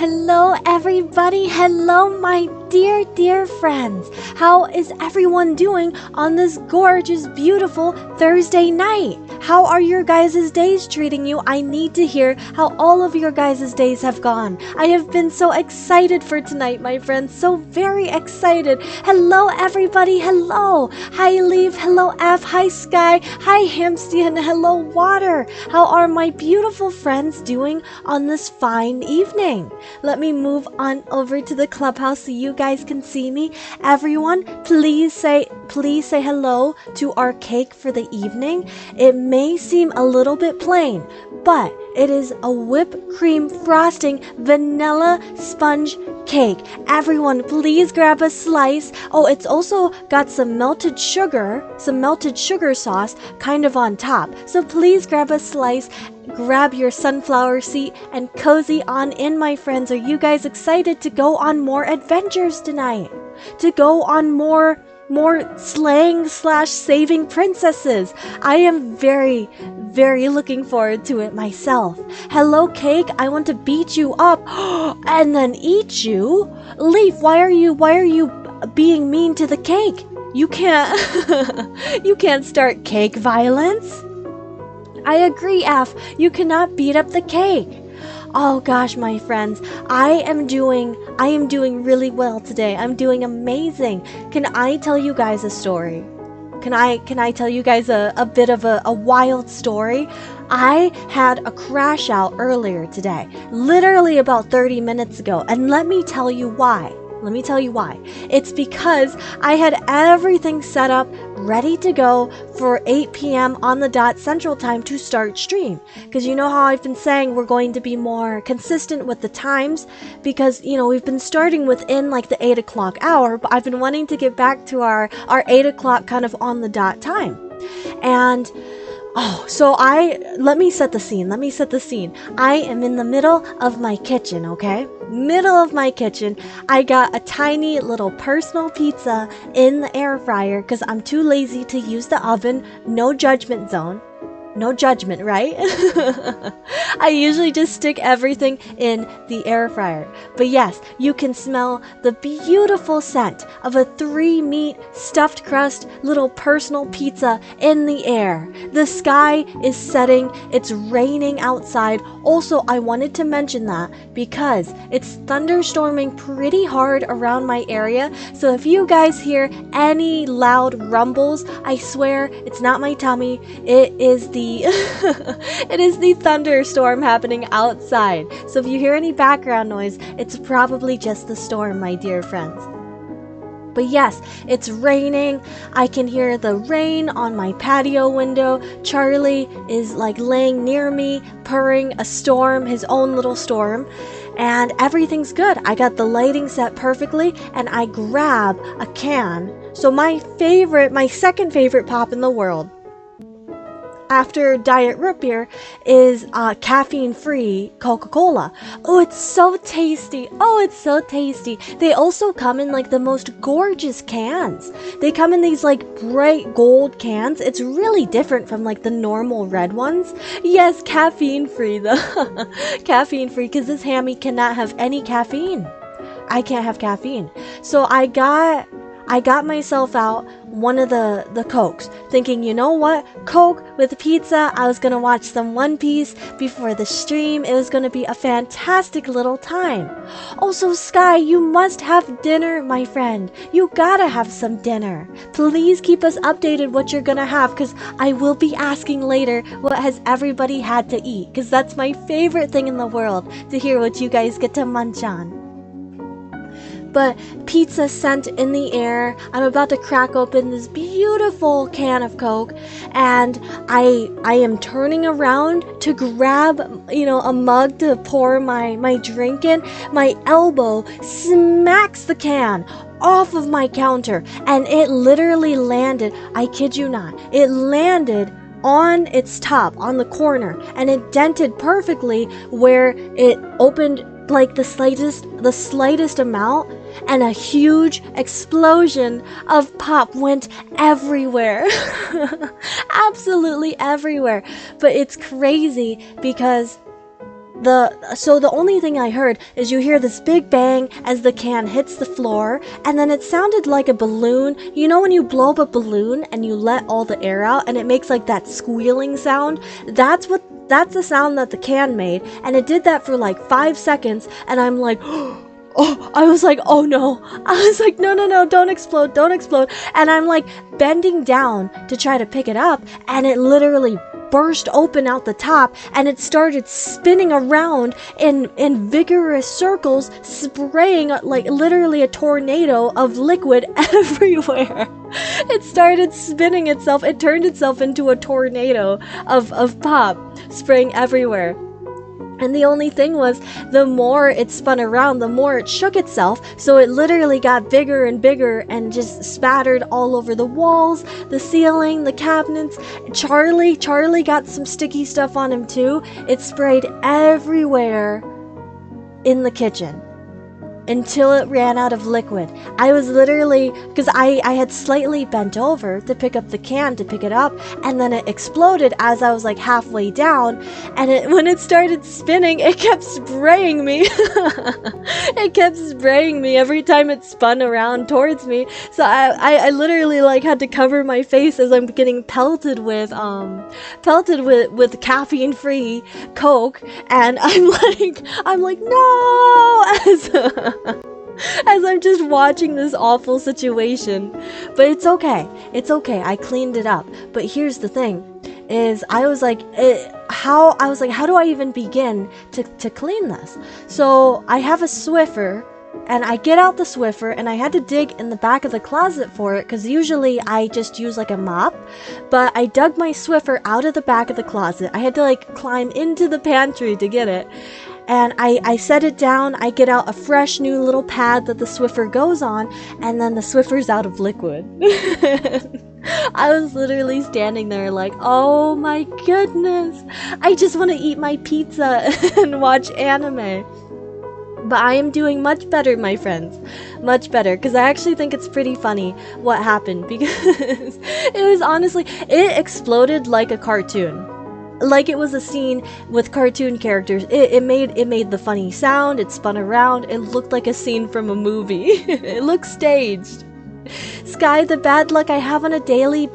hello everybody. Hello my dear friends. How is everyone doing on this gorgeous, beautiful Thursday night? How are your guys' days treating you? I need to hear how all of your guys' days have gone. I have been so excited for tonight, my friends. So very excited. Hello everybody. Hello. Hi Leaf. Hello F. Hi Sky. Hi Hamsty and hello Water. How are my beautiful friends doing on this fine evening? Let me move on over to the clubhouse so you guys can see me. Everyone, please say hello to our cake for the evening. It may seem a little bit plain, but it is a whipped cream frosting vanilla sponge cake. Everyone, please grab a slice. Oh, it's also got some melted sugar sauce kind of on top. So please grab a slice, grab your sunflower seat, and cozy on in, my friends. Are you guys excited to go on more adventures tonight? To go on more slaying / saving princesses? I am very looking forward to it myself. Hello cake, I want to beat you up and then eat you. Leaf, why are you being mean to the cake? You can't you can't start cake violence. I agree, F. You cannot beat up the cake. Oh gosh, my friends, I am doing really well today. I'm doing amazing. Can I tell you guys a story? Can I tell you guys a bit of a wild story? I had a crash out earlier today, literally about 30 minutes ago, and let me tell you why. It's because I had everything set up, ready to go for 8 p.m. on the dot Central Time to start stream. Because you know how I've been saying we're going to be more consistent with the times, because we've been starting within like the 8 o'clock hour, but I've been wanting to get back to our 8 o'clock kind of on the dot time. And so let me set the scene. I am in the middle of my kitchen, okay? Middle of my kitchen. I got a tiny little personal pizza in the air fryer because I'm too lazy to use the oven. No judgment zone. No judgment, right? I usually just stick everything in the air fryer. But yes, you can smell the beautiful scent of a 3-meat stuffed crust little personal pizza in the air. The sky is setting. It's raining outside. Also, I wanted to mention that because it's thunderstorming pretty hard around my area. So if you guys hear any loud rumbles, I swear it's not my tummy. It is the thunderstorm happening outside. So if you hear any background noise, it's probably just the storm, my dear friends. But yes, it's raining. I can hear the rain on my patio window. Charlie is like laying near me, purring a storm, his own little storm. And everything's good. I got the lighting set perfectly, and I grab a can. So my second favorite pop in the world, after Diet Root Beer, is caffeine-free Coca-Cola. Oh, it's so tasty. They also come in like the most gorgeous cans. They come in these like bright gold cans. It's really different from like the normal red ones. Yes, caffeine-free though. Caffeine-free, because this hammy cannot have any caffeine. I can't have caffeine. So I got myself out one of the Cokes, thinking, you know what, Coke with pizza. I was gonna watch some One Piece before the stream. It was gonna be a fantastic little time. Also, Sky, you must have dinner, my friend. You gotta have some dinner. Please keep us updated what you're gonna have, because I will be asking later what has everybody had to eat, because that's my favorite thing in the world, to hear what you guys get to munch on. But pizza scent in the air. I'm about to crack open this beautiful can of Coke, and I am turning around to grab, a mug to pour my drink in. My elbow smacks the can off of my counter, and it literally landed, I kid you not, it landed on its top, on the corner, and it dented perfectly where it opened like the slightest amount, and a huge explosion of pop went everywhere. Absolutely everywhere. But it's crazy because the only thing I heard is you hear this big bang as the can hits the floor, and then it sounded like a balloon. You know when you blow up a balloon and you let all the air out and it makes like that squealing sound? That's the sound that the can made, and it did that for like 5 seconds, and I'm like, oh, I was like, oh no. I was like, no, don't explode, don't explode. And I'm like bending down to try to pick it up, and it literally burst open out the top, and it started spinning around in vigorous circles, spraying like literally a tornado of liquid everywhere. It started spinning itself. It turned itself into a tornado of pop, spraying everywhere. And the only thing was, the more it spun around, the more it shook itself, so it literally got bigger and bigger and just spattered all over the walls, the ceiling, the cabinets. Charlie got some sticky stuff on him too. It sprayed everywhere in the kitchen until it ran out of liquid. I was literally, because I had slightly bent over to pick up the can to pick it up, and then it exploded as I was like halfway down, and when it started spinning, it kept spraying me. It kept spraying me every time it spun around towards me. So I literally like had to cover my face as I'm getting pelted with caffeine-free Coke, and I'm like no, as I'm just watching this awful situation. But it's okay. I cleaned it up. But here's the thing, is I was like, how do I even begin to clean this? So I have a Swiffer, and I get out the Swiffer, and I had to dig in the back of the closet for it, because usually I just use like a mop, but I dug my Swiffer out of the back of the closet. I had to like climb into the pantry to get it. And I set it down, I get out a fresh new little pad that the Swiffer goes on, and then the Swiffer's out of liquid. I was literally standing there like, oh my goodness, I just want to eat my pizza and watch anime. But I am doing much better, my friends. Much better, because I actually think it's pretty funny what happened, because it was honestly, it exploded like a cartoon. Like it was a scene with cartoon characters. It made the funny sound, it spun around, it looked like a scene from a movie. It looked staged. Sky, the bad luck I have on a daily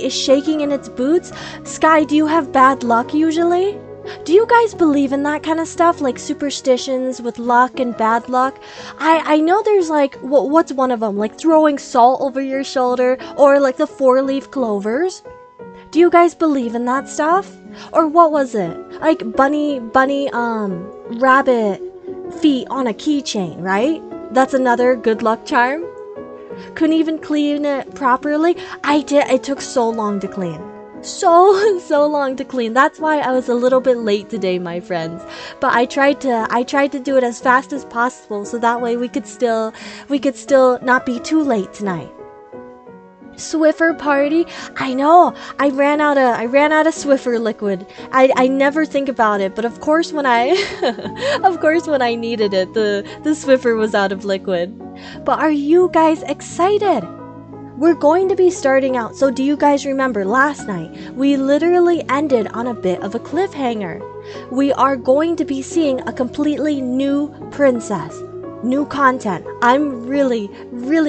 is shaking in its boots. Sky, do you have bad luck usually? Do you guys believe in that kind of stuff, like superstitions with luck and bad luck? I know there's like, what's one of them? Like throwing salt over your shoulder, or like the 4-leaf clovers. Do you guys believe in that stuff? Or what was it? Like rabbit feet on a keychain, right? That's another good luck charm. Couldn't even clean it properly. I did. It took so long to clean. So long to clean. That's why I was a little bit late today, my friends. But I tried to do it as fast as possible, so that way we could still not be too late tonight. Swiffer party. I know. I ran out of Swiffer liquid. I never think about it, but of course when I needed it, the Swiffer was out of liquid. But are you guys excited? We're going to be starting out. So do you guys remember last night we literally ended on a bit of a cliffhanger? We are going to be seeing a completely new princess. New content. I'm really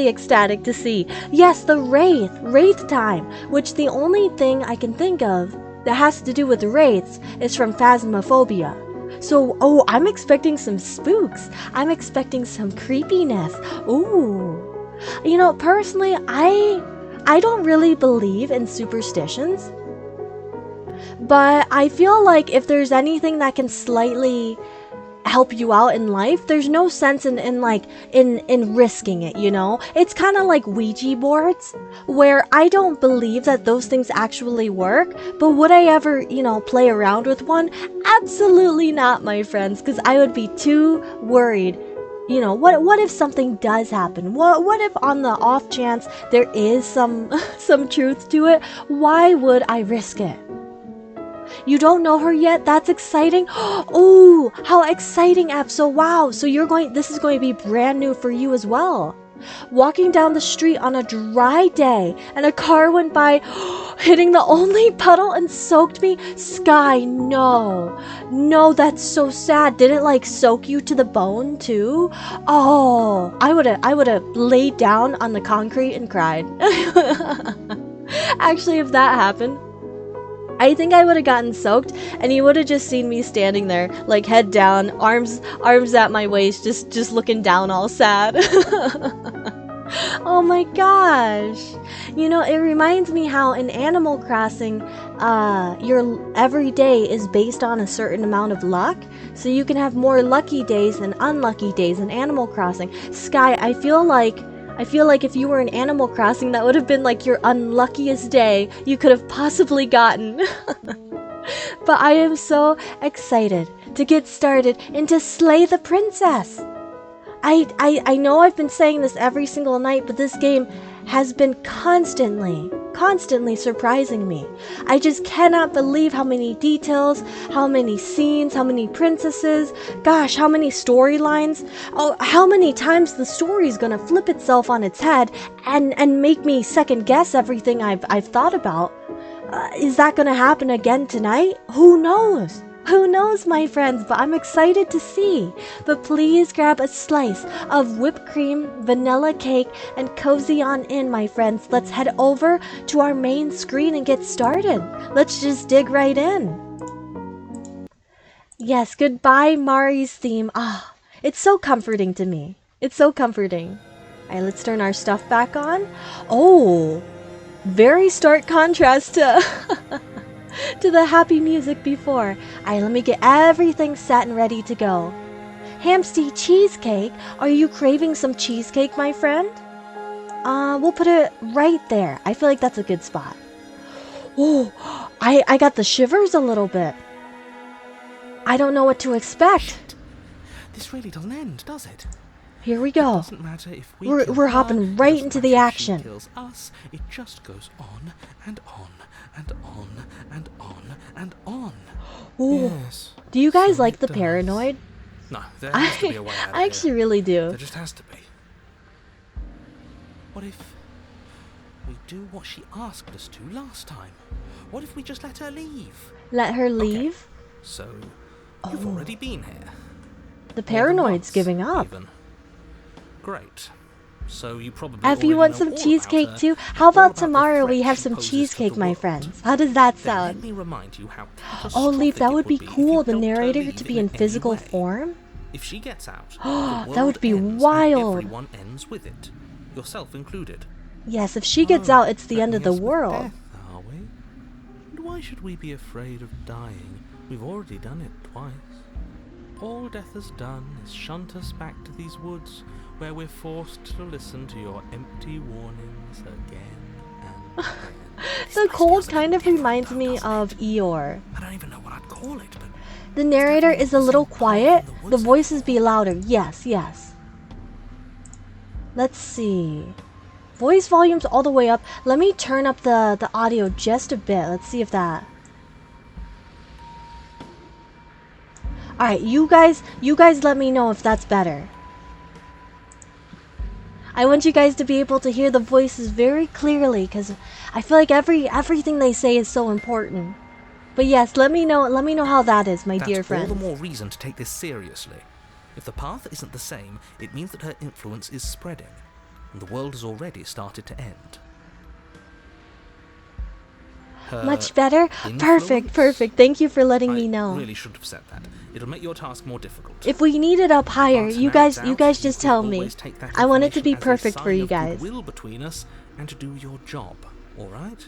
ecstatic to see. Yes, the Wraith time, which the only thing I can think of that has to do with wraiths is from Phasmophobia. So, I'm expecting some spooks. I'm expecting some creepiness. Ooh. You know, personally, I don't really believe in superstitions, but I feel like if there's anything that can slightly help you out in life, there's no sense in risking it, you know? It's kind of like Ouija boards, where I don't believe that those things actually work, but would I ever, play around with one? Absolutely not, my friends, because I would be too worried. What if something does happen? What if on the off chance there is some truth to it? Why would I risk it? You don't know her yet? That's exciting. Oh, how exciting, Ab. So wow, so this is going to be brand new for you as well. Walking down the street on a dry day and a car went by, hitting the only puddle and soaked me. Sky, no. No, that's so sad. Did it like soak you to the bone too? Oh, I would have laid down on the concrete and cried. Actually, if that happened, I think I would have gotten soaked and you would have just seen me standing there, like head down, arms at my waist, just looking down all sad. Oh my gosh. You know, it reminds me how in Animal Crossing, your every day is based on a certain amount of luck. So you can have more lucky days than unlucky days in Animal Crossing. Sky, I feel like if you were in Animal Crossing, that would have been like your unluckiest day you could have possibly gotten. But I am so excited to get started and to slay the princess. I know I've been saying this every single night, but this game has been constantly surprising me. I just cannot believe how many details, how many scenes, how many princesses, gosh, how many storylines, oh, how many times the story's gonna flip itself on its head and make me second guess everything I've thought about. Is that gonna happen again tonight? Who knows? Who knows, my friends, but I'm excited to see. But please grab a slice of whipped cream, vanilla cake, and cozy on in, my friends. Let's head over to our main screen and get started. Let's just dig right in. Yes, goodbye, Mari's theme. Ah, it's so comforting to me. It's so comforting. All right, let's turn our stuff back on. Oh, very stark contrast to... to the happy music before. Alright, let me get everything set and ready to go. Hamsty cheesecake? Are you craving some cheesecake, my friend? We'll put it right there. I feel like that's a good spot. Oh, I got the shivers a little bit. I don't know what to expect. This really doesn't end, does it? Here we go. It doesn't matter if We're hopping right into the action. She kills us. It just goes on and on and on and on and on. Ooh. Yes. Do you guys so like the does. paranoid? No, there has to be a way out of I actually really do. There just has to be. What if we do what she asked us to last time? What if we just let her leave? Let her leave? Okay. So, you've already been here. The paranoid's giving up. Even. Great. So you probably If you want some cheesecake too, how about tomorrow we have some cheesecake, my friends? How does that sound? Let me remind you how Oh, Leaf, that would be if cool. you The helped her narrator leave to be in any physical way. form? If she gets out, That would be ends and wild. everyone ends with it, yourself included. Yes, if she gets out, it's the end of the Threatening us with world. death, are we? And why should we be afraid of dying? We've already done it twice. All death has done is shunt us back to these woods, where we're forced to listen to your empty warnings again and again. The cold kind of reminds me of Eeyore. I don't even know what I'd call it, but The narrator is a little quiet. The voices be louder. Yes, yes. Let's see. Voice volume's all the way up. Let me turn up the audio just a bit. Let's see if that... Alright, you guys let me know if that's better. I want you guys to be able to hear the voices very clearly, because I feel like everything they say is so important. But yes, let me know how that is, my dear friends. That's all the more reason to take this seriously. If the path isn't the same, it means that her influence is spreading, and the world has already started to end. Much better? Perfect. Thank you for letting me know. I really shouldn't have said that. It'll make your task more difficult. If we need it up higher, But you now guys it's out, just you tell can me. always take that I want it to be information as a perfect for sign you of guys. goodwill between us and to do your job, all right?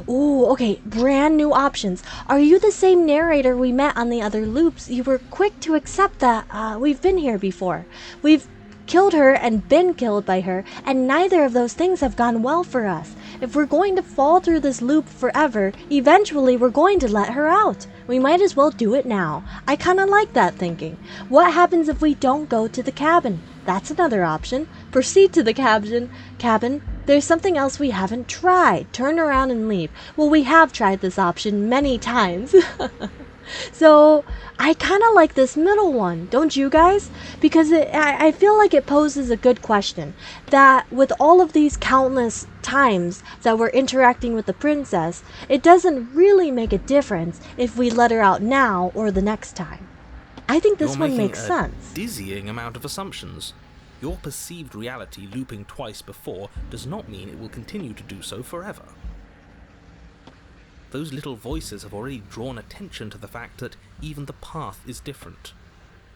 Ooh, okay, brand new options. Are you the same narrator we met on the other loops? You were quick to accept that we've been here before. We've killed her and been killed by her, and neither of those things have gone well for us. If we're going to fall through this loop forever, eventually we're going to let her out. We might as well do it now. I kinda like that thinking. What happens if we don't go to the cabin? That's another option. Proceed to the cabin. There's something else we haven't tried. Turn around and leave. Well, we have tried this option many times. So I kind of like this middle one, don't you guys? Because I feel like it poses a good question. That with all of these countless times that we're interacting with the princess, it doesn't really make a difference if we let her out now or the next time. I think this one makes sense. Dizzying amount of assumptions. Your perceived reality looping twice before does not mean it will continue to do so forever. Those little voices have already drawn attention to the fact that even the path is different.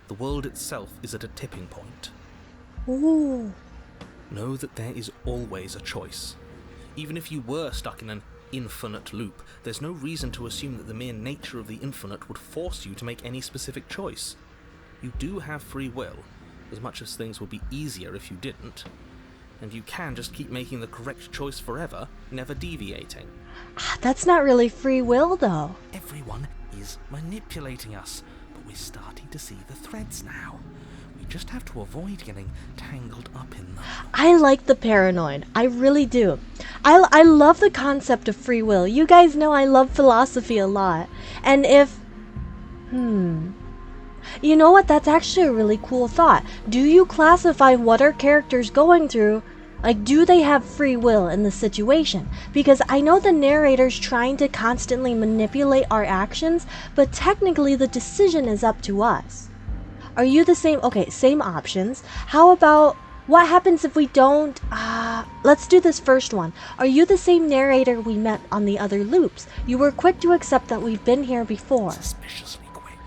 The world itself is at a tipping point. Ooh. Know that there is always a choice. Even if you were stuck in an infinite loop, there's no reason to assume that the mere nature of the infinite would force you to make any specific choice. You do have free will, as much as things would be easier if you didn't. And you can just keep making the correct choice forever, never deviating. That's not really free will, though. Everyone is manipulating us, but we're starting to see the threads now. We just have to avoid getting tangled up in them. I like the paranoid. I really do. I love the concept of free will. You guys know I love philosophy a lot. And if... You know what? That's actually a really cool thought. Do you classify what our character's going through? Like, do they have free will in the situation? Because I know the narrator's trying to constantly manipulate our actions, but technically the decision is up to us. Are you the same? Okay, same options. How about, what happens if we don't? Let's do this first one. Are you the same narrator we met on the other loops? You were quick to accept that we've been here before. Suspiciously quick.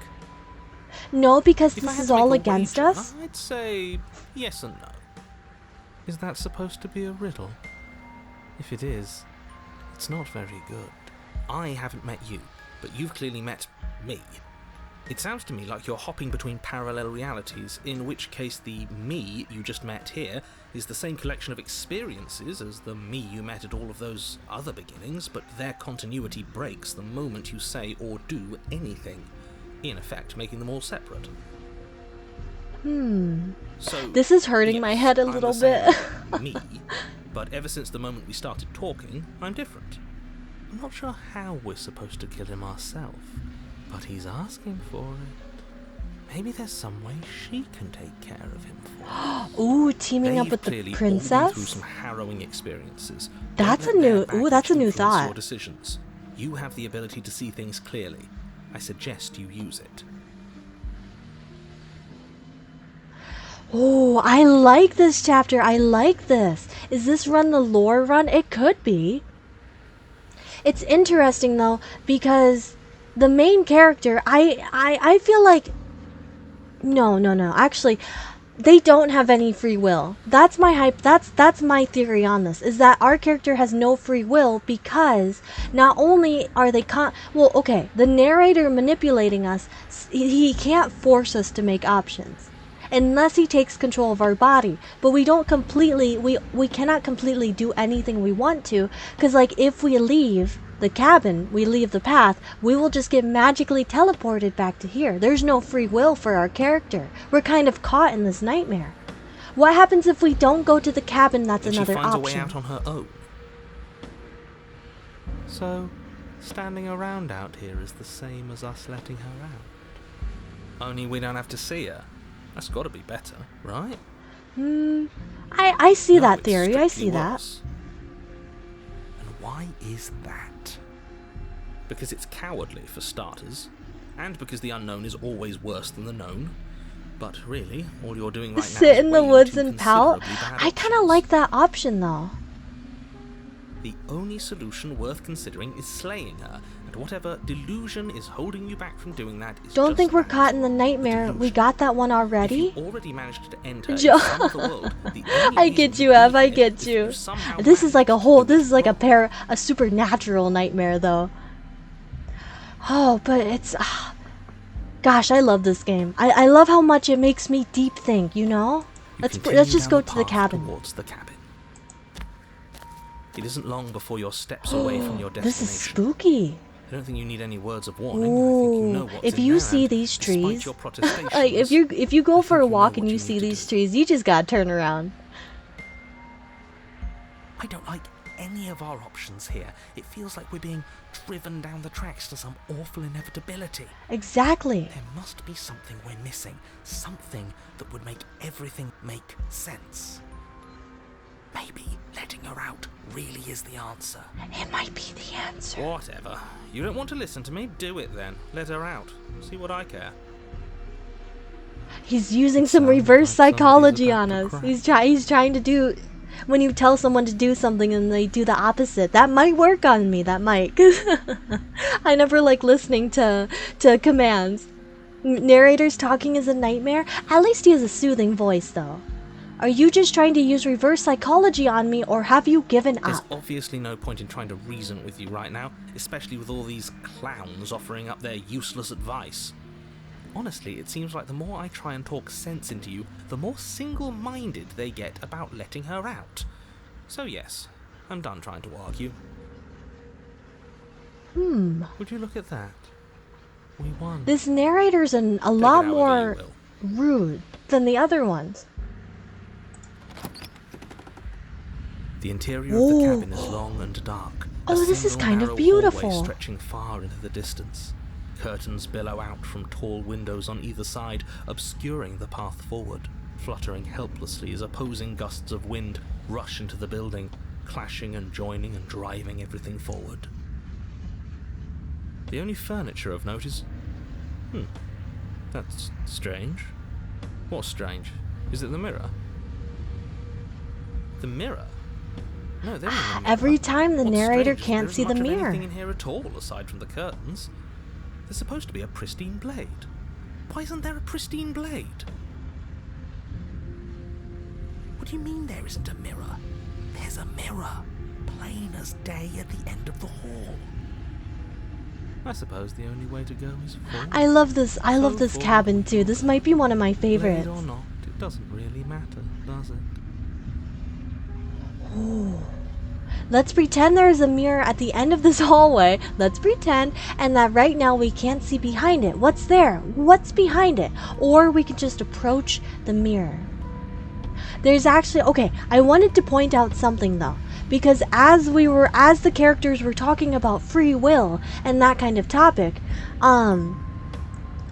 No, because this is all against us? I'd say yes and no. Is that supposed to be a riddle? If it is, it's not very good. I haven't met you, but you've clearly met me. It sounds to me like you're hopping between parallel realities, in which case the me you just met here is the same collection of experiences as the me you met at all of those other beginnings, but their continuity breaks the moment you say or do anything, in effect making them all separate. So, this is hurting my head a little bit. Me, but ever since the moment we started talking, I'm different. I'm not sure how we're supposed to kill him ourselves, but he's asking for it. Maybe there's some way she can take care of him for us. Ooh, teaming up with the princess? All been through some harrowing experiences. That's a new thought. Your decisions. You have the ability to see things clearly. I suggest you use it. Oh, I like this chapter. I like this. Is this run the lore run? It could be. It's interesting though, because the main character, I feel like no. Actually, they don't have any free will. That's my hype. That's my theory on this. Is that our character has no free will because not only are they the narrator manipulating us, he can't force us to make options unless he takes control of our body. But we don't completely, we cannot completely do anything we want to, because like if we leave the cabin, we leave the path, we will just get magically teleported back to here. There's no free will for our character. We're kind of caught in this nightmare. What happens if we don't go to the cabin? That's another option. She finds a way out on her own. So, standing around out here is the same as us letting her out. Only we don't have to see her. That's got to be better, right? I see that theory. I see that. And why is that? Because it's cowardly, for starters, and because the unknown is always worse than the known. But really, all you're doing right now is sit in the woods and pout. I kind of like that option, though. The only solution worth considering is slaying her, and whatever delusion is holding you back from doing that is Don't think we're caught in the nightmare. We got that one already. If you already managed to enter some of the world, I get you, Ev. I get you. This is like a supernatural nightmare, though. Oh, but it's... gosh, I love this game. I love how much it makes me deep think, you know? Let's just go to the cabin. Towards the cabin. It isn't long before you're steps away from your destination. This is spooky. I don't think you need any words of warning. I think you know what's if you see these trees, like if you go for a walk and you see these trees, you just gotta turn around. I don't like any of our options here. It feels like we're being driven down the tracks to some awful inevitability. Exactly. There must be something we're missing. Something that would make everything make sense. Maybe letting her out really is the answer. It might be the answer. Whatever. You don't want to listen to me? Do it then. Let her out. See what I care. He's using some Sounds reverse like somebody's psychology about on to us. crack. He's trying to do... When you tell someone to do something and they do the opposite, that might work on me. That might. I never like listening to commands. Narrators talking is a nightmare. At least he has a soothing voice, though. Are you just trying to use reverse psychology on me, or have you given There's up? obviously no point in trying to reason with you right now, especially with all these clowns offering up their useless advice. Honestly, it seems like the more I try and talk sense into you, the more single-minded they get about letting her out. So yes, I'm done trying to argue. Would you look at that? We won. This narrator's a Take it lot however you more will. rude than the other ones. The interior of the cabin is long and dark. Oh, A this is single kind of narrow beautiful. hallway stretching far into the distance. Curtains billow out from tall windows on either side, obscuring the path forward, fluttering helplessly as opposing gusts of wind rush into the building, clashing and joining and driving everything forward. The only furniture of note is... that's strange. What's strange? Is it the mirror? The mirror? No, there isn't a mirror. Every time the What's narrator strange is can't there see isn't the much of mirror. anything in here at all, aside from the curtains. There's supposed to be a pristine blade. Why isn't there a pristine blade? What do you mean there isn't a mirror? There's a mirror, plain as day at the end of the hall. I suppose the only way to go is forward. I love this. I love So this forward cabin we too. go. This might be one of my favorites. Blade or not, it doesn't really matter, does it? Let's pretend there's a mirror at the end of this hallway. Let's pretend, and that right now we can't see behind it. What's there? What's behind it? Or we can just approach the mirror. There's actually, okay, I wanted to point out something though, because as the characters were talking about free will and that kind of topic,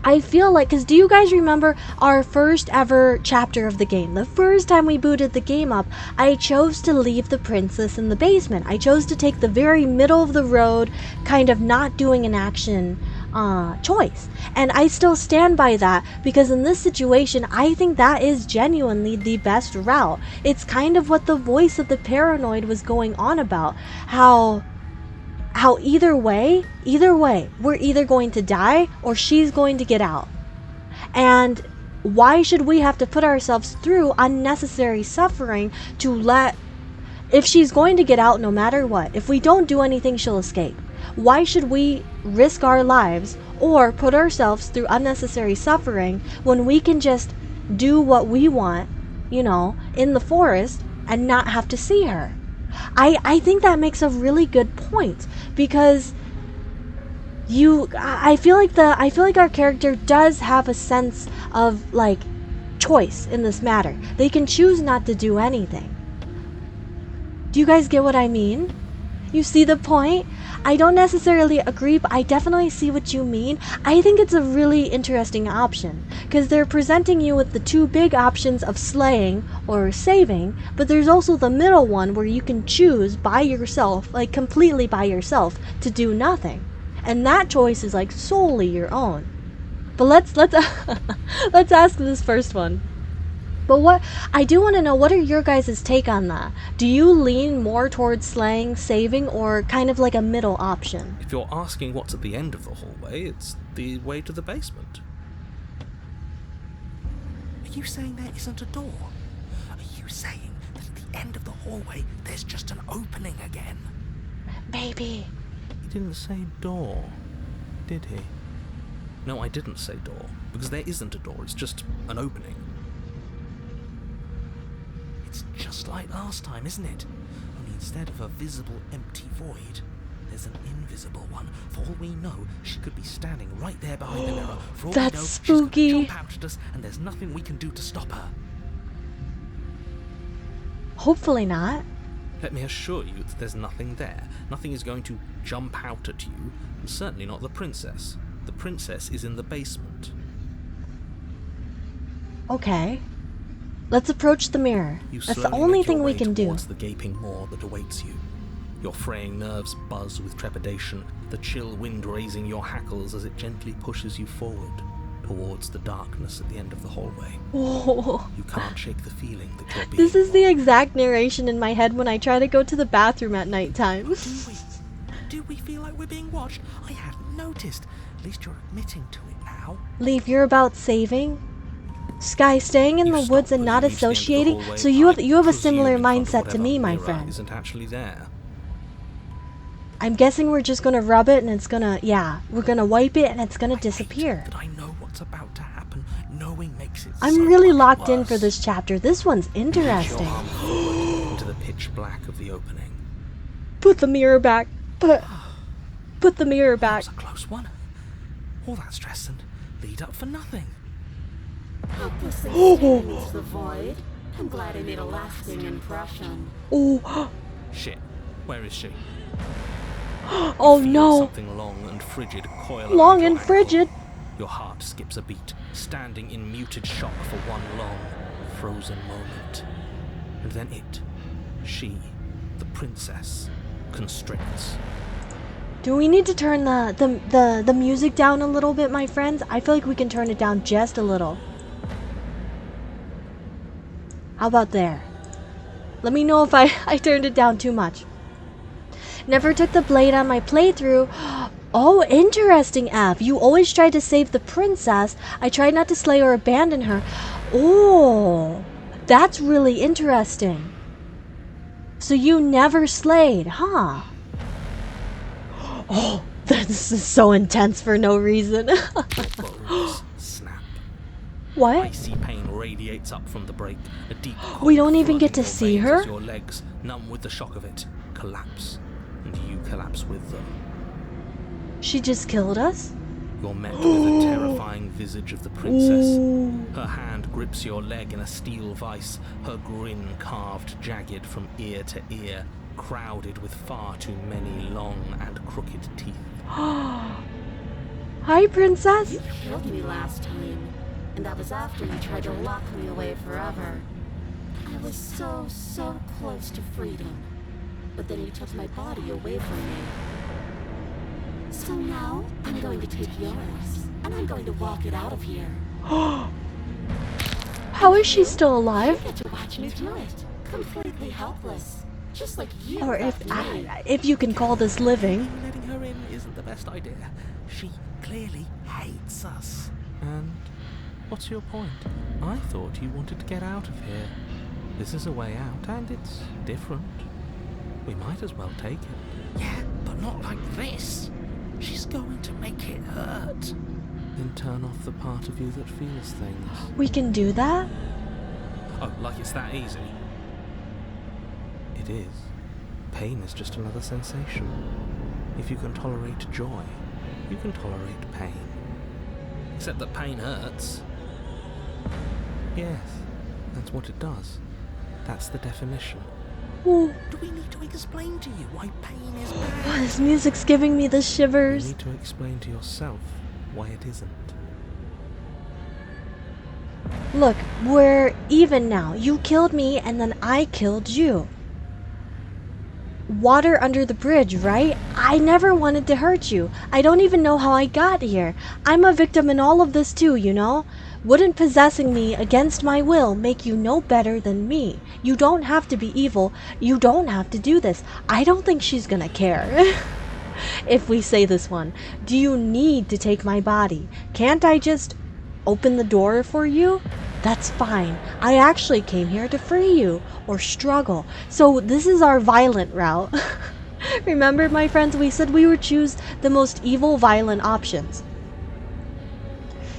I feel like, because do you guys remember our first ever chapter of the game? The first time we booted the game up, I chose to leave the princess in the basement. I chose to take the very middle of the road, kind of not doing an action choice. And I still stand by that, because in this situation, I think that is genuinely the best route. It's kind of what the voice of the paranoid was going on about. How either way, we're either going to die or she's going to get out. And why should we have to put ourselves through unnecessary suffering if she's going to get out no matter what? If we don't do anything, she'll escape. Why should we risk our lives or put ourselves through unnecessary suffering when we can just do what we want, in the forest and not have to see her? I think that makes a really good point, because I feel like our character does have a sense of choice in this matter. They can choose not to do anything. Do you guys get what I mean? You see the point? I don't necessarily agree, but I definitely see what you mean. I think it's a really interesting option, because they're presenting you with the two big options of slaying or saving, but there's also the middle one where you can choose by yourself, completely by yourself, to do nothing. And that choice is solely your own. But let's let's ask this first one. But what I do want to know, what are your guys' take on that? Do you lean more towards slaying, saving, or kind of like a middle option? If you're asking what's at the end of the hallway, it's the way to the basement. Are you saying there isn't a door? Are you saying that at the end of the hallway there's just an opening again? Maybe. He didn't say door, did he? No, I didn't say door, because there isn't a door, it's just an opening. It's just like last time, isn't it? Only instead of a visible empty void, there's an invisible one. For all we know, she could be standing right there behind the mirror. For all That's we know, spooky. She's gonna jump out at us, and there's nothing we can do to stop her. Hopefully not. Let me assure you that there's nothing there. Nothing is going to jump out at you, and certainly not the princess. The princess is in the basement. Okay. Let's approach the mirror. You That's the slowly only make your thing we way can do. towards the gaping maw that awaits you. Your fraying nerves buzz with trepidation, the chill wind raising your hackles as it gently pushes you forward towards the darkness at the end of the hallway. Oh. You can't shake the feeling that you're being This is the watched. exact narration in my head when I try to go to the bathroom at nighttime. Do we feel like we're being watched? I hadn't noticed. At least you're admitting to it now. Leaf, you're about saving? Sky, staying in You the stop woods and when not you reach the end of the associating, hallway. so you have a I similar presume in front of mindset to me, whatever my mirror friend. Isn't actually there. I'm guessing we're just gonna rub it and it's gonna, yeah, we're gonna wipe it and it's gonna disappear. That I know what's about to happen. Knowing makes it I'm so really much locked in worse. for this chapter. This one's Reach your interesting. arm forward into the pitch black of the opening. Put the mirror back. Put the mirror That back. was a close one. All that stress and lead up for nothing. Helplessly staring into the void. I'm glad I made a lasting impression. Oh, Shit. Where is she? oh Feel no. Something long and frigid coil around Long your and ankle. frigid. Your heart skips a beat, standing in muted shock for one long, frozen moment. And then she, the princess, constricts. Do we need to turn the music down a little bit, my friends? I feel like we can turn it down just a little. How about there? Let me know if I turned it down too much. Never took the blade on my playthrough. Oh, interesting, F. You always tried to save the princess. I tried not to slay or abandon her. Oh, that's really interesting. So you never slayed, huh? Oh, this is so intense for no reason. Bones snap. What? Icy pain radiates up from the break. A deep We cold don't even get flooding to your see veins her? as your legs, numb with the shock of it, collapse. And you collapse with them. She just killed us? You're met with the terrifying visage of the princess. Ooh. Her hand grips your leg in a steel vice, her grin carved jagged from ear to ear, crowded with far too many long and crooked teeth. Hi, princess. You killed me last time, and that was after you tried to lock me away forever. I was so close to freedom, but then you took my body away from me. So now, I'm going to take yours, and I'm going to walk it out of here. How is she still alive? You get to watch me do it, completely helpless, just like you Or left me. if you can call this living. Letting her in isn't the best idea. She clearly hates us. And what's your point? I thought you wanted to get out of here. This is a way out, and it's different. We might as well take it. Yeah, but not like this. She's going to make it hurt. Then turn off the part of you that feels things. We can do that? Oh, like it's that easy? It is. Pain is just another sensation. If you can tolerate joy, you can tolerate pain. Except that pain hurts. Yes, that's what it does. That's the definition. Ooh. Do we need to explain to you why pain is Oh, bad? this music's giving me the You shivers. need to explain to yourself why it isn't. Look, we're even now. You killed me and then I killed you. Water under the bridge, right? I never wanted to hurt you. I don't even know how I got here. I'm a victim in all of this too, you know? Wouldn't possessing me against my will make you no better than me? You don't have to be evil. You don't have to do this. I don't think she's gonna care. If we say this one, do you need to take my body? Can't I just open the door for you? That's fine. I actually came here to free you or struggle. So this is our violent route. Remember, my friends, we said we would choose the most evil, violent options.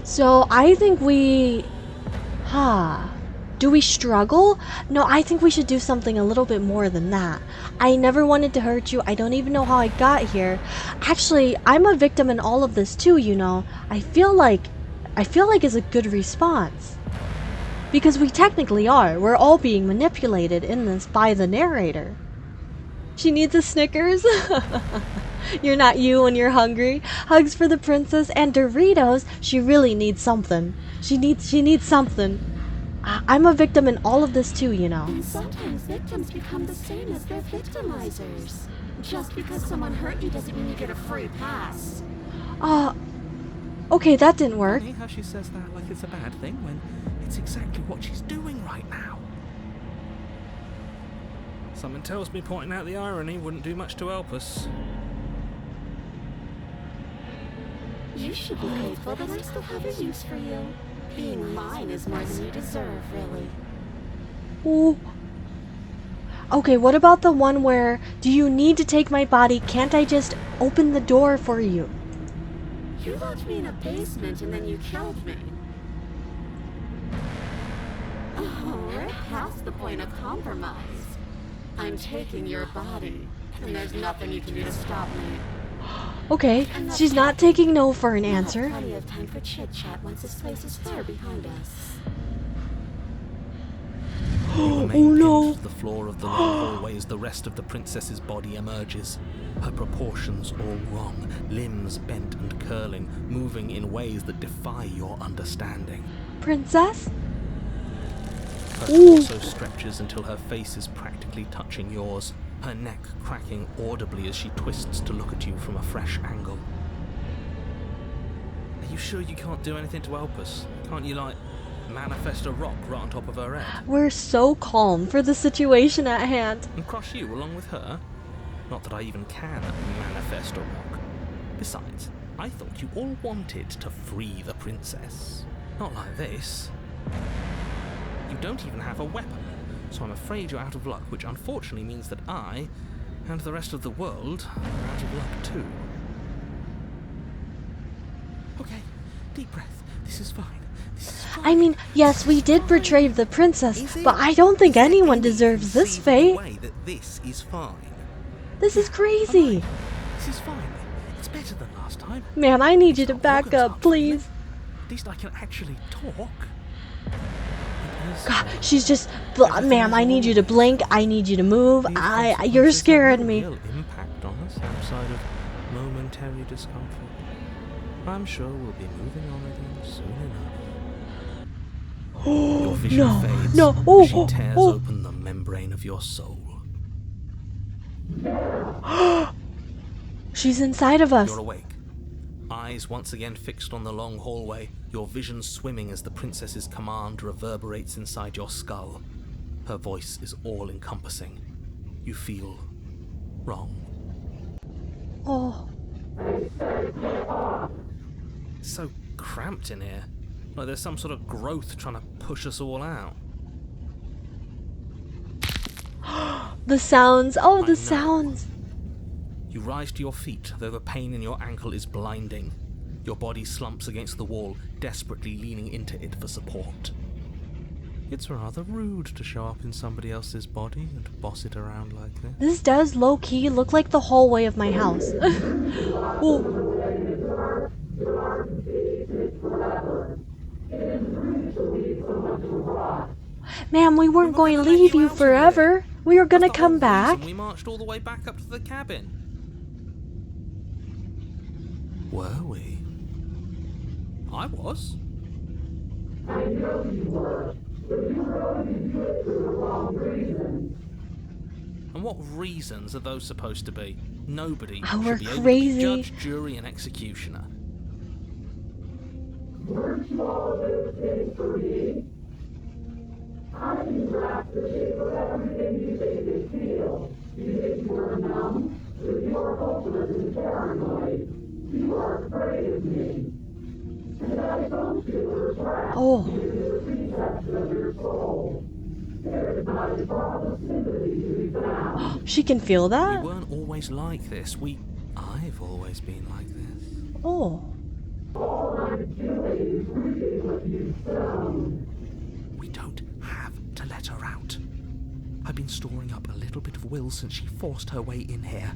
So I think do we struggle? No, I think we should do something a little bit more than that. I never wanted to hurt you. I don't even know how I got here. Actually, I'm a victim in all of this too, you know. I feel like it's a good response. Because we technically are. We're all being manipulated in this by the narrator. She needs a Snickers. You're not you when you're hungry. Hugs for the princess and Doritos. She really needs something. She needs something. I'm a victim in all of this too, you know. And sometimes victims become the same as their victimizers. Just because someone hurt you doesn't mean you get a free pass. Okay, that didn't work. Funny how she says that like it's a bad thing when it's exactly what she's doing right now. Something tells me pointing out the irony wouldn't do much to help us. You should be grateful that I still have a use for you. Being mine is more than you deserve, really. Ooh. Okay, what about the one where, do you need to take my body? Can't I just open the door for you? You locked me in a basement and then you killed me. Oh, we're past the point of compromise. I'm taking your body, and there's nothing you can do to stop me. Okay, she's not taking no for an We'll have answer. plenty of time for chit-chat once this place is far behind us. You remain Oh no. pinned to the floor of the long hallway as the rest of the princess's body emerges. Her proportions all wrong, limbs bent and curling, moving in ways that defy your understanding. Princess? Her Ooh. torso stretches until her face is practically touching yours, her neck cracking audibly as she twists to look at you from a fresh angle. Are you sure you can't do anything to help us? Can't you, like, manifest a rock right on top of her head? We're so calm for the situation at hand. And crush you along with her? Not that I even can manifest a rock. Besides, I thought you all wanted to free the princess. Not like this. You don't even have a weapon, so I'm afraid you're out of luck, which unfortunately means that I, and the rest of the world, are out of luck too. Okay, deep breath. This is fine. This is fine. I mean, yes, we did betray the princess, but I don't think anyone deserves this fate. Way that this is fine. This is crazy. This is fine. It's better than last time. Man, I need you It's to got back organs up, up, please. At least I can actually talk. God, she's just, ma'am, I need you to blink. I need you to move. You're scaring me. Real impact on us outside of momentary discomfort. I'm sure we'll be moving on again soon enough. Your vision No, fades. no, as she tears open the membrane of your soul. She's inside of us. You're awake. Eyes once again fixed on the long hallway, your vision swimming as the princess's command reverberates inside your skull. Her voice is all-encompassing. You feel wrong. Oh, It's so cramped in here. Like there's some sort of growth trying to push us all out. the sounds. Oh, I the know. sounds. You rise to your feet, though the pain in your ankle is blinding. Your body slumps against the wall, desperately leaning into it for support. It's rather rude to show up in somebody else's body and boss it around like this. This does low-key look like the hallway of my house. Oh. Ma'am, we weren't going to leave you forever. We were going to That's the whole come back. reason we marched all the way back up to the cabin. Were we? I was. I know you were, but you really did it for the wrong reasons. And what reasons are those supposed to be? Nobody Oh, we're should be able crazy. to be judge, jury, and executioner. Weren't you all of those things for me? I can grasp the shape of everything you think and feel. You think you are numb, but you are hopeless and paranoid. You are afraid of me. And I don't feel attracted Oh. to the precepts of your soul. There is not a drop of sympathy to be found. She can feel We that? weren't always like this. I've always been like this. Oh. All I'm doing is reading what you've sown. We don't have to let her out. I've been storing up a little bit of will since she forced her way in here.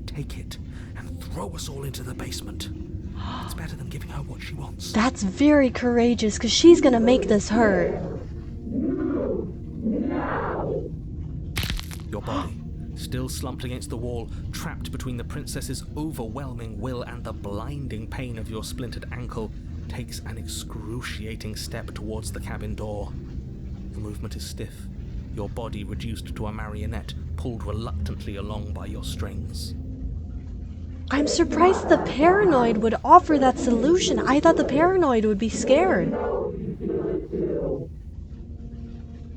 Take it and throw us all into the basement. It's better than giving her what she wants. That's very courageous, because she's going to make this hurt. Your body, Still slumped against the wall, trapped between the princess's overwhelming will and the blinding pain of your splintered ankle, takes an excruciating step towards the cabin door. Your movement is stiff, your body reduced to a marionette, pulled reluctantly along by your strings. I'm surprised the paranoid would offer that solution. I thought the paranoid would be scared.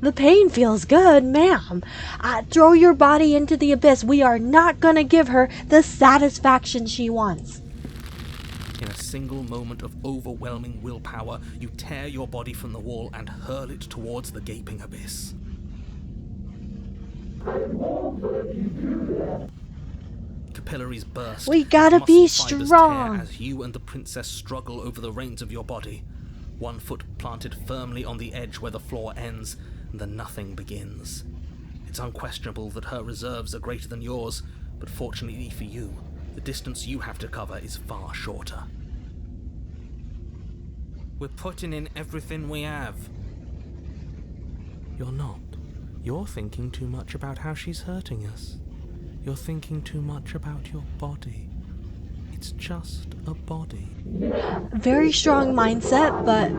The pain feels good, ma'am. Throw your body into the abyss. We are not gonna give her the satisfaction she wants. In a single moment of overwhelming willpower, you tear your body from the wall and hurl it towards the gaping abyss. Capillaries burst. We gotta and be muscle fibers strong. tear as you and the princess struggle over the reins of your body. One foot planted firmly on the edge where the floor ends, and the nothing begins. It's unquestionable that her reserves are greater than yours, but fortunately for you, the distance you have to cover is far shorter. We're putting in everything we have. You're not. You're thinking too much about how she's hurting us. You're thinking too much about your body. It's just a body. Very strong mindset, but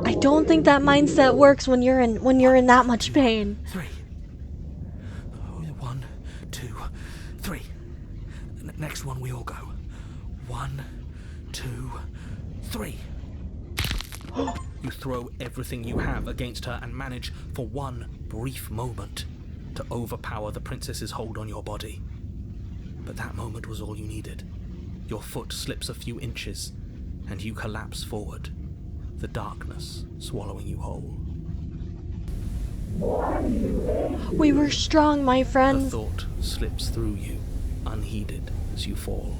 I don't think that mindset works when you're in that much pain. 3. 1, 2, 3. Next one we all go. 1, 2, 3. You throw everything you have against her and manage, for one brief moment, to overpower the princess's hold on your body. But that moment was all you needed. Your foot slips a few inches, and you collapse forward, the darkness swallowing you whole. We were strong, my The friends. thought slips through you, unheeded, as you fall,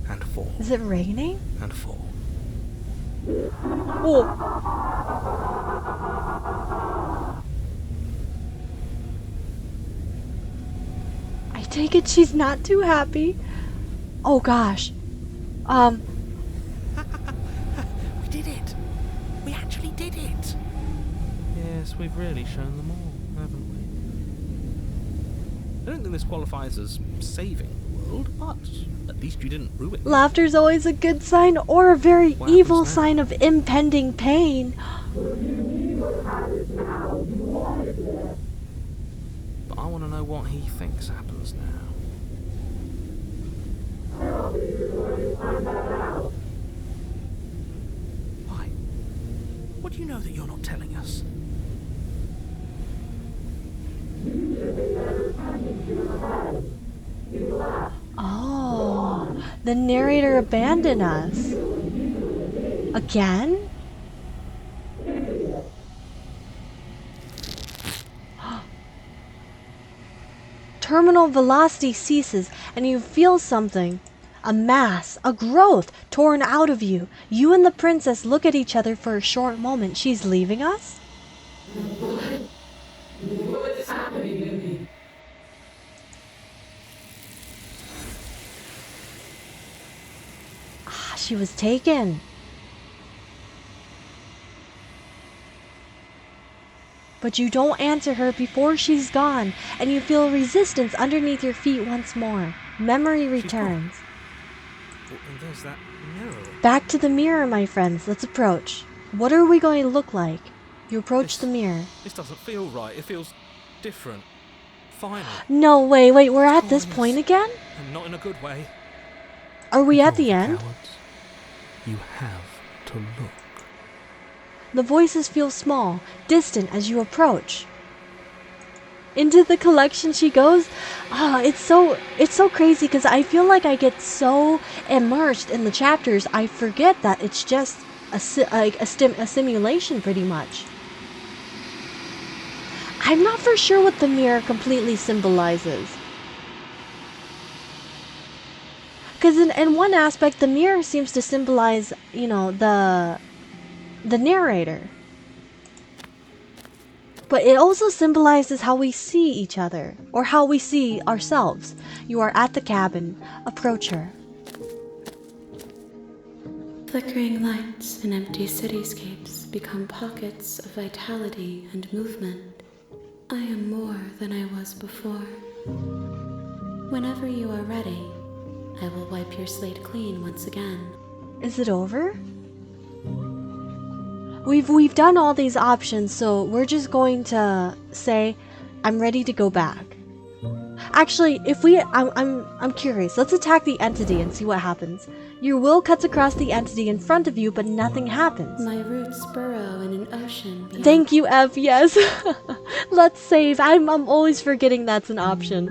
and fall, Is it raining? and fall. Oh. I take it she's not too happy. Oh gosh. We did it! We actually did it! Yes, we've really shown them all, haven't we? I don't think this qualifies as saving the world, but at least you didn't ruin it. Laughter's always a good sign or a very What evil happens now? sign of impending pain. But I want to know what he thinks happens now. Why? What do you know that you're not telling us? Oh, the narrator abandoned us. Again? Terminal velocity ceases and you feel something. A mass, a growth torn out of you. You and the princess look at each other for a short moment. She's leaving us? What's happening to me? She was taken. But you don't answer her before she's gone, and you feel resistance underneath your feet once more. Memory returns. And there's that mirror. Back to the mirror, my friends. Let's approach. What are we going to look like? You approach the mirror. This doesn't feel right. It feels different. Final. No, wait, we're at this point again? And not in a good way. Are we at the Ignore end? cowards. You have to look. The voices feel small, distant as you approach. Into the collection she goes. It's so crazy because I feel like I get so immersed in the chapters, I forget that it's just a simulation pretty much. I'm not for sure what the mirror completely symbolizes. Because in one aspect, the mirror seems to symbolize, the narrator. But it also symbolizes how we see each other, or how we see ourselves. You are at the cabin. Approach her. Flickering lights and empty cityscapes become pockets of vitality and movement. I am more than I was before. Whenever you are ready, I will wipe your slate clean once again. Is it over? We've done all these options, so we're just going to say, I'm ready to go back. Actually, I'm curious. Let's attack the entity and see what happens. Your will cuts across the entity in front of you, but nothing happens. My roots burrow in an ocean beyond. Thank you, F. Yes. Let's save. I'm always forgetting that's an option.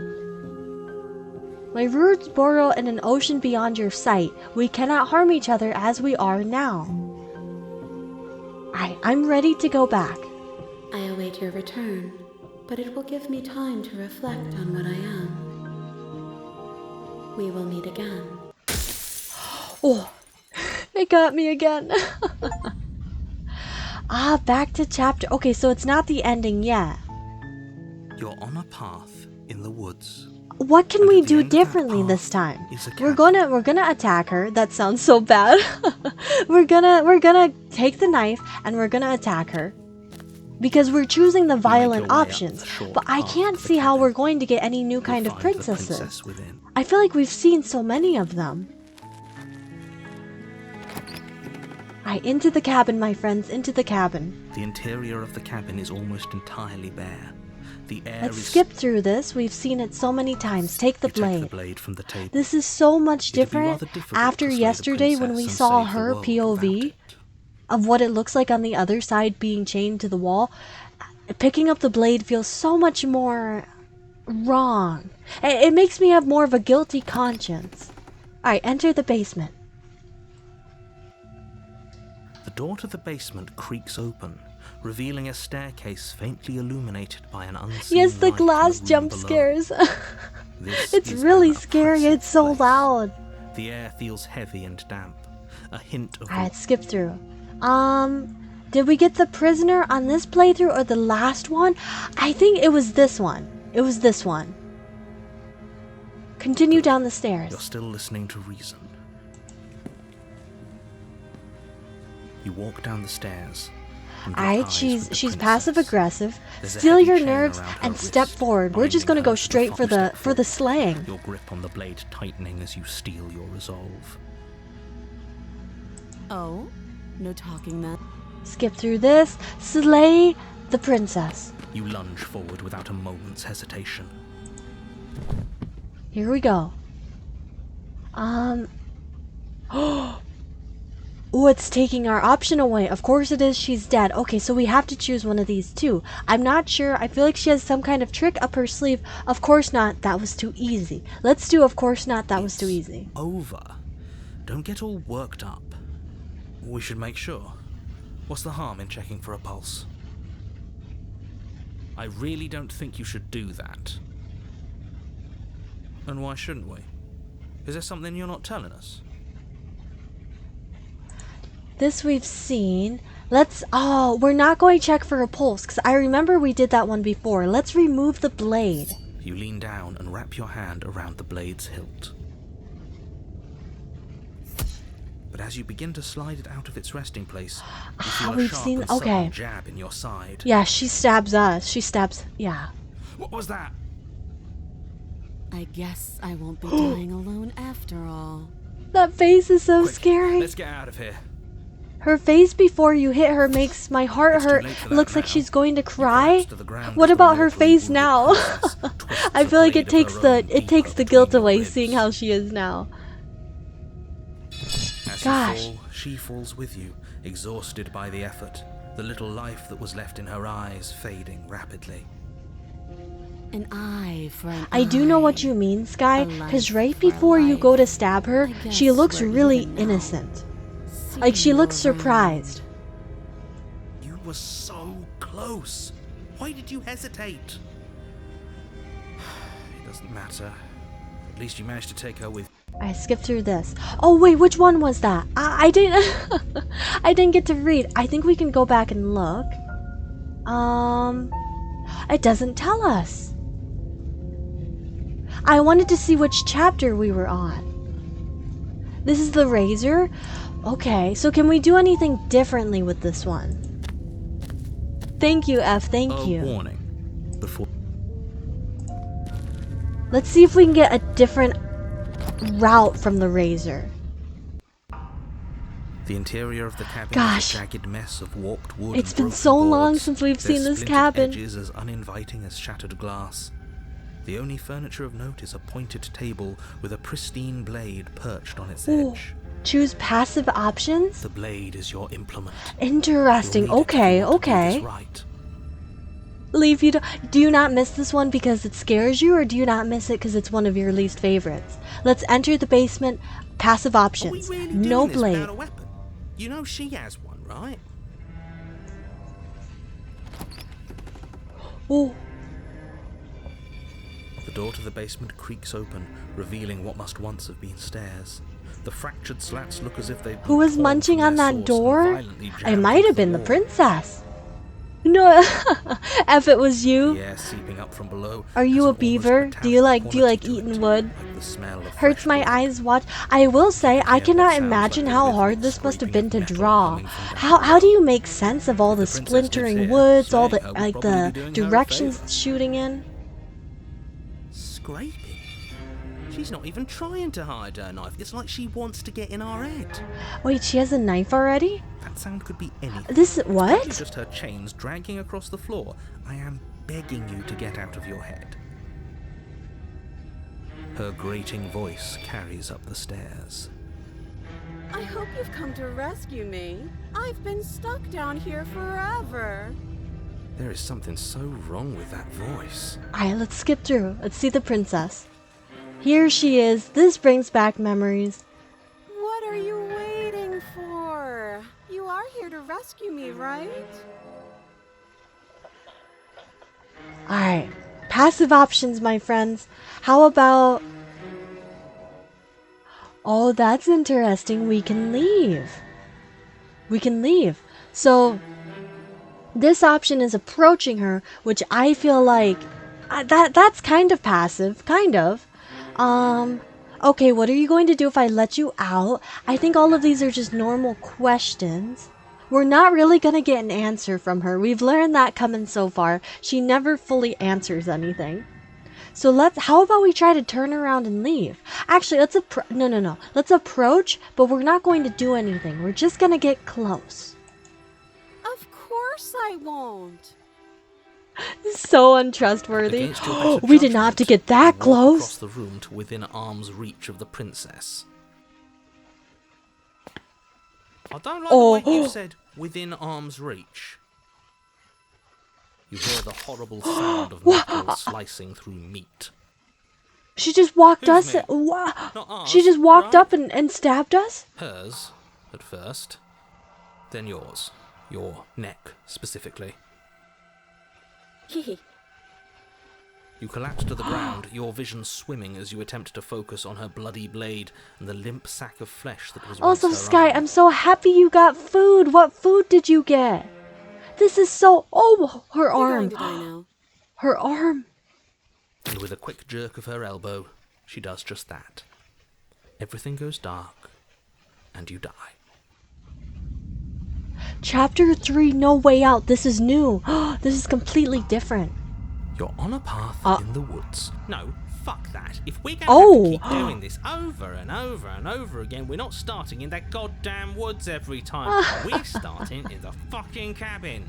My roots burrow in an ocean beyond your sight. We cannot harm each other as we are now. I'm ready to go back. I await your return, but it will give me time to reflect on what I am. We will meet again. Oh, it got me again. Back to chapter. Okay, so it's not the ending yet. You're on a path in the woods. What can And we at the do end of that differently path this time? is a We're cabin. gonna attack her. That sounds so bad. we're gonna take the knife and we're gonna attack her. Because we're choosing the violent your way up options. the short But I path can't to the see how cabin. we're going to get any new kind You'll of find the princesses. princess within. I feel like we've seen so many of them. Alright, into the cabin, my friends, into the cabin. The interior of the cabin is almost entirely bare. The air Let's is skip through this. We've seen it so many times. Take the You take the blade. blade from the table. This is so much It'd be different rather difficult after to slay the yesterday when we princess saw and save the her world POV without it. of what it looks like on the other side being chained to the wall. Picking up the blade feels so much more wrong. It makes me have more of a guilty conscience. Alright, enter the basement. The door to the basement creaks open, revealing a staircase faintly illuminated by an unseen Yes, the light in glass room jump below. scares. This It's is really an scary. oppressive It's so place. loud. The air feels heavy and damp. A hint of Alright, skip through. Did we get the prisoner on this playthrough or the last one? I think it was this one. It was this one. Continue down the stairs. You're still listening to reason. You walk down the stairs. and look Alright, eyes she's with the passive princess. aggressive. There's a Steal heavy your chain nerves around her and step wrist, forward. We're just binding gonna go her to straight for the step slaying. forward, your grip on the blade tightening as you steel your resolve. Oh? No talking then? Skip through this. Slay the princess. You lunge forward without a moment's hesitation. Here we go. Oh, it's taking our option away. Of course it is. She's dead. Okay, so we have to choose one of these two. I'm not sure. I feel like she has some kind of trick up her sleeve. Of course not. That was too easy. Let's do of course not. That was too easy. Over. Don't get all worked up. We should make sure. What's the harm in checking for a pulse? I really don't think you should do that. And why shouldn't we? Is there something you're not telling us? This we've seen. We're not going to check for a pulse because I remember we did that one before. Let's remove the blade. You lean down and wrap your hand around the blade's hilt. But as you begin to slide it out of its resting place, you feel a we've sharp seen- and sudden okay. jab in your side. Yeah, she stabs us. Yeah. What was that? I guess I won't be dying alone after all. That face is so Quick, scary. let's get out of here. Her face before you hit her makes my heart It's too hurt. late for It that looks like now. she's going to You cry. collapse to the ground What as the about her mortally face wounded now? princess twists I the feel like blade it of takes her the own it deeper takes the between guilt your away ribs. seeing how she is now. As Gosh. you fall, she falls with you, exhausted by the effort, the little life that was left in her eyes fading rapidly. An eye for an I do know what eye. you mean, Sky, A because life right for a before you life. go to stab her, I she guess looks we're really even now. innocent. See Like she you looks around. surprised. You were so close. Why did you hesitate? It doesn't matter. At least you managed to take her with. I skipped through this. Oh wait, which one was that? I didn't I didn't get to read. I think we can go back and look. It doesn't tell us. I wanted to see which chapter we were on. This is the razor? Okay, so can we do anything differently with this one? Thank you, F, thank you. Warning. before. Let's see if we can get a different route from the razor. The interior of the cabin Gosh. is a jagged mess of warped wood It's and been broken so long boards, since we've their seen this splintered cabin. edges as uninviting as shattered glass. The only furniture of note is a pointed table with a pristine blade perched on its Ooh. edge. Choose passive options? The blade is your implement. Interesting. You'll need it if Okay, you want to do okay. this right. Leaf, do you not miss this one because it scares you, or do you not miss it because it's one of your least favorites? Let's enter the basement. Passive Are we options. really No doing this blade. without a weapon? You know she has one, right? Oh, The door to the basement creaks open, revealing what must once have been stairs. The fractured slats look as if they've been who was torn munching from on their that source and door? violently It jammed might into have been the wall. princess. No, if it was you. The air seeping up from below. Are you has a an almost beaver? Do you metallic like quality to eating it, wood? like the smell of Hurts fresh my blood. eyes watch. I will say, I hear what cannot sounds imagine like the how rhythmic hard this must have scraping been of to metal draw. coming from down How do below. you make sense of all If the the princess lives splintering here, woods, all slaying the her would like probably the be doing her a directions favour. shooting in? Scraping? She's not even trying to hide her knife. It's like she wants to get in our head. Wait, she has a knife already? That sound could be anything. This It's what? probably just her chains dragging across the floor. I am begging you to get out of your head. Her grating voice carries up the stairs. I hope you've come to rescue me. I've been stuck down here forever. There is something so wrong with that voice. Alright, let's skip through. Let's see the princess. Here she is. This brings back memories. What are you waiting for? You are here to rescue me, right? Alright. Passive options, my friends. How about... Oh, that's interesting. We can leave. We can leave. So, this option is approaching her, which I feel like... that's kind of passive. Kind of. Okay, what are you going to do if I let you out? I think all of these are just normal questions. We're not really gonna get an answer from her. We've learned that coming so far. She never fully answers anything. So how about we try to turn around and leave? Actually, no. Let's approach, but we're not going to do anything. We're just gonna get close. Of course I won't. So untrustworthy. Against your better We did not have to judgment, get that you walk close. across the room to within arm's reach of the princess. I don't like the way you said within arm's reach. You hear the horrible sound of metal slicing through meat. She just walked Who's us. me? Wow. Not ours, She just walked right? up and stabbed us? Hers, at first. Then yours. Your neck, specifically. Hehe. You collapse to the ground, your vision swimming as you attempt to focus on her bloody blade and the limp sack of flesh that was once Also, her Sky, arm. I'm so happy you got food. What food did you get? This is so... Oh, her You're arm. going to die now. Her arm. And with a quick jerk of her elbow, she does just that. Everything goes dark, and you die. Chapter 3, No Way Out. This is new. This is completely different. You're on a path in the woods. No, fuck that. If we're going to have to keep doing this over and over and over again, we're not starting in that goddamn woods every time. We're starting in the fucking cabin.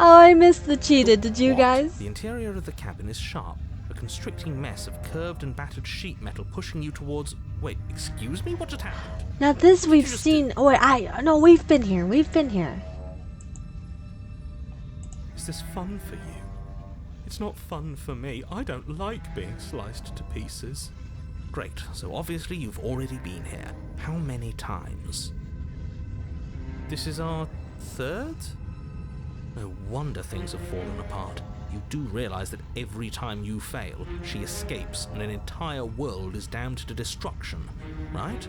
Oh, I missed the cheetah. Did you What? guys? The interior of the cabin is sharp. A constricting mess of curved and battered sheet metal pushing you towards... Wait, excuse me? What just happened? Now this we've you just seen... Oh, wait, no, we've been here. We've been here. Is this fun for you? It's not fun for me. I don't like being sliced to pieces. Great, so obviously you've already been here. How many times? This is our third? No wonder things have fallen apart. You do realize that every time you fail, she escapes and an entire world is damned to destruction, right?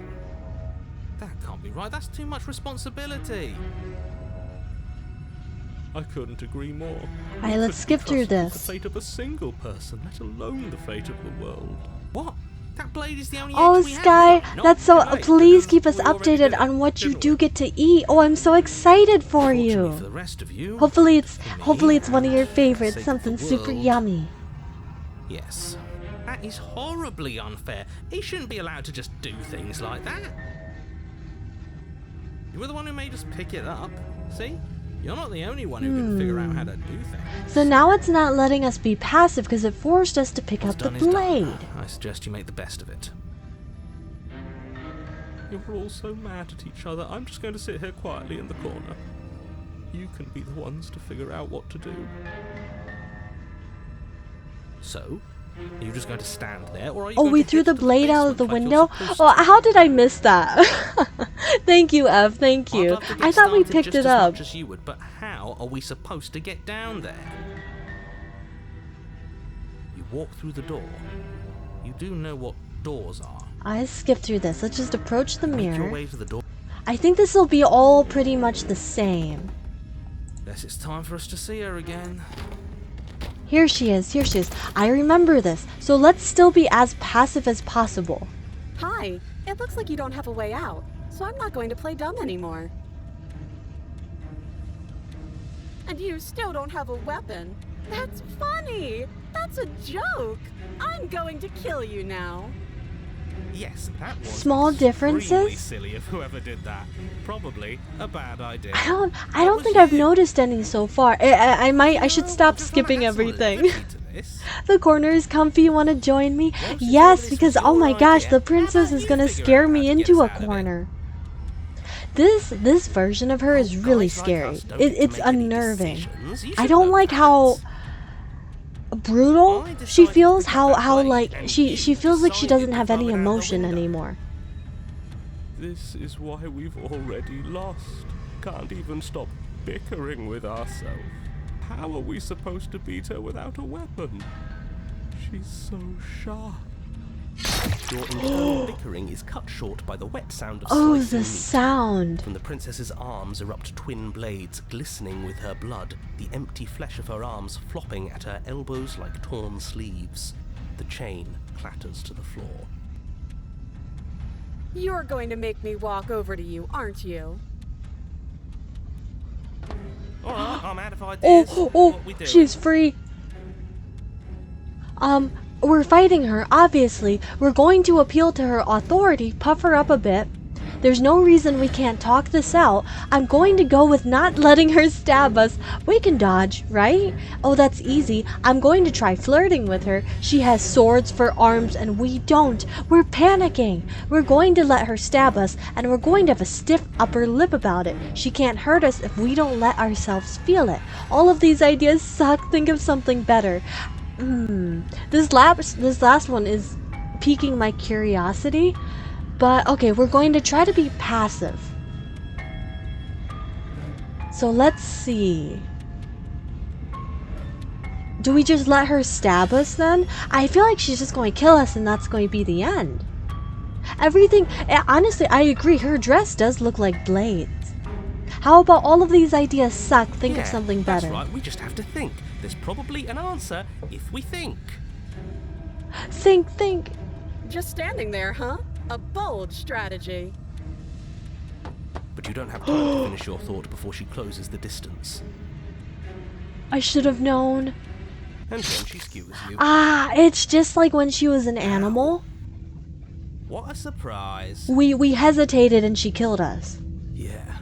That can't be right. That's too much responsibility. I couldn't agree more. Alright, let's skip through this. The fate of a single person, let alone the fate of the world. What? That blade is the only Oh, edge we have Sky, here. Not that's so. tonight, Please because keep us we already updated did on it, what you didn't do we? get to eat. Oh, I'm so excited for Fortunately you. for the rest of you, Hopefully for me, it's one of your and for the favorites, sake of something the super world, yummy. Yes. That is horribly unfair. He shouldn't be allowed to just do things like that. You were the one who made us pick it up. See? You're not the only one who can figure out how to do things. So now it's not letting us be passive because it forced us to pick What's up the done is done. blade. I suggest you make the best of it. You're all so mad at each other. I'm just going to sit here quietly in the corner. You can be the ones to figure out what to do. So, are you just going to stand there, or are you Oh, going we to threw head the to blade out of basement the like you're window? supposed Oh, to? how did I miss that? Thank you, Ev. Thank I'd you. love to get I thought we started picked just it as up. much as you would, but how are we supposed to get down there? You walk through the door. You do know what doors are. I skipped through this. Let's just approach the Make your mirror. way to the door. I think this will be all pretty much the same. Guess it's time for us to see her again. Here she is. Here she is. I remember this. So let's still be as passive as possible. Hi, it looks like you don't have a way out, so I'm not going to play dumb anymore. And you still don't have a weapon. That's funny. That's a joke. I'm going to kill you now. Yes, that was Small extremely differences? silly of whoever did that. Probably a bad idea. I don't was think I've you. noticed any so far. I should No, stop I just wanna skipping add some everything. levity to this. The corner is comfy. Want to join me? Well, since Yes, all this because was oh my your gosh, idea, the how princess about is you gonna figure scare out me how to get into a us out of it? corner. This version of her is Oh, really guys like scary. us don't get to It's make any unnerving. decisions. You I should don't know like that. how brutal I she decided to feels. pick up that How blade, like and she you feels like she decided doesn't to have throw any it out the emotion window. anymore. This is why we've already lost. Can't even stop bickering with ourselves. How are we supposed to beat her without a weapon? She's so sharp. Your internal bickering is cut short by the wet sound of Oh, slicing the meat. sound. From the princess's arms erupt twin blades, glistening with her blood, the empty flesh of her arms flopping at her elbows like torn sleeves. The chain clatters to the floor. You're going to make me walk over to you, aren't you? Alright, I'm out of ideas. Oh, What we doing? she's free. We're fighting her, obviously. We're going to appeal to her authority, puff her up a bit. There's no reason we can't talk this out. I'm going to go with not letting her stab us. We can dodge, right? Oh, that's easy. I'm going to try flirting with her. She has swords for arms and we don't. We're panicking. We're going to let her stab us and we're going to have a stiff upper lip about it. She can't hurt us if we don't let ourselves feel it. All of these ideas suck. Think of something better. This last one is piquing my curiosity. But, okay, we're going to try to be passive. So let's see. Do we just let her stab us then? I feel like she's just going to kill us and that's going to be the end. Everything, honestly, I agree. Her dress does look like blades. How about all of these ideas suck? Think of something better. That's right, we just have to think. There's probably an answer if we think. Think. Just standing there, huh? A bold strategy. But you don't have time to finish your thought before she closes the distance. I should have known. And then she skewers you. Ah, it's just like when she was an animal. What a surprise. We hesitated and she killed us. Yeah.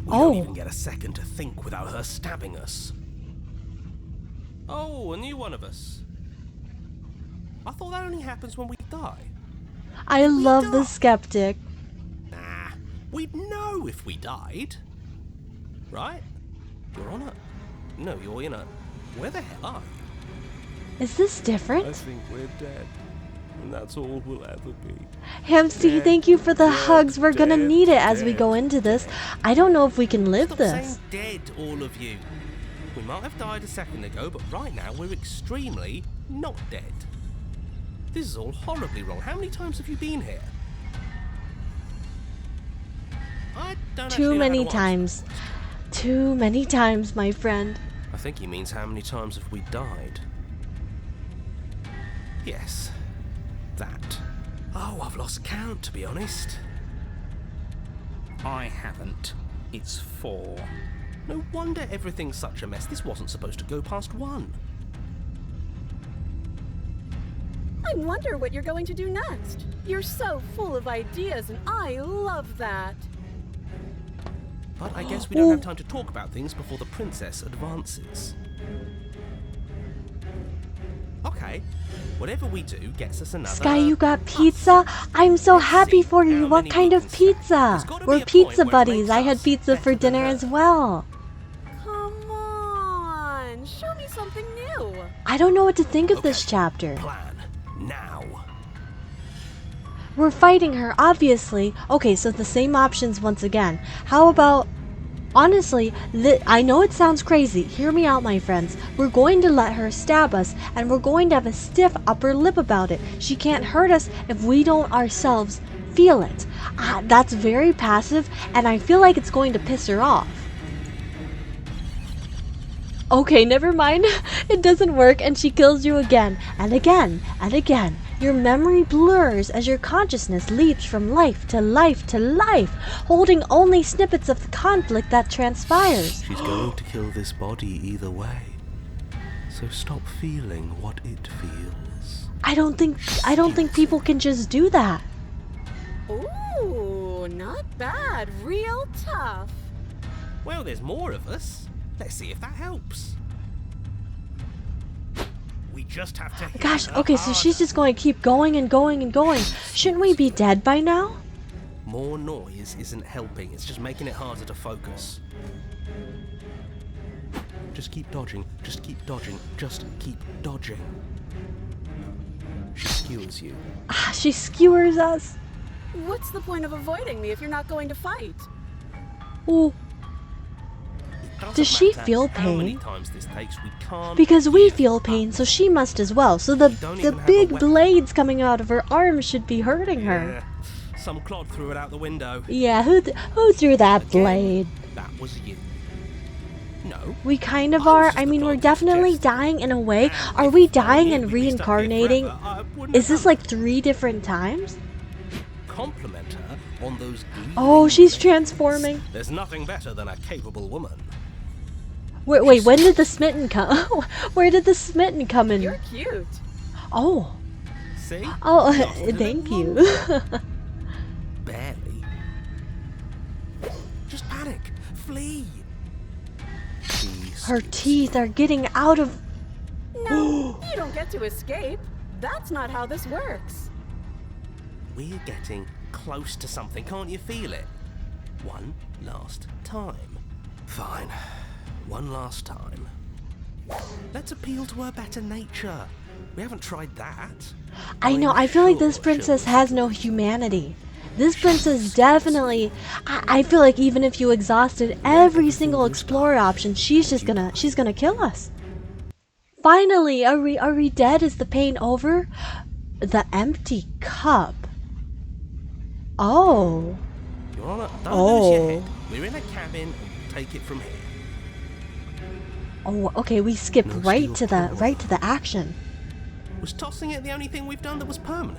We Oh. don't even get a second to think without her stabbing us. Oh, a new one of us. I thought that only happens when we die. I love the die? skeptic. Nah, we'd know if we died. Right? You're on a... No, you're in a... Where the hell are you? Is this different? think we're dead. And that's all we'll ever be. Hamsty, thank you for the hugs. We're gonna need it as we go into this. I don't know if we can live Stop this. saying dead, all of you. We might have died a second ago, but right now we're extremely not dead. This is all horribly wrong. How many times have you been here? I don't actually Too know many how to answer times. that question. Too many times, my friend. I think he means how many times have we died? Yes, that. Oh, I've lost count, to be honest. I haven't. It's 4. No wonder everything's such a mess. This wasn't supposed to go past 1. I wonder what you're going to do next. You're so full of ideas, and I love that. But I guess we don't have time to talk about things before the princess advances. Okay, whatever we do gets us another... Sky, you got pizza? I'm so happy for you. What kind of pizza? We're pizza buddies. I had pizza for dinner as well. Come on, show me something new. I don't know what to think of this chapter. Plan. Now. We're fighting her, obviously. Okay, so the same options once again. How about... Honestly, I know it sounds crazy. Hear me out, my friends. We're going to let her stab us, and we're going to have a stiff upper lip about it. She can't hurt us if we don't ourselves feel it. That's very passive, and I feel like it's going to piss her off. Okay, never mind. It doesn't work, and she kills you again, and again, and again. Your memory blurs as your consciousness leaps from life to life to life, holding only snippets of the conflict that transpires. She's going to kill this body either way. So stop feeling what it feels. I don't think people can just do that. Ooh, not bad. Real tough. Well, there's more of us. Let's see if that helps. We just have to hit Gosh, her okay, so harder. she's just going to keep going and going and going. Shouldn't we be dead by now? More noise isn't helping. It's just making it harder to focus. Just keep dodging. Just keep dodging. Just keep dodging. She skewers you. She skewers us. What's the point of avoiding me if you're not going to fight? Ooh. Doesn't Does she matter feel how many pain? times this takes, we can't Because we give feel up. pain, so she must as well. So the don't even have a big weapon. blades coming out of her arms should be hurting her. Yeah, some clod threw it out the window. Yeah, who threw that Again, blade? That was you. No. We kind of I was are. just I the mean, we're bloke definitely who's dying in a way. And Are if we only dying and we'd be stuck here reincarnating? forever, I wouldn't Is have this done like 3 different times? it. Compliment her on those Oh, gleaming she's legs. transforming. There's nothing better than a capable woman. Wait, when did the smitten come? Where did the smitten come in? You're cute. Oh. See? Oh, Lasted a thank long you. Barely. Just panic. Flee. She's Her teeth are getting out of... No, you don't get to escape. That's not how this works. We're getting close to something. Can't you feel it? One last time. Fine. One last time. Let's appeal to her better nature. We haven't tried that. I know, I'm I feel like this sure princess she'll has no humanity. This princess definitely... I feel like even if you exhausted every single explorer option, she's gonna kill us. Finally, are we dead? Is the pain over? The empty cup. Oh. You're on a... Don't Oh. lose your head. We're in a cabin and we'll take it from here. Oh, okay, we skipped No right steel to claw. the action. Was tossing it the only thing we've done that was permanent?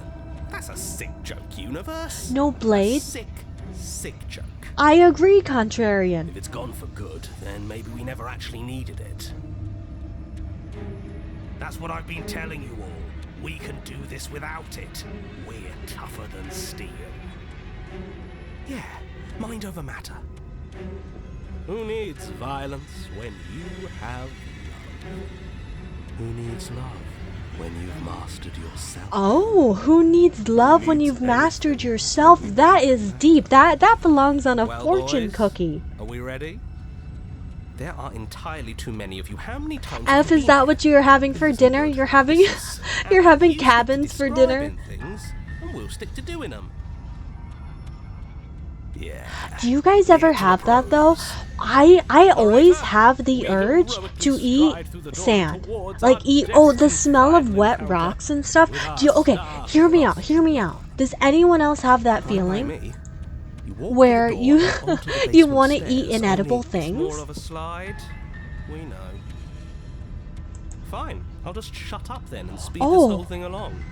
That's a sick joke, universe. No blade. Sick, sick joke. I agree, contrarian. If it's gone for good, then maybe we never actually needed it. That's what I've been telling you all. We can do this without it. We're tougher than steel. Yeah, mind over matter. Who needs violence when you have love? Who needs love when you've mastered yourself? Oh, who needs love when you've mastered yourself? That is deep. That belongs on a Well, fortune boys, cookie. Are we ready? There are entirely too many of you. How many times? F, is that what you're having for dinner? You're having you're having cabins for dinner? Things, and we'll stick to doing them. Yeah. Do you guys ever have that though? I always have the urge to eat sand. Like eat the smell of wet rocks and stuff. Okay, hear me out, hear me out. Does anyone else have that feeling? Where you you want to eat inedible things? More of a slide. We know. Fine. I'll just shut up then and speed this Oh. whole thing along.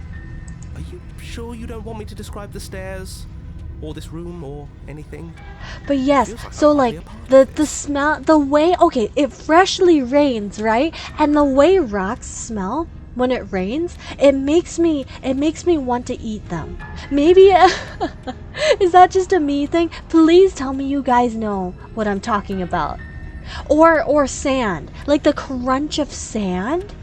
Are you sure you don't want me to describe the stairs? Or this room, or anything? But yes, Feels like so I'm like hardly a part of the this. smell, the way, okay, it freshly rains, right? And the way rocks smell when it rains, it makes me want to eat them. Maybe is that just a me thing? Please tell me you guys know what I'm talking about. Or sand, like the crunch of sand.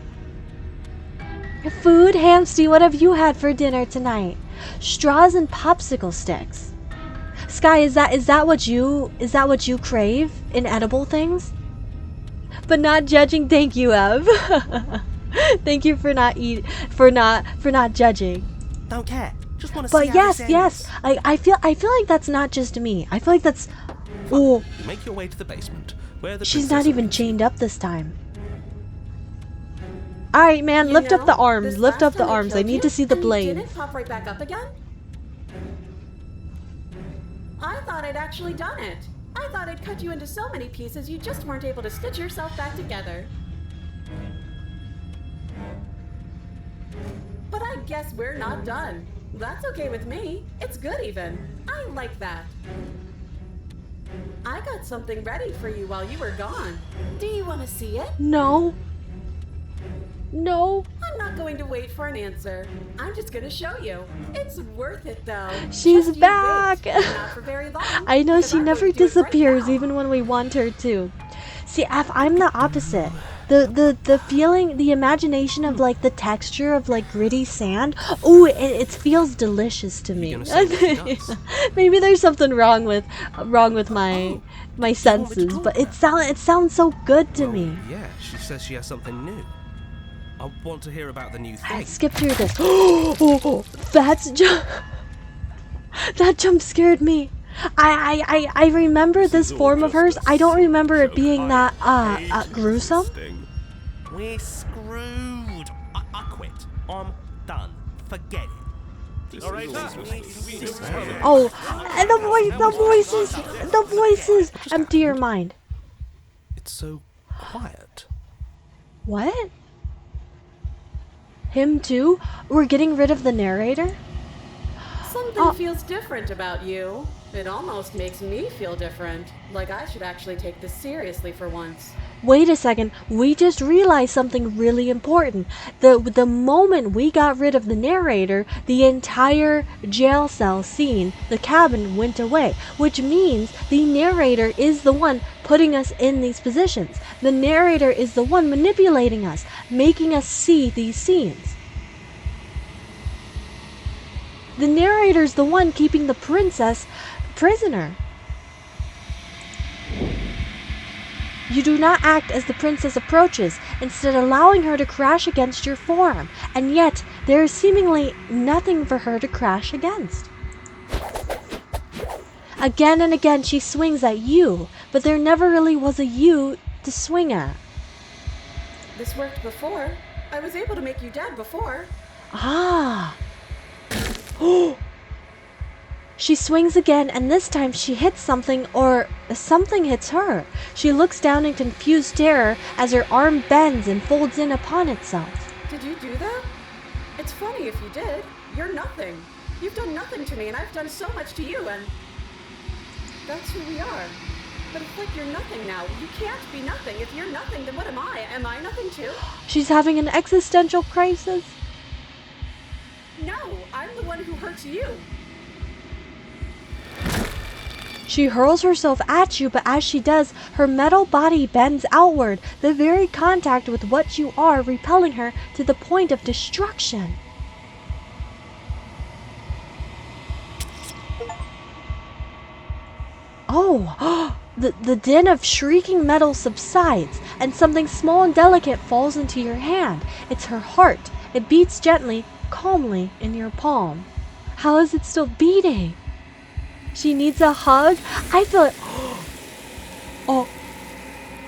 Food, Hamsty, what have you had for dinner tonight? Straws and popsicle sticks. Sky, is that what you crave in edible things? But not judging. Thank you, Ev. Thank you for not judging. Don't care. Just want to see But how yes, this yes. ends. I feel like that's not just me. I feel like that's oh, You make your way to the basement, where the she's princess not even awaits you. chained up this time. Alright, man, lift up the arms. This Lift last up the time I arms. I killed need you, to see the and you blade. didn't pop right back up again? I thought I'd actually done it. I thought I'd cut you into so many pieces you just weren't able to stitch yourself back together. But I guess we're not done. That's okay with me. It's good even. I like that. I got something ready for you while you were gone. Do you want to see it? No. No. I'm not going to wait for an answer. I'm just going to show you. It's worth it though. She's Just you back. wait. Not for very long. I know because she I'm never going to do it right disappears now. even when we want her to. See, I'm the opposite. The feeling, the imagination of like the texture of like gritty sand. Oh, it feels delicious to me. You're gonna say what she does? Maybe there's something wrong with my senses, talk but it sounds so good to Well, me. yeah, she says she has something new. I want to hear about the new thing. Let's skip through this. Oh, that jump scared me. I remember this form of hers. I don't remember it being that gruesome. We're screwed. I quit. I'm done. Forget it. All right, Oh, and the voices. Empty your mind. It's so quiet. What? Him too? We're getting rid of the narrator? Something feels different about you. It almost makes me feel different. Like I should actually take this seriously for once. Wait a second, we just realized something really important. The moment we got rid of the narrator, the entire jail cell scene, the cabin went away, which means the narrator is the one putting us in these positions. The narrator is the one manipulating us, making us see these scenes. The narrator's the one keeping the princess prisoner. You do not act as the princess approaches, instead allowing her to crash against your form, and yet there is seemingly nothing for her to crash against. Again and again she swings at you, but there never really was a you to swing at. This worked before. I was able to make you dead before. Ah. She swings again, and this time she hits something, or something hits her. She looks down in confused terror as her arm bends and folds in upon itself. Did you do that? It's funny if you did. You're nothing. You've done nothing to me, and I've done so much to you, and that's who we are. But it's like you're nothing now. You can't be nothing. If you're nothing, then what am I? Am I nothing too? She's having an existential crisis. No, I'm the one who hurts you. She hurls herself at you, but as she does, her metal body bends outward, the very contact with what you are repelling her to the point of destruction. Oh, the din of shrieking metal subsides, and something small and delicate falls into your hand. It's her heart. It beats gently, calmly in your palm. How is it still beating? She needs a hug? I feel like... Oh,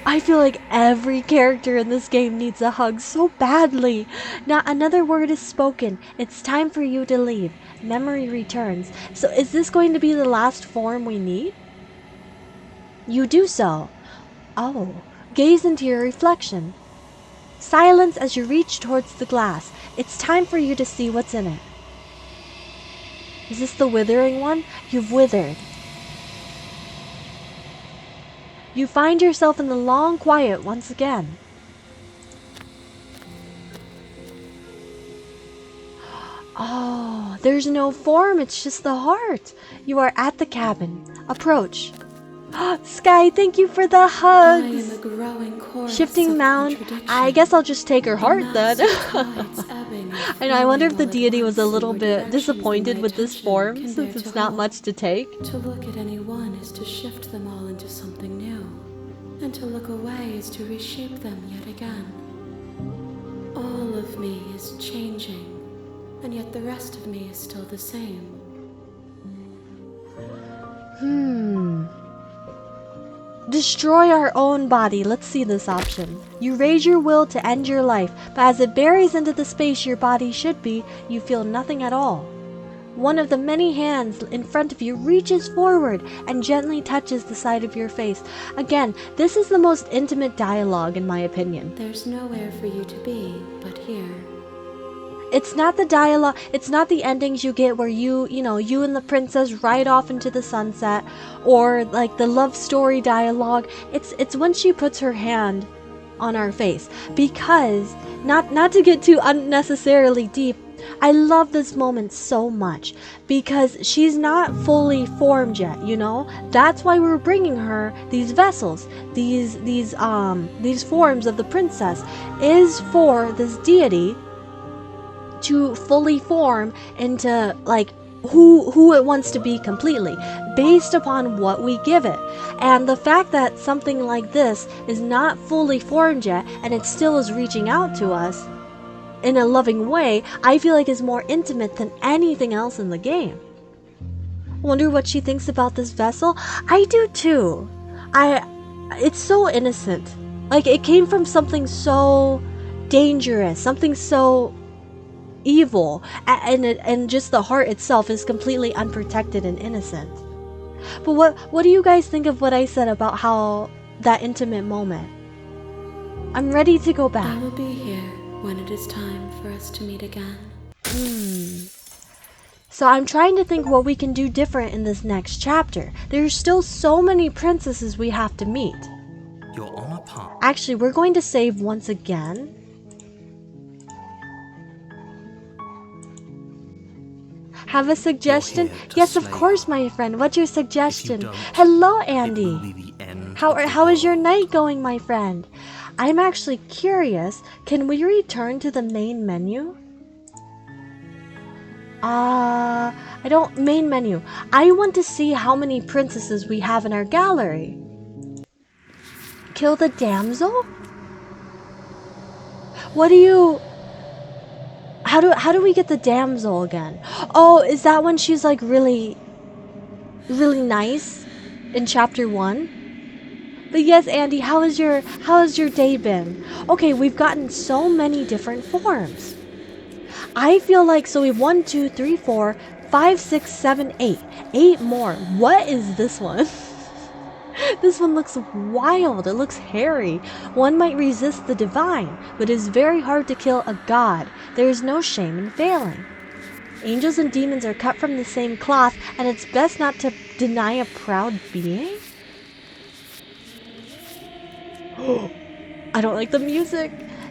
I feel like every character in this game needs a hug so badly. Not another word is spoken. It's time for you to leave. Memory returns. So is this going to be the last form we need? You do so. Oh, gaze into your reflection. Silence as you reach towards the glass. It's time for you to see what's in it. Is this the withering one? You've withered. You find yourself in the long quiet once again. Oh, there's no form, it's just the heart. You are at the cabin. Approach. Sky, thank you for the I am hugs. a growing chorus Shifting of mound. contradiction. I guess I'll just take her heart then. Massive tides ebbing and And I wonder if the flowing all at deity was a once in little what bit directions disappointed my with this attention form, can since dare it's to not hold. much to take. To look at any one is to shift them all into something new, and to look away is to reshape them yet again. All of me is changing, and yet the rest of me is still the same. Destroy our own body. Let's see this option. You raise your will to end your life, but as it buries into the space your body should be, you feel nothing at all. One of the many hands in front of you reaches forward and gently touches the side of your face. Again, this is the most intimate dialogue in my opinion. There's nowhere for you to be but here. It's not the dialogue, it's not the endings you get where you and the princess ride off into the sunset, or like the love story dialogue. It's when she puts her hand on our face. Because, not to get too unnecessarily deep, I love this moment so much because she's not fully formed yet, you know? That's why we're bringing her these vessels, these forms of the princess, is for this deity to fully form into like who it wants to be completely, based upon what we give it. And the fact that something like this is not fully formed yet and it still is reaching out to us in a loving way, I feel like is more intimate than anything else in the game. Wonder what she thinks about this vessel. I do too. It's so innocent. Like, it came from something so dangerous, something so evil, and just the heart itself is completely unprotected and innocent. But what do you guys think of what I said about how that intimate moment? I'm ready to go I back. will be here when it is time for us to meet again. So I'm trying to think what we can do different in this next chapter. There's still so many princesses we have to meet. You're on a path. Actually, we're going to save once again. Have a suggestion? You're here to Yes, of slay course, her. my friend. What's your suggestion? don't, Hello, It will Andy. be the end How of the is your world. night going, my friend? I'm actually curious. Can we return to the main menu? Main menu. I want to see how many princesses we have in our gallery. Kill the damsel? How do we get the damsel again? Oh, is that when she's like really nice in chapter 1? But yes, Andy, how has your day been? Okay, we've gotten so many different forms. I feel like, so we have 1, 2, 3, 4, 5, 6, 7, 8. 8 more. What is this one? This one looks wild. It looks hairy. One might resist the divine, but it is very hard to kill a god. There is no shame in failing. Angels and demons are cut from the same cloth, and it's best not to deny a proud being? I don't like the music.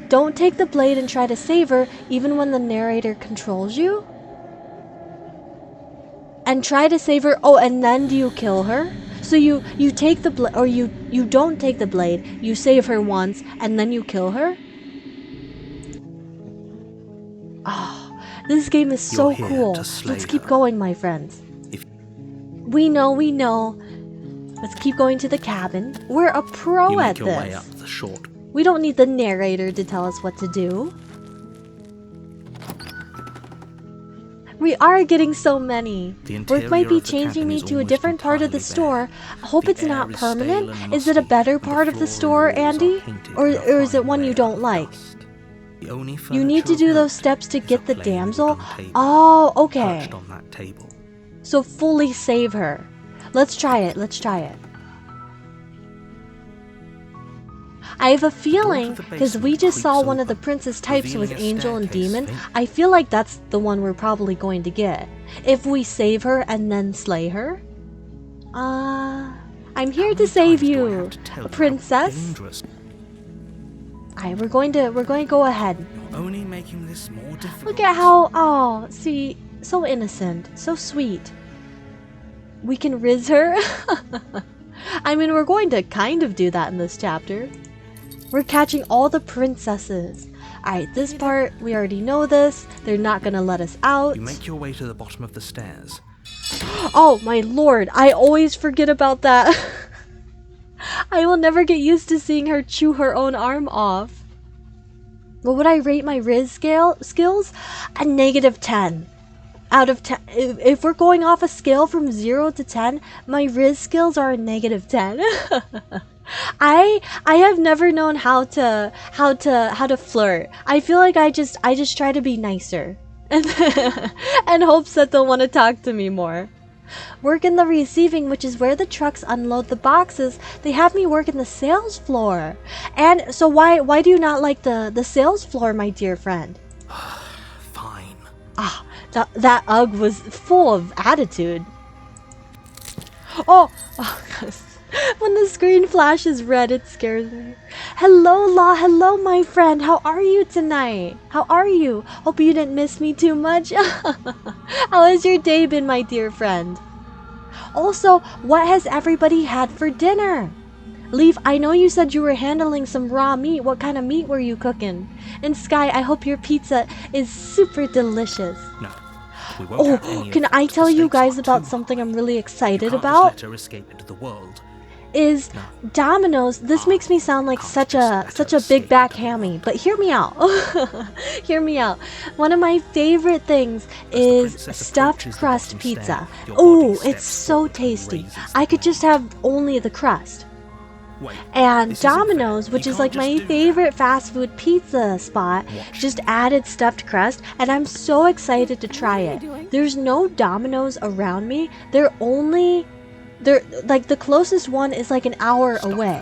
Don't take the blade and try to save her, even when the narrator controls you? And try to save her. Oh, and then do you kill her? So you take the blade, or you don't take the blade, you save her once, and then you kill her? Oh, this game is so You're here cool. to slay Let's keep her. going, my friends. If- We know. Let's keep going to the cabin. We're a pro You at make your way this. up the short. We don't need the narrator to tell us what to do. We are getting so many. The Work interior might be of the changing cabin me is to a almost different part of the entirely store. bare. I hope The it's not air is stale permanent. and Is it a musty, better and the part of the floor store, and walls are Andy? painted Or with a is it fine one you layer don't of like? dust. The only You need to furniture do of those note steps to is get a the plain damsel. wooden table Oh, okay. perched on that table. So fully save her. Let's try it. I have a feeling, because we just saw one of the princess types was angel and demon, I feel like that's the one we're probably going to get. If we save her and then slay her. I'm here to save you, princess. Alright, we're going to go ahead. Only making this more difficult. Look at how, oh, see, so innocent, so sweet. We can riz her. I mean, we're going to kind of do that in this chapter. We're catching all the princesses. Alright, this part, we already know this. They're not gonna let us out. You make your way to the bottom of the stairs. Oh my lord, I always forget about that. I will never get used to seeing her chew her own arm off. What would I rate my Riz skills? A -10. Out of 10. If we're going off a scale from 0 to 10, my Riz skills are a -10. I have never known how to flirt. I feel like I just try to be nicer and hopes that they'll want to talk to me more. Work in the receiving, which is where the trucks unload the boxes. They have me work in the sales floor. And so why do you not like the sales floor, my dear friend? Fine. Ah, that Ugg was full of attitude. Oh, when the screen flashes red, it scares me. Hello, Law. Hello, my friend. How are you tonight? How are you? Hope you didn't miss me too much. How has your day been, my dear friend? Also, what has everybody had for dinner? Leaf, I know you said you were handling some raw meat. What kind of meat were you cooking? And Sky, I hope your pizza is super delicious. No. We won't have any Oh, can I tell you guys about something I'm really excited about? Let her escape into the world. Is Domino's. This makes me sound like such a big back hammy, but hear me out. Hear me out. One of my favorite things is stuffed crust pizza. Oh, it's so tasty. I could just have only the crust. And Domino's, which is like my favorite fast food pizza spot, just added stuffed crust, and I'm so excited to try it. There's no Domino's around me. They're like the closest one is like an hour away.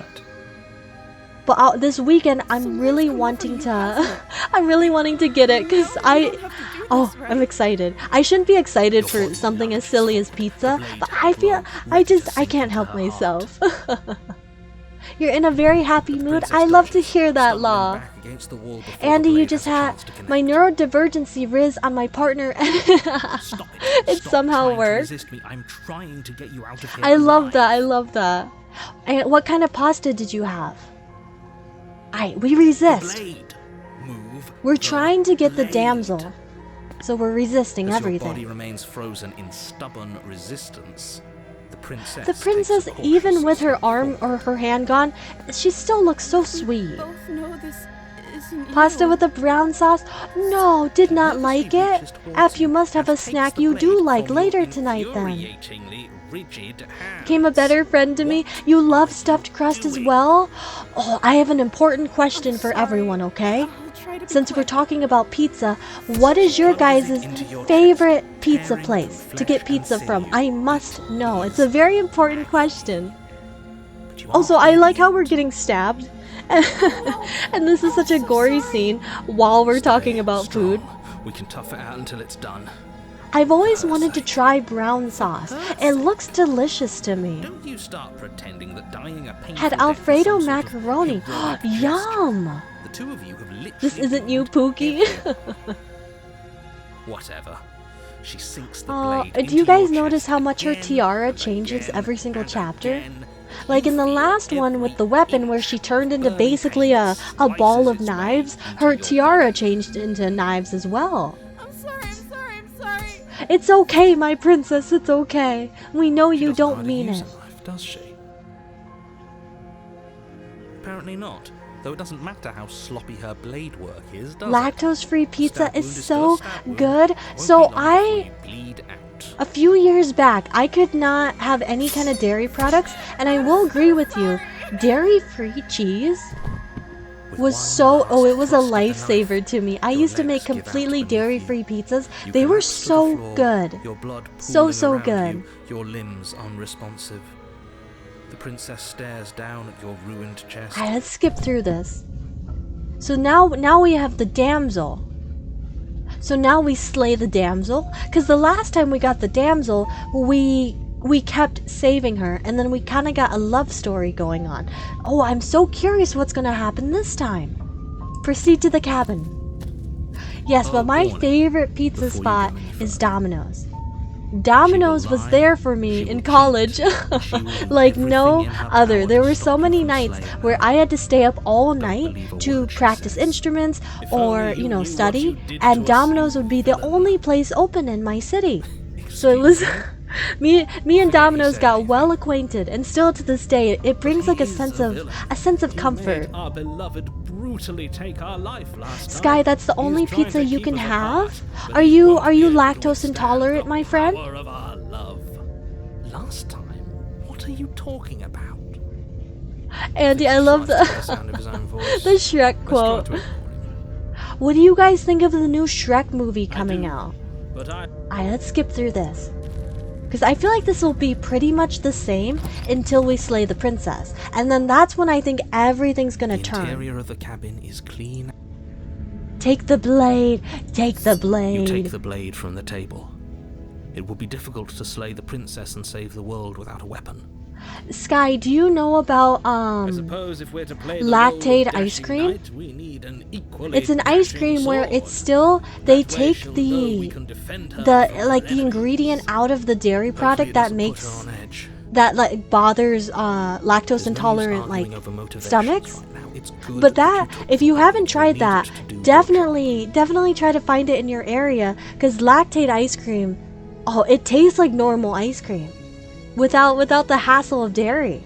But this weekend I'm really wanting to get it because I'm excited. I shouldn't be excited for something as silly as pizza, but I can't help myself. You're in a very happy mood. I love to hear that, Law. Andy, you just had my neurodivergency Riz on my partner and it somehow worked. I love that. I love that. And what kind of pasta did you have? We resist. We're trying to get the damsel. So we're resisting everything. Your body remains frozen in stubborn resistance. The princess, even with her arm or her hand gone, she still looks so sweet. Pasta with a brown sauce? No, did not like it. After you must have a snack you do like later tonight then. Became a better friend to me. You love stuffed crust as well? Oh, I have an important question for everyone, okay? Since we're talking about pizza, what is your guys' favorite pizza place to get pizza from? I must know. It's a very important question. Also, I like how we're getting stabbed. And this is such a gory scene while we're talking about food. We can tough it out until it's done. I've always wanted to try brown sauce. It looks delicious to me. Don't you start pretending that dying a painful Had death Alfredo is some sort of macaroni. heroic Yum! gesture. The two of you have literally This isn't you, Pookie. Whatever. She sinks the blade do into you guys your notice chest how much her again tiara and changes again every single and chapter? again. Like in the last one with the weapon where she turned into basically a ball of knives, her tiara changed into knives as well. I'm sorry. It's okay, my princess, it's okay. We know you She doesn't know how don't to mean use it. a knife, does she? Apparently not. Though it doesn't matter how sloppy her blade work is, does it? Lactose-free pizza Stab is wound so still a stab wound. good. Won't So be long before I... you bleed out. A few years back, I could not have any kind of dairy products, and I will agree with you, dairy-free cheese was so, it was a lifesaver to me. I used to make completely dairy-free pizzas. They were so good. Your blood So pooling around good. you, your limbs unresponsive. The princess stares down at your ruined chest. Alright, let's skip through this. So now we have the damsel. So now we slay the damsel, because the last time we got the damsel, we kept saving her, and then we kind of got a love story going on. Oh, I'm so curious what's going to happen this time. Proceed to the cabin. Yes, but my favorite pizza spot is Domino's. Domino's was there for me in college like no other. There were so many nights where I had to stay up all night to practice instruments or, you know, study, and Domino's would be the only place open in my city. So it was me and Domino's got well acquainted, and still to this day it brings like a sense of comfort. Our beloved brutally take our life last Sky, time. that's the He only is trying pizza to you keep can us have? apart, but Are he you won't be able to lactose withstand intolerant, the my friend? power of our love. Last time? What are you talking about? Andy, I love Tries to get the the sound of his own voice. the Shrek Let's try quote. to ignore him. What do you guys think of the new Shrek movie I coming do, out? But I Alright, let's skip through this. Because I feel like this will be pretty much the same until we slay the princess. And then that's when I think everything's gonna the turn. interior of the cabin is clean. Take the blade! Take the blade! You take the blade from the table. It would be difficult to slay the princess and save the world without a weapon. Sky, do you know about, I suppose if we're to play the lactate role of ice dashing cream? knight, we need an equally It's an ice dashing cream where it's sword. still, they That way take she'll know we can the defend her from her like the enemies. ingredient out of the dairy Hopefully product it that doesn't put makes her on edge. that like bothers lactose There's no use intolerant like arguing over motivations stomachs. right now. It's good But that, you took if the you blade. haven't You'll tried need that, it to do your definitely try to find it in your area, because lactate ice cream, oh, it tastes like normal ice cream without the hassle of dairy.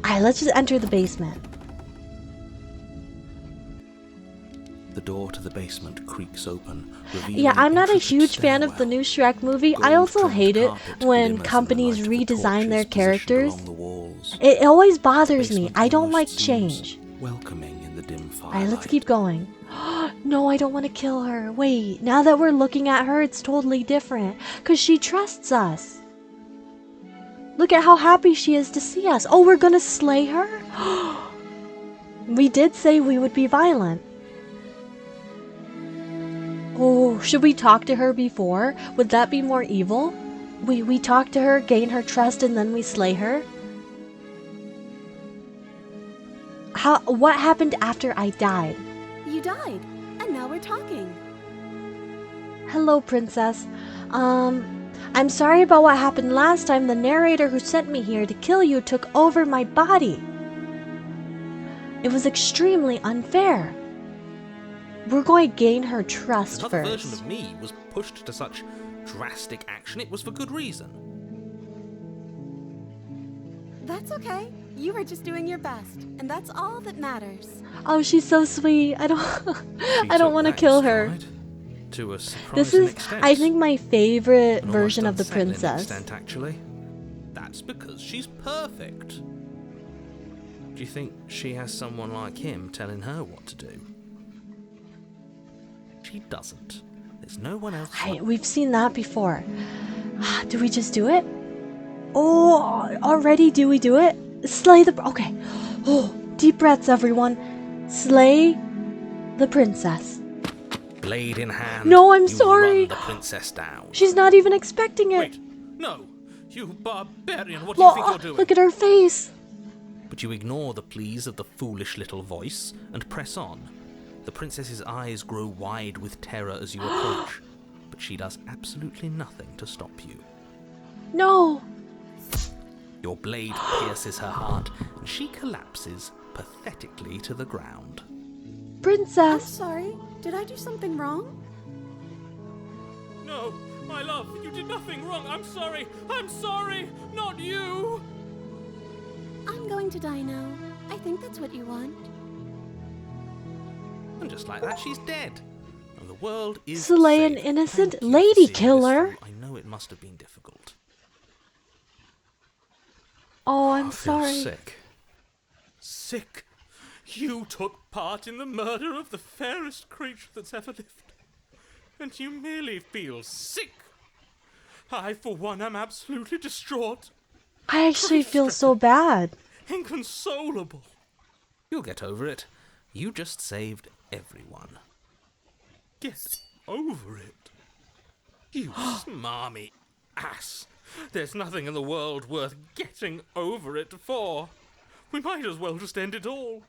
Alright, let's just enter the basement. The door to the basement creaks open, revealing Yeah, I'm not a intricate huge fan of the stairwell. new Shrek movie. I also Gold-trimmed hate it carpet when glimmers in the companies light of the redesign their torches positioned characters. along the walls. It always bothers me. Basement I don't almost like seems change. welcoming in the dim firelight. Alright, let's keep going. No, I don't want to kill her. Wait, now that we're looking at her, it's totally different. Because she trusts us. Look at how happy she is to see us. Oh, we're gonna slay her? We did say we would be violent. Oh, should we talk to her before? Would that be more evil? We talk to her, gain her trust, and then we slay her? What happened after I died? You died, and now we're talking. Hello, princess. I'm sorry about what happened last time. The narrator who sent me here to kill you took over my body. It was extremely unfair. We're going to gain her trust Another first. version of me was pushed to such drastic action. It was for good reason. That's okay. You were just doing your best, and that's all that matters. Oh, she's so sweet. I don't She I don't took want to that kill in her. stride, to a surprising This is, extent. I think, my favorite An version of almost the unsettling princess. extent, actually. That's because she's perfect. Do you think she has someone like him telling her what to do? She doesn't. There's no one else. We've seen that before. Do we just do it? Oh, already do we do it? Slay the... Okay. Oh, deep breaths, everyone. Slay the princess. Blade in hand. No, I'm you sorry. Run the princess down. She's not even expecting it. Wait, no. You barbarian, what do you think you're doing? Look at her face. But you ignore the pleas of the foolish little voice and press on. The princess's eyes grow wide with terror as you approach, but she does absolutely nothing to stop you. No. Your blade pierces her heart, and she collapses pathetically to the ground. I'm Princess. sorry. Did I do something wrong? No, my love, you did nothing wrong. I'm sorry, not you. I'm going to die now. I think that's what you want. And just like that, she's dead. And the world is Slay an saved. innocent Thank you for lady seeing this killer. through. I know it must have been difficult. Oh, I'm I feel sorry. sick. Sick? You took part in the murder of the fairest creature that's ever lived. And you merely feel sick. I, for one, am absolutely distraught. I actually feel so bad. Inconsolable. You'll get over it. You just saved everyone. Get over it. You smarmy ass. There's nothing in the world worth getting over it for. We might as well just end it all.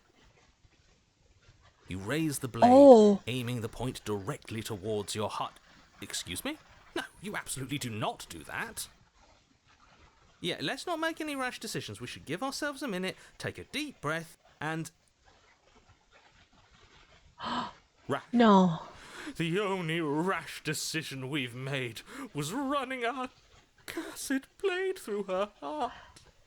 You raise the blade, aiming the point directly towards your heart. Excuse me? No, you absolutely do not do that. Yeah, let's not make any rash decisions. We should give ourselves a minute, take a deep breath, and... Rash. No. The only rash decision we've made was running our cursed blade through her heart.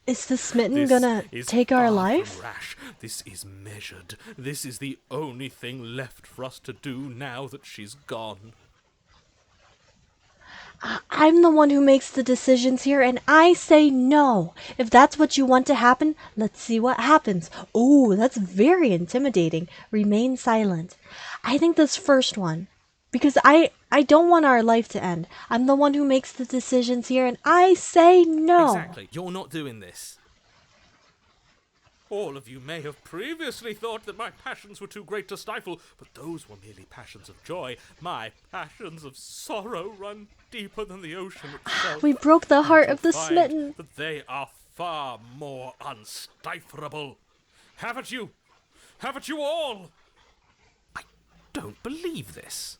Is the smitten gonna take our life? Rash. This is measured. This is the only thing left for us to do now that she's gone. I'm the one who makes the decisions here, and I say no. If that's what you want to happen, let's see what happens. Oh, that's very intimidating. Remain silent. I think this first one, because I don't want our life to end. I'm the one who makes the decisions here, and I say no. Exactly. You're not doing this. All of you may have previously thought that my passions were too great to stifle, but those were merely passions of joy. My passions of sorrow run deeper than the ocean itself. We broke the heart of the Find smitten. that they are far more unstifleable. Haven't you? Haven't you all? I don't believe this.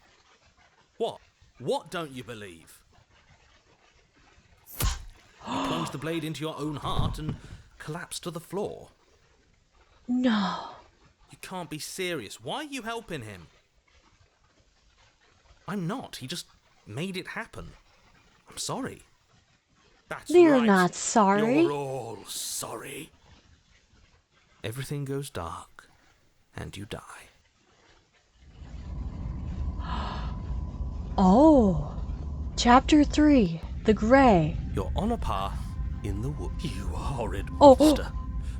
What? What don't you believe? You plunged the blade into your own heart and collapsed to the floor. No. You can't be serious. Why are you helping him? I'm not. He just made it happen. I'm sorry. That's You're right. not sorry. You're all sorry. Everything goes dark, and you die. Oh. Chapter 3. The Grey. You're on a path in the woods. You horrid Oh. monster.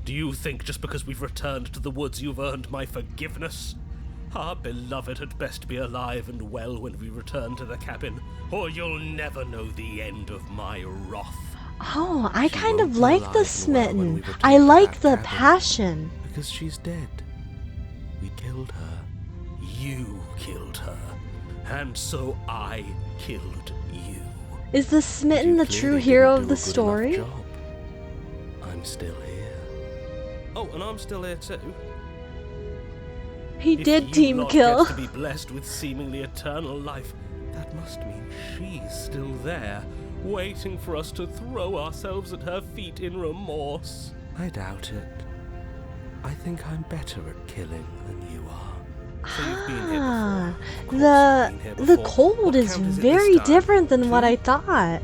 Do you think just because we've returned to the woods you've earned my forgiveness? Our beloved had best be alive and well when we return to the cabin, or you'll never know the end of my wrath. Oh, I She kind won't of be like alive the and well when we smitten. return I to like that the cabin. passion. Because she's dead. We killed her. You killed her. And so I killed you. Is the smitten You the clearly true didn't hero do of a the good enough story? job. I'm still here. Oh, and I'm still here too. He If did you team lot kill. get to be blessed with seemingly eternal life, that must mean she's still there, waiting for us to throw ourselves at her feet in remorse. I doubt it. I think I'm better at killing than you are. So you've been here Ah, before. Of course you've been here the before. cold What is count is it very this time? different than what 2? I thought.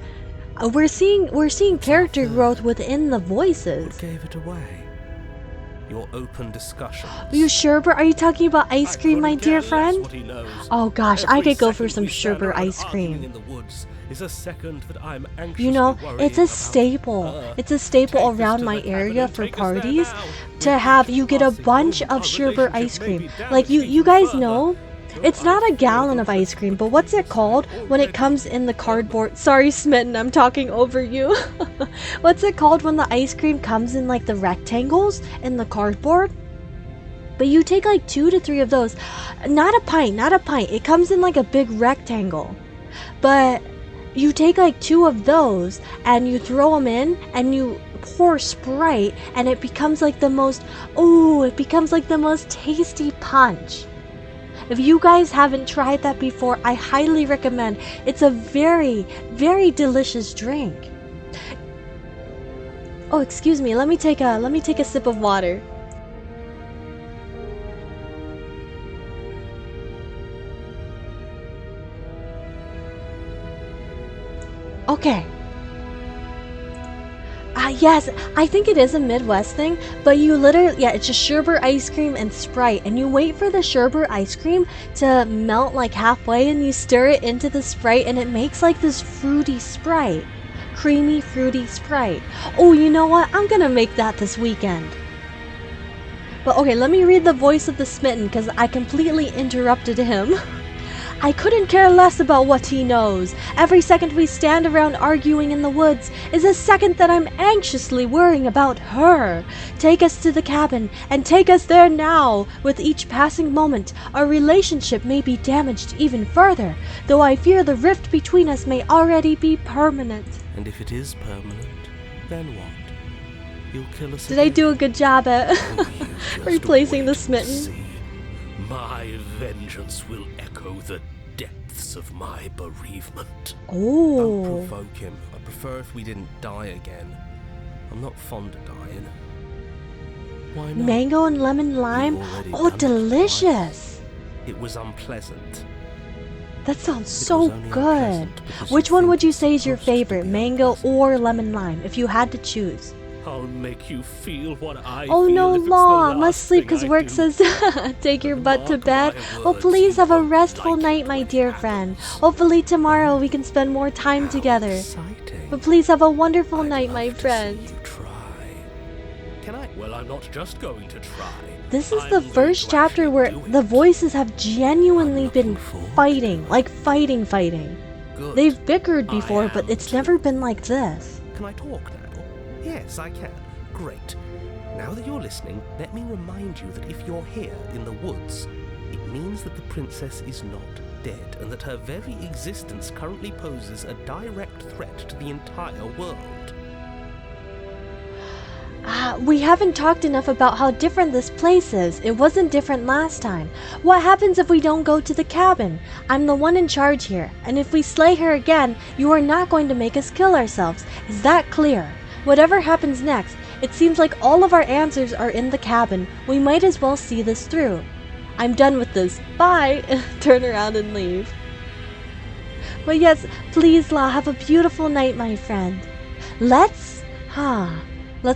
We're seeing character third. growth within the What voices. gave it away? Your open discussions. Are you Sherbert? Are you talking about ice I cream, my couldn't dear care less friend? what he knows. Oh gosh, I Every could go for second some we stand sherbet around ice arguing cream. in the woods is a second that I'm anxiously You know, worrying it's a about staple. her. It's a staple Take us around to my the cabin area and for take us there parties now. to With have each you get a passing bunch moment, of our sherbet relationship ice may cream. be Like damaged you even guys further. know, Your it's not a eyes gallon feel of the ice cream, but precipice what's it called when it already comes in the further. cardboard? Sorry, Smitten, I'm talking over you. What's it called when the ice cream comes in like the rectangles in the cardboard? But you take like 2 to 3 of those. Not a pint, not a pint. It comes in like a big rectangle. But you take like 2 of those and you throw them in and you pour Sprite and it becomes like the most, it becomes like the most tasty punch. If you guys haven't tried that before, I highly recommend. It's a very, very delicious drink. Oh, excuse me. Let me take a sip of water. Okay. Yes, I think it is a Midwest thing, but you literally, it's just sherbet ice cream and Sprite, and you wait for the sherbet ice cream to melt like halfway, and you stir it into the Sprite, and it makes like this fruity Sprite. Creamy, fruity Sprite. Oh, you know what? I'm gonna make that this weekend. But okay, let me read the voice of the smitten, because I completely interrupted him. I couldn't care less about what he knows. Every second we stand around arguing in the woods is a second that I'm anxiously worrying about her. Take us to the cabin, and take us there now. With each passing moment, our relationship may be damaged even further, though I fear the rift between us may already be permanent. And if it is permanent, then what? You'll kill us Did I do a good job at You replacing the just wait and smitten? see. My vengeance will echo the depths of my bereavement. Don't Oh, provoke him. I prefer if we didn't die again. I'm not fond of dying. Why not? mango and lemon lime. You've already Oh, done it delicious. It was unpleasant. That sounds It so was only good. unpleasant because Which you one think would you it's say is your supposed to favorite, be mango unpleasant. or lemon lime, if you had to choose? I'll make you feel what I Oh feel no, if it's the Law, last must sleep thing because I work do. says take your butt to Mark bed. my Oh, words, please you have a won't restful like night, it my when it dear friend. happens. Hopefully tomorrow we can spend more time How together. exciting. But please have a wonderful I'd night, love my to see friend. you try. Can I? Well, I'm not just going to try. This is I'm the going first to chapter actually where do the it. voices have genuinely I'm looking been forward fighting, to it. like fighting. Good. They've bickered I before, but am it's too. never been like this. Can I talk now? Yes, I can. Great. Now that you're listening, let me remind you that if you're here in the woods, it means that the princess is not dead, and that her very existence currently poses a direct threat to the entire world. We haven't talked enough about how different this place is. It wasn't different last time. What happens if we don't go to the cabin? I'm the one in charge here, and if we slay her again, you are not going to make us kill ourselves. Is that clear? Whatever happens next, it seems like all of our answers are in the cabin. We might as well see this through. I'm done with this. Bye! Turn around and leave. But yes, please, La, have a beautiful night, my friend. Let's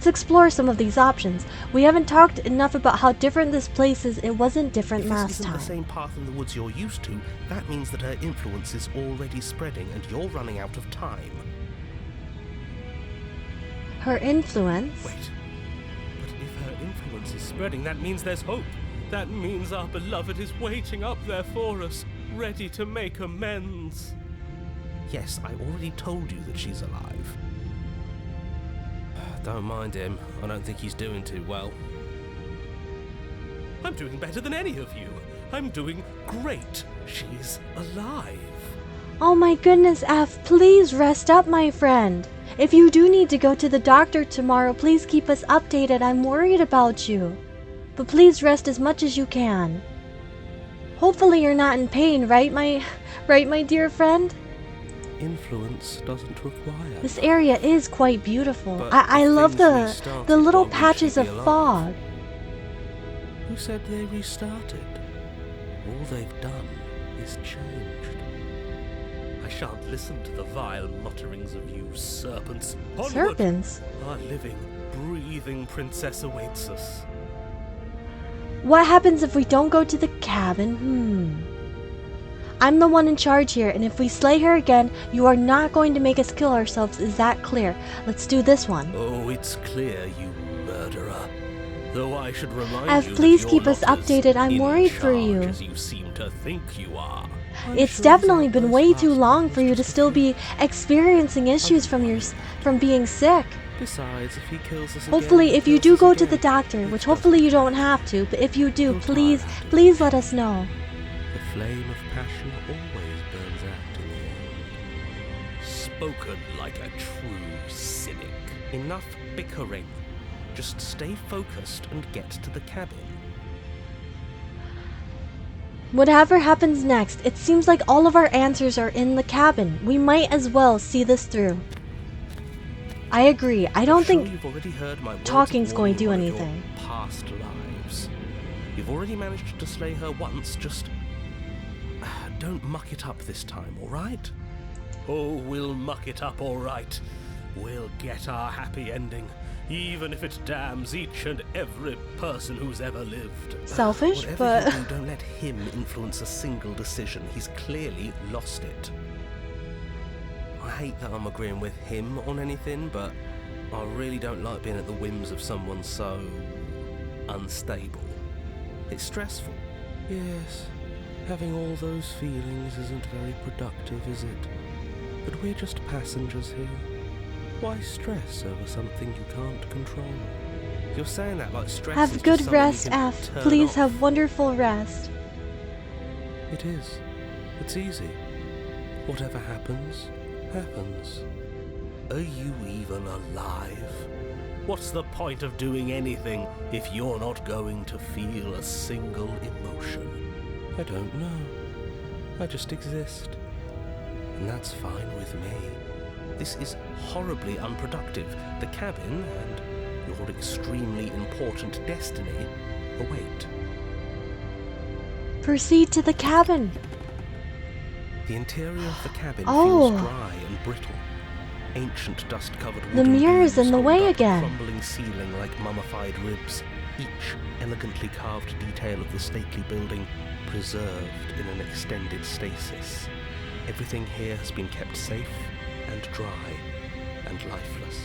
explore some of these options. We haven't talked enough about how different this place is. It wasn't different If last this isn't time. the same path in the woods you're used to, that means that her influence is already spreading and you're running out of time. Her influence? Wait. But if her influence is spreading, that means there's hope. That means our beloved is waiting up there for us, ready to make amends. Yes, I already told you that she's alive. Don't mind him. I don't think he's doing too well. I'm doing better than any of you. I'm doing great. She's alive. Oh my goodness, F, please rest up, my friend. If you do need to go to the doctor tomorrow, please keep us updated. I'm worried about you. But please rest as much as you can. Hopefully you're not in pain, right, my dear friend? Influence doesn't require. This area is quite beautiful. But I if love things the restarted, little why would patches she of be alive? fog. Who said they restarted? All they've done is changed. I shan't listen to the vile mutterings of you serpents. Onward! Serpents? Our living, breathing princess awaits us. What happens if we don't go to the cabin? I'm the one in charge here, and if we slay her again, you are not going to make us kill ourselves. Is that clear? Let's do this one. Oh, it's clear, you murderer. Though I should remind Ev, you that please you're keep us not as updated. I'm in worried for charge you. as you seem to think you are. I'm It's sure definitely his been outburst way too last long time for was you to just a still fluke. be experiencing issues from being sick. Besides, if he kills us Hopefully, again, if he you kills do us go to the again. doctor, It which doesn't hopefully you don't matter. have to, but if you do, You'll please, tire after please this. let us know. The flame of passion always burns out in the end. Spoken like a true cynic. Enough bickering. Just stay focused and get to the cabin. Whatever happens next, it seems like all of our answers are in the cabin. We might as well see this through. I agree. I don't I'm sure think you've already heard my words of talking's going to do warning about your anything. Past lives. You've already managed to slay her once. Just don't muck it up this time, all right? Oh, we'll muck it up, all right. We'll get our happy ending, even if it damns each and every person who's ever lived. Selfish, Whatever but you do, don't let him influence a single decision. He's clearly lost it. I hate that I'm agreeing with him on anything, but I really don't like being at the whims of someone so unstable. It's stressful. Yes, Having all those feelings isn't very productive, is it? But we're just passengers here. Why stress over something you can't control? You're saying that like stress is Have just good something you rest, can F. turn Please off. have wonderful rest. It is. It's easy. Whatever happens, happens. Are you even alive? What's the point of doing anything if you're not going to feel a single emotion? I don't know. I just exist. And that's fine with me. This is horribly unproductive. The cabin and your extremely important destiny await. Proceed to the cabin. The interior of the cabin Oh. feels dry and brittle. Ancient dust-covered The wooden mirror's beams in the hold way up again. crumbling ceiling like mummified ribs, each elegantly carved detail of the stately building preserved in an extended stasis. Everything here has been kept safe and dry and lifeless.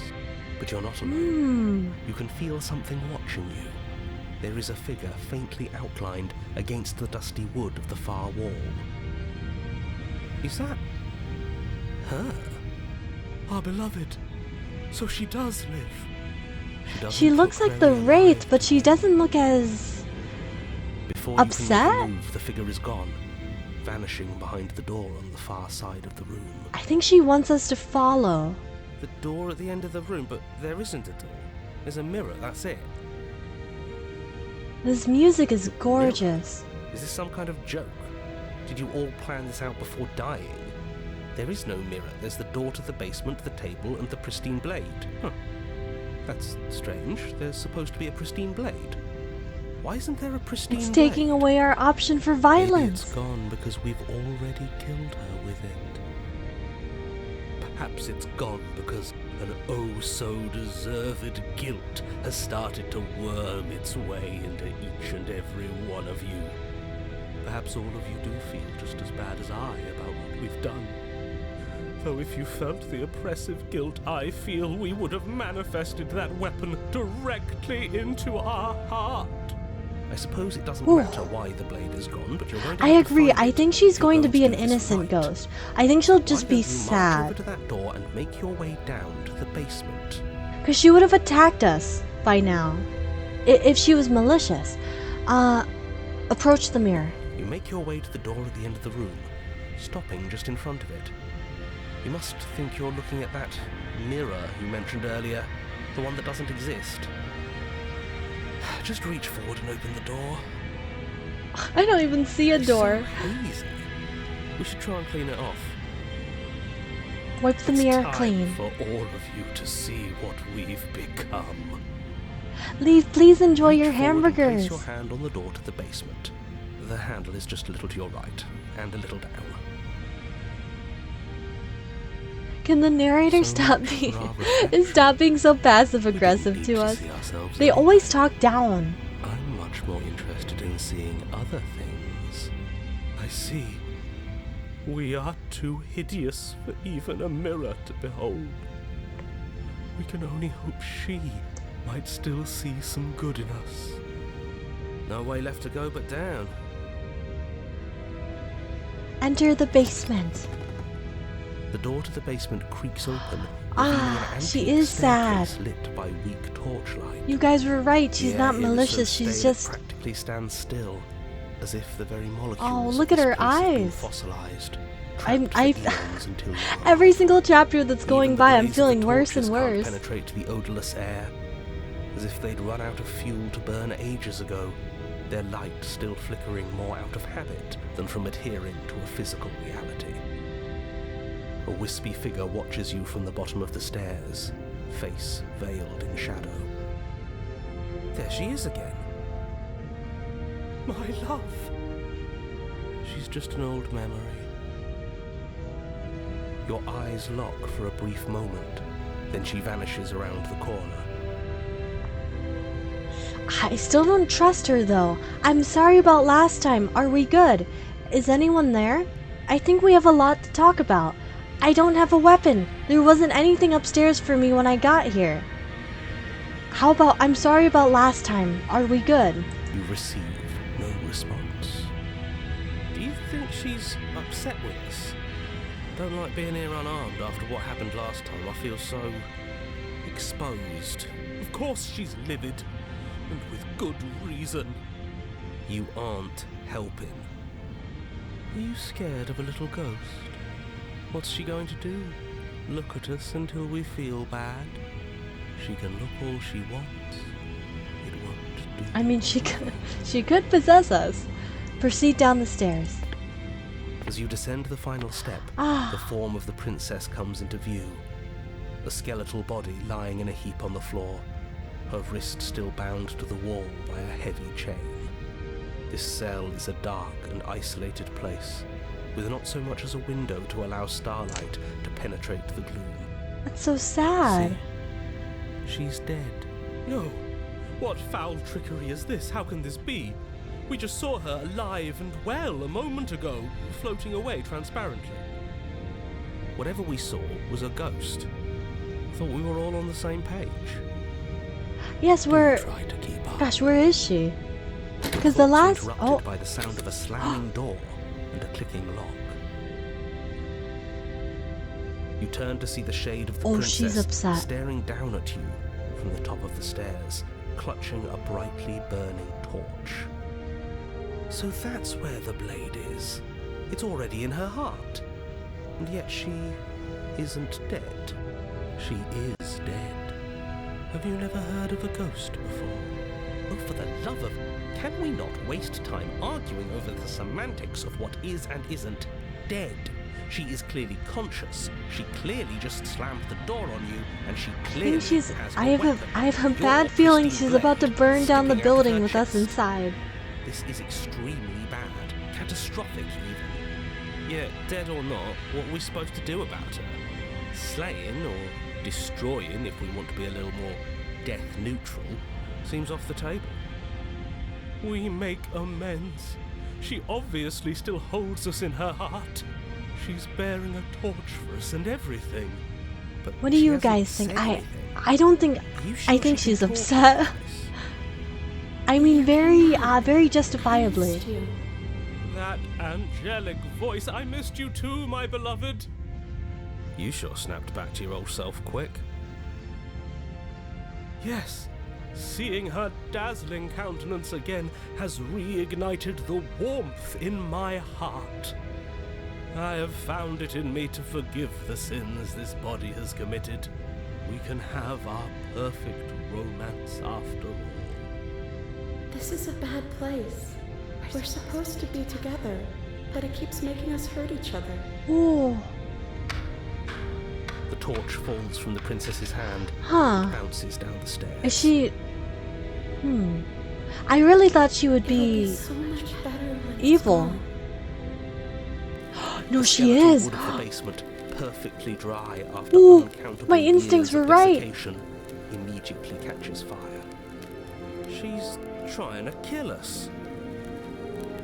But you're not alone. You can feel something watching you. There is a figure faintly outlined against the dusty wood of the far wall. Is that her? Our beloved. So she does live. She looks like the Wraith, but she doesn't look as... Before upset? you can make a move, the figure is gone, vanishing behind the door on the far side of the room. I think she wants us to follow. The door at the end of the room, but there isn't a door. There's a mirror, that's it. This music is gorgeous. Is this some kind of joke? Did you all plan this out before dying? There is no mirror. There's the door to the basement, the table, and the pristine blade. Huh. That's strange. There's supposed to be a pristine blade. Why isn't there a pristine It's blade? taking away our option for Maybe violence. it's gone because we've already killed her with it. Perhaps it's gone because an oh-so-deserved guilt has started to worm its way into each and every one of you. Perhaps all of you do feel just as bad as I about what we've done. Though if you felt the oppressive guilt I feel, we would have manifested that weapon directly into our heart. I suppose it doesn't matter why the blade is gone, but you're going to I have to agree. find I it think if she's you're going to be to an do this innocent right. ghost. I think she'll just Why be don't you march over sad. to that door and make your way down to the basement? Because she would have attacked us by now. If she was malicious. Approach the mirror. You make your way to the door at the end of the room, stopping just in front of it. You must think you're looking at that mirror you mentioned earlier, the one that doesn't exist. Just reach forward and open the door. I don't even see a It's door. so hazy. We should try and clean it off. Wipe the It's mirror time clean. for all of you to see what we've become. Leave, please enjoy Reach your forward and hamburgers. place your hand on the door to the basement. The handle is just a little to your right, and a little down. Can the narrator So stop much being rather stop being so passive We didn't aggressive need to us? see ourselves They anyway. always talk down. I'm much more interested in seeing other things. I see. We are too hideous for even a mirror to behold. We can only hope she might still see some good in us. No way left to go but down. Enter the basement. The door to the basement creaks open. Ah, revealing an she antique is sad. staircase lit by weak torchlight. You guys were right. She's The not air is so malicious. She's stale it just... practically stands still, as if the very molecules Oh, of look at this her place have been eyes. fossilized. I'm- trapped for I've- eons until you Every arrive. single chapter that's going Even the by, I'm blaze of feeling the worse and torches can't worse. penetrate the odorless air, as if they'd run out of fuel to burn ages ago, their light still flickering more out of habit than from adhering to a physical reality. A wispy figure watches you from the bottom of the stairs, face veiled in shadow. There she is again. My love. She's just an old memory. Your eyes lock for a brief moment, then she vanishes around the corner. I still don't trust her though. I'm sorry about last time. Are we good? Is anyone there? I think we have a lot to talk about. I don't have a weapon. There wasn't anything upstairs for me when I got here. How about I'm sorry about last time. Are we good? You receive no response. Do you think she's upset with us? Don't like being here unarmed after what happened last time. I feel so exposed. Of course she's livid, and with good reason. You aren't helping. Are you scared of a little ghost? What's she going to do? Look at us until we feel bad? She can look all she wants. It won't do. I mean, she could possess us. Proceed down the stairs. As you descend the final step, the form of the princess comes into view. A skeletal body lying in a heap on the floor, her wrist still bound to the wall by a heavy chain. This cell is a dark and isolated place, with not so much as a window to allow starlight to penetrate the gloom. That's so sad. See? She's dead. No. What foul trickery is this? How can this be? We just saw her alive and well a moment ago, floating away transparently. Whatever we saw was a ghost. Thought we were all on the same page. Yes, Do try to keep up. Gosh, where is she? Because the last... interrupted by the sound of a slamming door and a clicking lock. You turn to see the shade of the princess she's upset. staring down at you from the top of the stairs, clutching a brightly burning torch. So that's where the blade is. It's already in her heart. And yet she isn't dead. She is dead. Have you never heard of a ghost before? Oh, for the love of... Can we not waste time arguing over the semantics of what is and isn't dead? She is clearly conscious. She clearly just slammed the door on you, and she clearly has a weapon. I have a Your bad feeling pristine she's about to blade burn down the sticking out of building her with us chest. inside. This is extremely bad. Catastrophic, even. Yet, dead or not, what are we supposed to do about her? Slaying, or destroying, if we want to be a little more death-neutral, seems off the table. We make amends. She obviously still holds us in her heart. She's bearing a torch for us and everything. But What do she you hasn't guys said think? anything. I don't think... Are you sure I think she she's can talk upset. like this? I mean, very justifiably. Missed you. That angelic voice. I missed you too, my beloved. You sure snapped back to your old self quick. Yes, seeing her dazzling countenance again has reignited the warmth in my heart. I have found it in me to forgive the sins this body has committed. We can have our perfect romance after all. This is a bad place. We're supposed to be together, but it keeps making us hurt each other. Ooh. The torch falls from the princess's hand Huh. and bounces down the stairs. Is she... I really thought she would It'll be be so much better when it's evil. gone. No, The she skeletal is. wood of the basement, perfectly dry after Ooh, uncountable my instincts years of were right. desiccation, immediately catches fire. She's trying to kill us.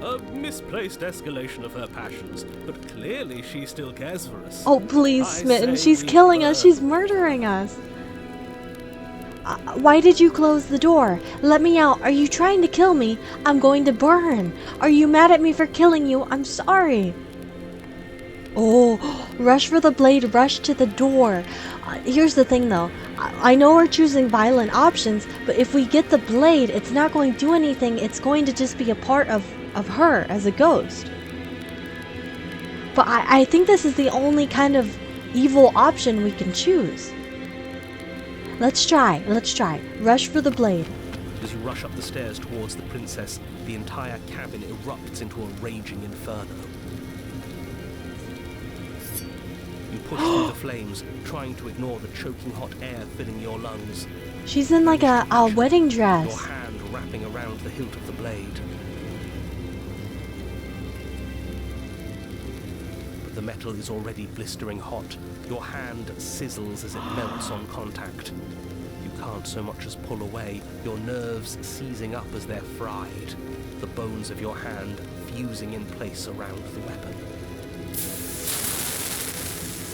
A misplaced escalation of her passions, but clearly she still cares for us. Oh, please, I Smitten. say She's we killing us. burn. She's murdering us. Why did you close the door? Let me out. Are you trying to kill me? I'm going to burn. Are you mad at me for killing you? I'm sorry. Oh, rush for the blade. Rush to the door. Here's the thing, though. I know we're choosing violent options, but if we get the blade, it's not going to do anything. It's going to just be a part of her as a ghost. But I think this is the only kind of evil option we can choose. Let's try. Rush for the blade. As you rush up the stairs towards the princess, the entire cabin erupts into a raging inferno. You push through the flames, trying to ignore the choking hot air filling your lungs, She's in like a wedding your dress. hand wrapping around the hilt of the blade. But the metal is already blistering hot. Your hand sizzles as it melts on contact. You can't so much as pull away, your nerves seizing up as they're fried, the bones of your hand fusing in place around the weapon.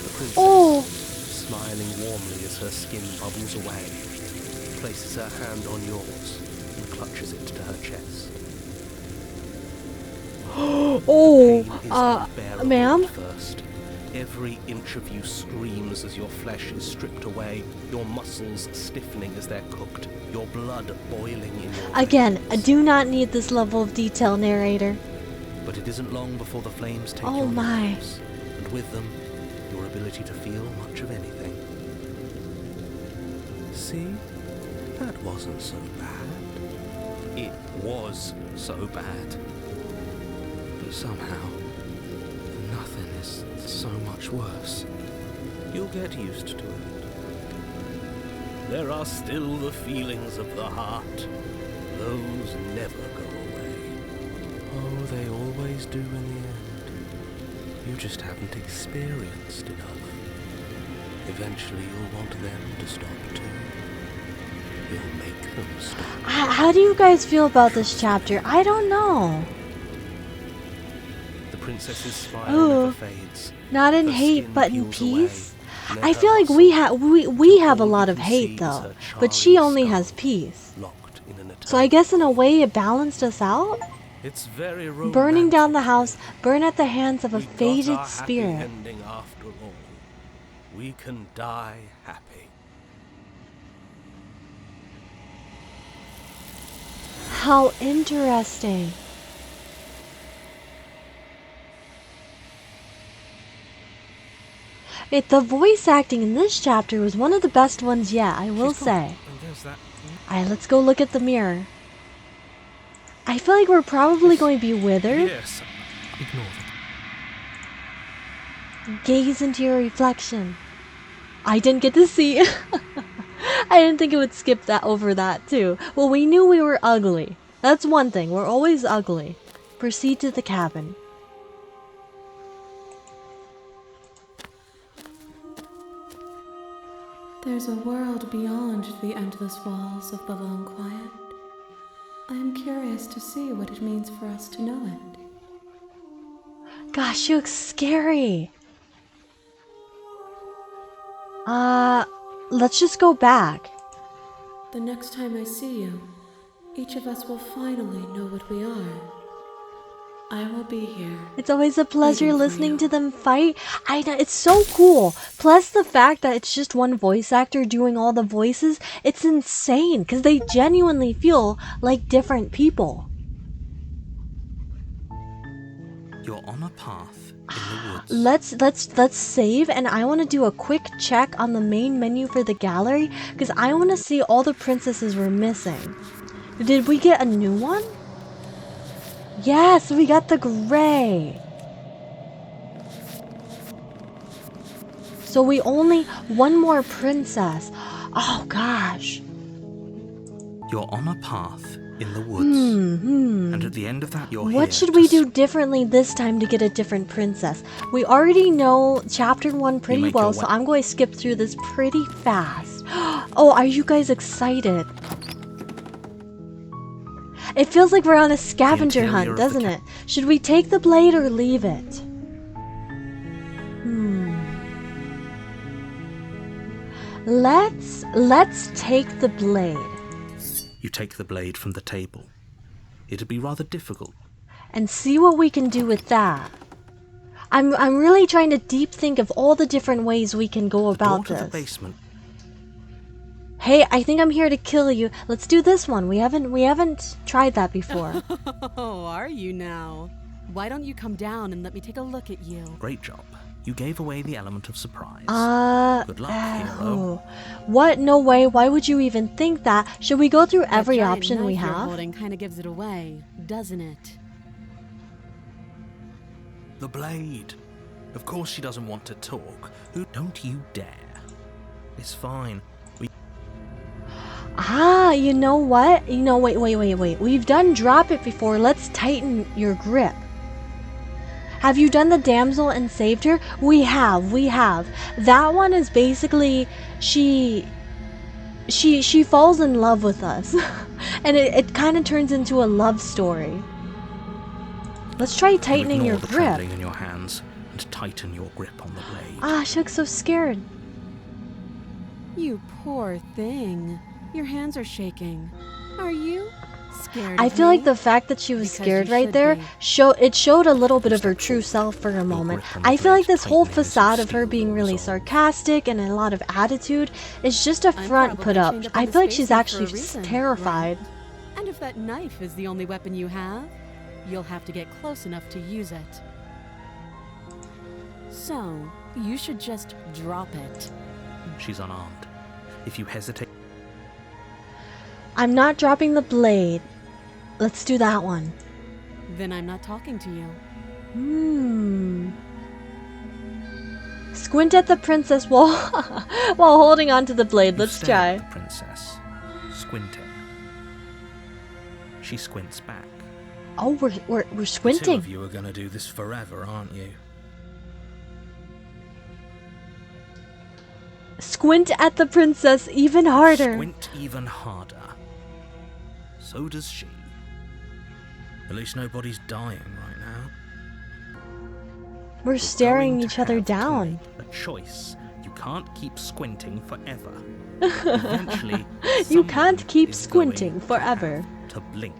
The princess, smiling warmly as her skin bubbles away, places her hand on yours and clutches it to her chest. Oh, The pain is unbearable ma'am? at first. Every inch of you screams as your flesh is stripped away, your muscles stiffening as they're cooked, your blood boiling in your Again, I veins. do not need this level of detail, narrator. But it isn't long before the flames take Oh your my. nerves, and with them, your ability to feel much of anything. See? That wasn't so bad. It was so bad. But somehow, nothing is so much worse. You'll get used to it. There are still the feelings of the heart. Those never go away. Oh, they always do in the end. You just haven't experienced enough. Eventually you'll want them to stop too. You'll make them stop. How do you guys feel about this chapter? I don't know. The princess's smile Ooh. never fades. Not in Her hate, skin but in peels peace. away. I Never feel like muscle. we have a All lot you of can hate see is though, her but she charming only skull, has peace. locked in an So I guess in a way it balanced us out. It's very romantic. Burning down the house, burn at the hands of a We got fated our happy spirit. ending after all. We can die happy. How interesting. The voice acting in this chapter was one of the best ones yet, I will She's gone. say. And there's that. Alright, let's go look at the mirror. I feel like we're probably going to be withered. Yes. Ignore them. Gaze into your reflection. I didn't get to see. I didn't think it would skip that over that too. Well, we knew we were ugly. That's one thing. We're always ugly. Proceed to the cabin. There's a world beyond the endless walls of the long quiet. I am curious to see what it means for us to know it. Gosh, she looks scary. Let's just go back. The next time I see you, each of us will finally know what we are. I will be here. It's always a pleasure Waiting for listening you. to them fight. I know, it's so cool. Plus the fact that it's just one voice actor doing all the voices, it's insane because they genuinely feel like different people. You're on a path in the woods. Let's save, and I want to do a quick check on the main menu for the gallery because I want to see all the princesses we're missing. Did we get a new one? Yes, we got the gray. So we only one more princess. Oh gosh. You're on a path in the woods. And at the end of that, you're here. What should we do differently this time to get a different princess? We already know chapter 1 pretty make well, your so way- I'm going to skip through this pretty fast. Oh, are you guys excited? It feels like we're on a scavenger interior hunt, of the doesn't it? Should we take the blade or leave it? Let's take the blade. You take the blade from the table. It'd be rather difficult. And see what we can do with that. I'm really trying to deep think of all the different ways we can go about Door to the this. basement. Hey, I think I'm here to kill you. Let's do this one. We haven't tried that before. Oh, are you now? Why don't you come down and let me take a look at you? Great job. You gave away the element of surprise. Good luck, hero. Oh. What? No way. Why would you even think that? Should we go through every That giant option we knife you're have? holding kind of gives it away, doesn't it? The blade. Of course she doesn't want to talk. Don't you dare. It's fine. Ah, you know what? Wait. We've done drop it before. Let's tighten your grip. Have you done the damsel and saved her? We have. That one is basically she falls in love with us. And it kind of turns into a love story. Let's try tightening your Ignore the grip. trembling in your hands and tighten your grip on the blade. Ah, she looks so scared. You poor thing. Your hands are shaking. Are you? Scared I of feel like me? the fact that she was Because scared you right should there be. showed a little bit of her true self for a moment. grip on the I feel like blade this whole tightening as you facade of her steel being your really resolve. sarcastic and a lot of attitude is just a I'm front put probably up. chained up I in the feel like she's spacesuit for actually a reason, terrified. right? And if that knife is the only weapon you have, you'll have to get close enough to use it. So, you should just drop it. She's unarmed. If you hesitate, I'm not dropping the blade. Let's do that one. Then I'm not talking to you. Squint at the princess while while holding onto the blade. you Let's stare try. at the princess, squinting. She squints back. Oh, we're The two squinting. of you are gonna do this forever, aren't you? Squint at the princess even harder. Squint even harder. So does she. At least nobody's dying right now. We're You're staring going each to other have to down. make a choice. You can't keep squinting forever. Eventually, You can't someone keep is squinting going to forever. have to blink.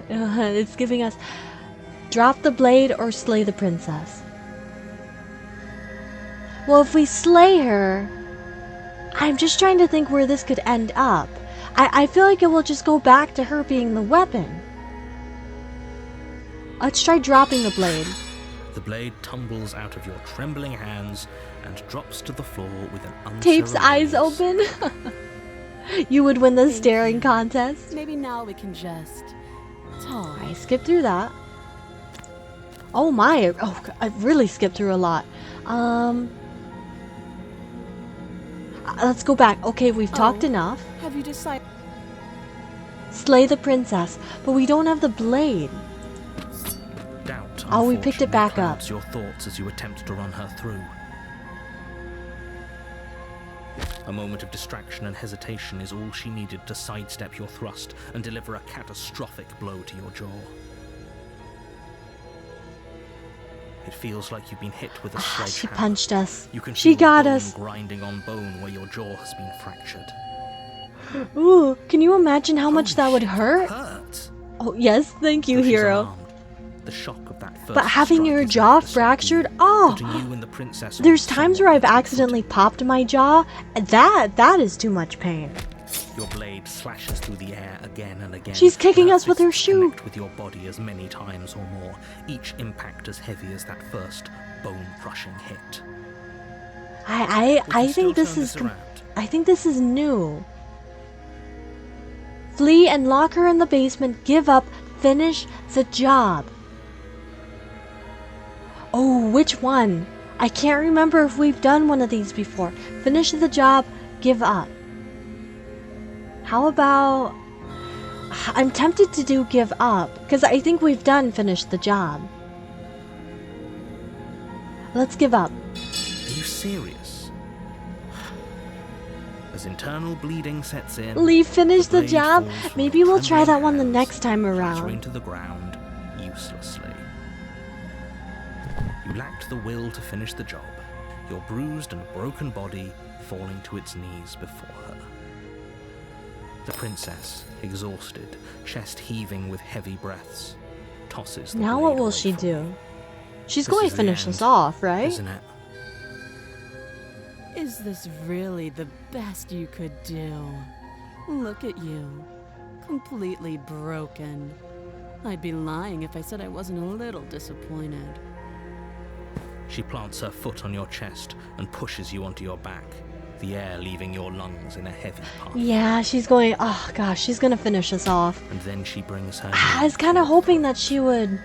It's giving us drop the blade or slay the princess. Well, if we slay her, I'm just trying to think where this could end up. I feel like it will just go back to her being the weapon. Let's try dropping the blade. The blade tumbles out of your trembling hands and drops to the floor with an unceremonious... Tape's eyes open. You would win the Thank staring you. contest. Maybe now we can just talk. I skipped through that. Oh my, I really skipped through a lot. Let's go back. Okay, we've talked Oh. enough. Have you decided? Slay the princess, but we don't have the blade. Doubt, Oh, we picked it unfortunately, back up. clouds your thoughts as you attempt to run her through. A moment of distraction and hesitation is all she needed to sidestep your thrust and deliver a catastrophic blow to your jaw. It feels like you've been hit with a She sledgehammer. punched us. You can She feel got bone us. grinding on bone where your jaw has been fractured. Ooh, can you imagine how much that would Holy shit, hurt? Hurt. Oh, yes, thank you, Though she's hero. unarmed, the shock of that first But having strike your is jaw enough to stop fractured, you, oh, putting you and the princess on there's times where I've somewhat accidentally different popped my jaw, and that is too much pain. footing. Your blade slashes through the air again and again. She's kicking Her us with her fists shoe. connect with your body as many times or more, each impact as heavy as that first bone-crushing hit. I We can still think this turn is around. I think this is new. Flee and lock her in the basement. Give up. Finish the job. Oh, which one? I can't remember if we've done one of these before. Finish the job. Give up. How about... I'm tempted to do give up, because I think we've done finish the job. Let's give up. Are you serious? As internal bleeding sets in, Lee, finish the blade job. falls from Maybe your we'll try trembling that one the hands, next time clattering around. to the ground uselessly. You lacked the will to finish the job, your bruised and broken body falling to its knees before her. The princess, exhausted, chest heaving with heavy breaths, tosses the Now blade what will away she from do? you. She's This going is to the finish end, us off, right? Isn't it? Is this really the best you could do? Look at you. Completely broken. I'd be lying if I said I wasn't a little disappointed. She plants her foot on your chest and pushes you onto your back, the air leaving your lungs in a heavy puff. Yeah, she's going... Oh, gosh, she's going to finish us off. And then she brings her I knee was kind to of your hoping throat. that she would...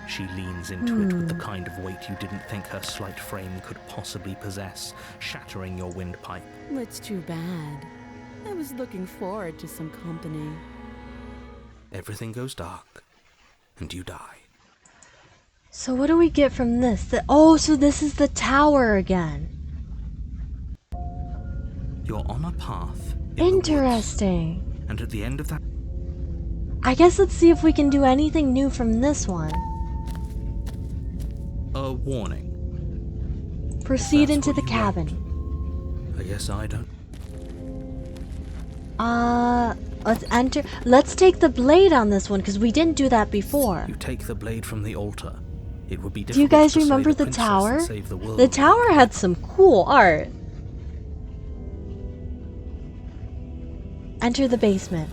She leans into it with the kind of weight you didn't think her slight frame could possibly possess, shattering your windpipe. It's too bad. I was looking forward to some company. Everything goes dark, and you die. So what do we get from this? Oh, so this is the tower again. You're on a path in the woods, Interesting. and at the end of that, I guess let's see if we can do anything new from this one. a warning. Proceed That's into what the you cabin. want. I guess I don't. Let's enter. Let's take the blade on this one because we didn't do that before. You take the blade from the altar. It would be difficult Do you guys to slay remember the princess and tower? save the world. The tower had some cool art. Enter the basement.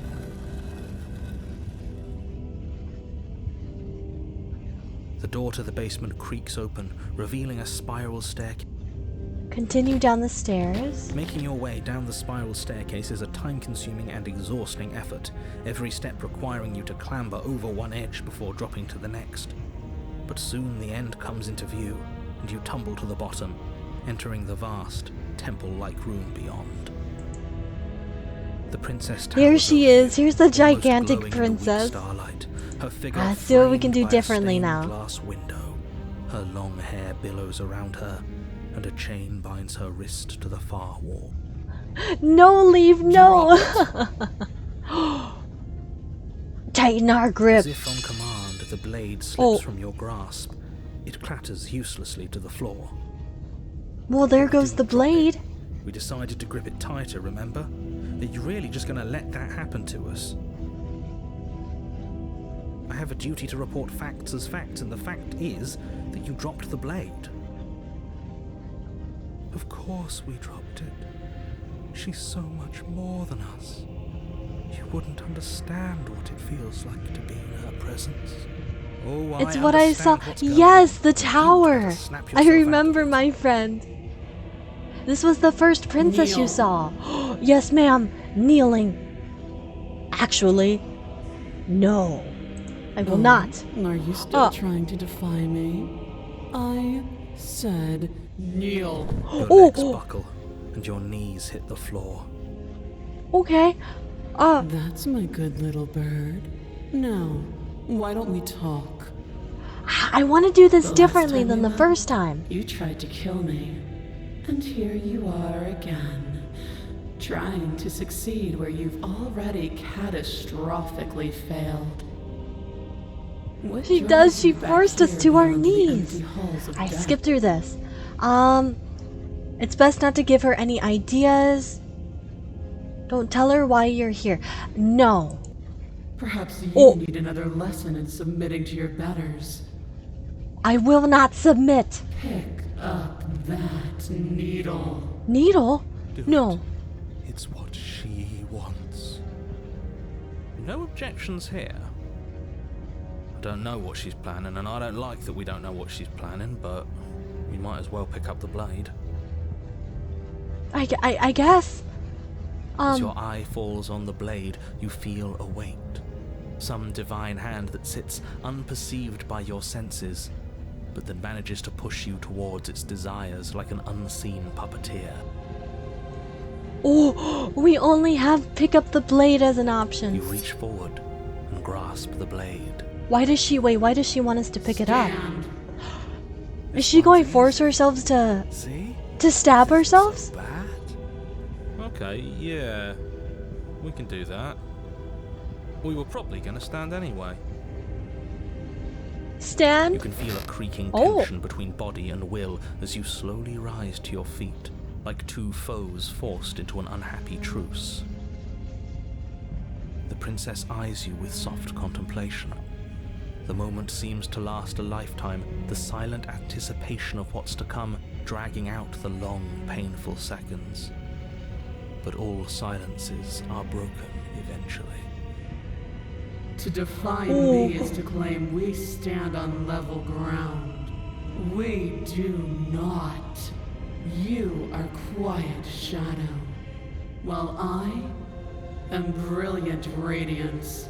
The door to the basement creaks open, revealing a spiral staircase. Continue down the stairs. Making your way down the spiral staircase is a time-consuming and exhausting effort, every step requiring you to clamber over one edge before dropping to the next. But soon the end comes into view, and you tumble to the bottom, entering the vast, temple-like room beyond. The princess towers Here she over is. you, Here's the almost gigantic glowing in the weak princess. starlight, her figure Let's see what we can framed do by a differently stained now. glass window. Her long hair billows around her, and a chain binds her wrist to the far wall. No, leave, no. Tighten our grip. As if on command, the blade slips Oh. from your grasp. It clatters uselessly to the floor. Well, there You goes the didn't drop blade. it. We decided to grip it tighter, remember? Are you really just going to let that happen to us? I have a duty to report facts as facts, and the fact is that you dropped the blade. Of course we dropped it. She's so much more than us. You wouldn't understand what it feels like to be in her presence. Oh, It's what I saw. understand what's going Yes, on. the You'd tower. better snap I yourself out remember, of it. my friend. This was the first princess you Kneel. saw. Yes, ma'am. Kneeling. Actually, no. I will not. Are you still Oh. trying to defy me? I said kneel. Your Oh, legs oh. buckle, and your knees hit the floor. Okay. That's my good little bird. Now, why don't we talk? I want to do this The last differently time than we the met, first time. You tried to kill me. And here you are again, trying to succeed where you've already catastrophically failed. What She drives does. She you back forced us here to our beyond the knees. empty halls of I death? skipped through this. It's best not to give her any ideas. Don't tell her why you're here. No. Perhaps you Oh. need another lesson in submitting to your betters. I will not submit. Pick up that needle. Needle? Do No. it. It's what she wants. No objections here. I don't know what she's planning, and I don't like that we don't know what she's planning, but we might as well pick up the blade. I guess. As your eye falls on the blade, you feel a weight. Some divine hand that sits unperceived by your senses, but that manages to push you towards its desires like an unseen puppeteer. Oh, we only have pick up the blade as an option. You reach forward and grasp the blade. Why does she Why does she want us to pick it up? Stand. Is she going to force herself to See? stab ourselves? So bad? Okay, yeah. We can do that. We were probably going to stand anyway. You Stand? can feel a creaking Oh. tension between body and will as you slowly rise to your feet, like two foes forced into an unhappy truce. The princess eyes you with soft contemplation. The moment seems to last a lifetime, the silent anticipation of what's to come dragging out the long, painful seconds. But all silences are broken eventually. To define Oh. me is to claim we stand on level ground. We do not. You are quiet shadow, while I am brilliant radiance.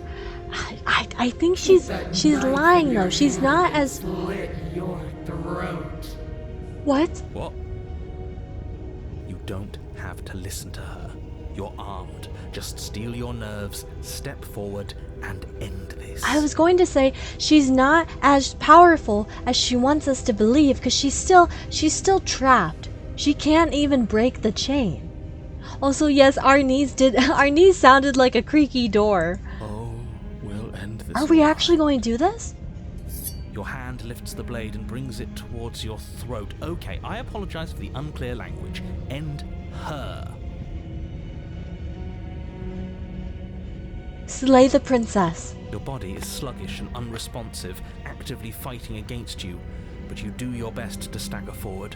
I think she's That knife lying in your though. She's hand not and as slit your throat. what? What? You don't have to listen to her. You're armed. Just steel your nerves, step forward, and end this. I was going to say she's not as powerful as she wants us to believe because she's still trapped. She can't even break the chain. Also, yes, our knees sounded like a creaky door. Oh, we'll end this. Are we now. actually going to do this? Your hand lifts the blade and brings it towards your throat. Okay, I apologize for the unclear language. End her. Slay the princess. Your body is sluggish and unresponsive, actively fighting against you, but you do your best to stagger forward.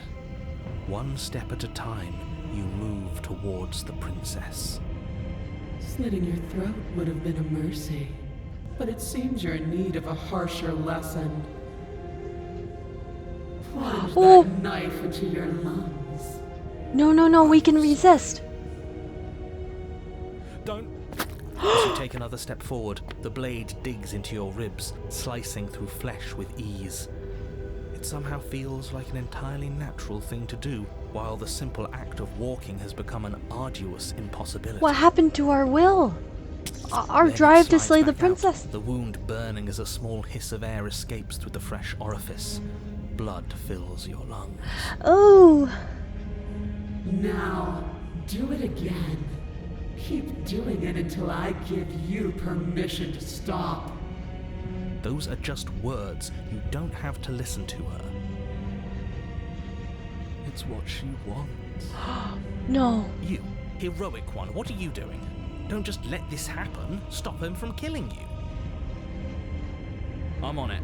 One step at a time, you move towards the princess. Slitting your throat would have been a mercy, but it seems you're in need of a harsher lesson. Plunge Oh. that knife into your lungs. No, we can resist. Don't! As you take another step forward, the blade digs into your ribs, slicing through flesh with ease. It somehow feels like an entirely natural thing to do, while the simple act of walking has become an arduous impossibility. What happened to our will? Our Then it drive to slides slay the back out, princess? the wound burning as a small hiss of air escapes through the fresh orifice. Blood fills your lungs. Oh, Now, do it again. Keep doing it until I give you permission to stop. Those are just words. You don't have to listen to her. It's what she wants. no. You, heroic one, what are you doing? Don't just let this happen. Stop him from killing you. I'm on it.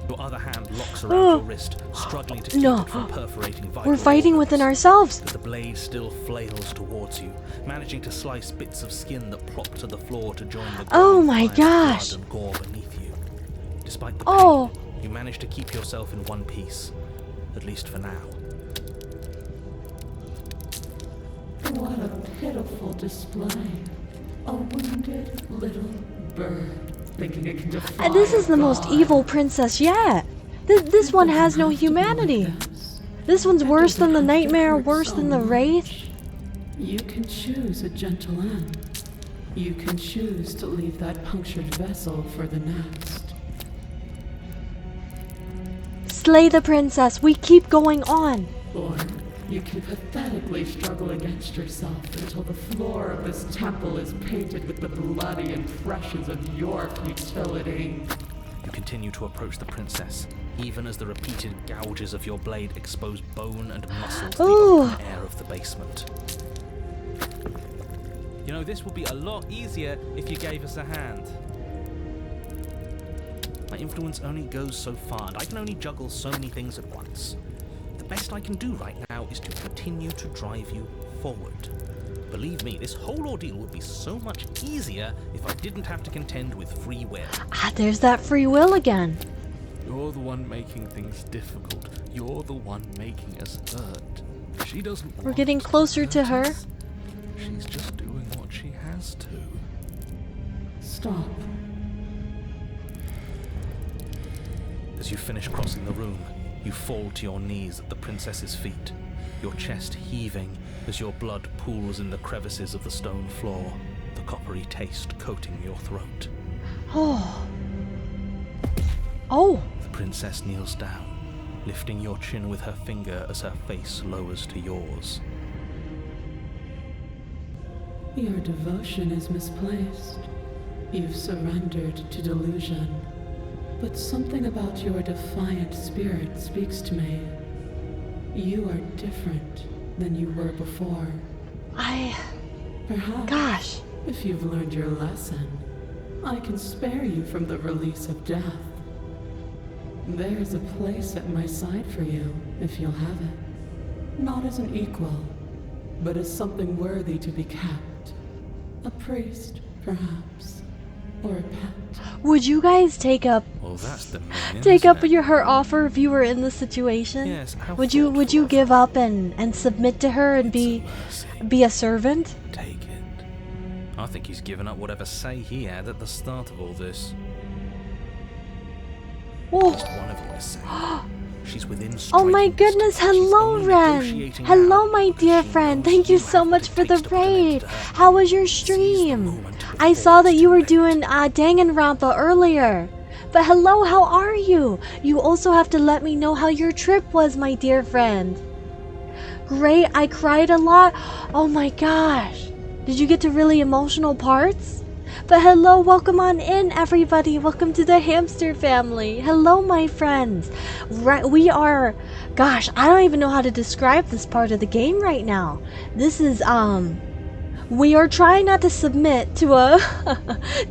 Your other hand locks around your wrist, struggling to keep No. it from perforating vital We're fighting organs. within ourselves. But the blade still flails towards you, managing to slice bits of skin that plop to the floor to join the Oh growing my pile of gosh. blood and gore beneath you. Despite the pain, Oh. you manage to keep yourself in one piece, at least for now. What a pitiful display. A wounded little bird thinking it can defy And this is the a most god. evil princess yet. This one has no humanity. This one's worse than the nightmare, worse than the wraith. You can choose a gentle end. You can choose to leave that punctured vessel for the next. Slay the princess. We keep going on. Or you can pathetically struggle against yourself until the floor of this temple is painted with the bloody impressions of your futility. You continue to approach the princess, even as the repeated gouges of your blade expose bone and muscle to the Ooh. open air of the basement. You know, this would be a lot easier if you gave us a hand. My influence only goes so far, and I can only juggle so many things at once. The best I can do right now is to continue to drive you forward. Believe me, this whole ordeal would be so much easier if I didn't have to contend with free will. Ah, there's that free will again. You're the one making things difficult. You're the one making us hurt. She doesn't We're want getting closer to her. us. She's just doing what she has to. Stop. As you finish crossing the room, you fall to your knees at the princess's feet, your chest heaving as your blood pools in the crevices of the stone floor, the coppery taste coating your throat. Oh. Oh. The princess kneels down, lifting your chin with her finger as her face lowers to yours. Your devotion is misplaced. You've surrendered to delusion. But something about your defiant spirit speaks to me. You are different than you were before. Perhaps, Gosh. if you've learned your lesson, I can spare you from the release of death. There's a place at my side for you, if you'll have it. Not as an equal, but as something worthy to be kept. A priest, perhaps, or a pet. Would you guys take up Well, that's the meaning, take isn't up it? her offer if you were in this situation? Yes, how Would you thoughtful of give her. up and submit to her and be Mercy. a servant? Take it. I think he's given up whatever say he had at the start of all this. Oh. Just one of you is safe. She's within Oh striking my distance. goodness, She's hello only Ren! negotiating Hello now my because dear she friend, knows thank you you so have much what it for the takes to put an end raid! to her. How was your Seize the stream? moment I before saw that it's you too were late. doing Danganronpa earlier. But hello, how are you? You also have to let me know how your trip was, my dear friend. Great, I cried a lot. Oh my gosh. Did you get to really emotional parts? But hello, welcome on in everybody. Welcome to the hamster family. Hello my friends. Right, we are, gosh, I don't even know how to describe this part of the game right now. This is We are trying not to submit to a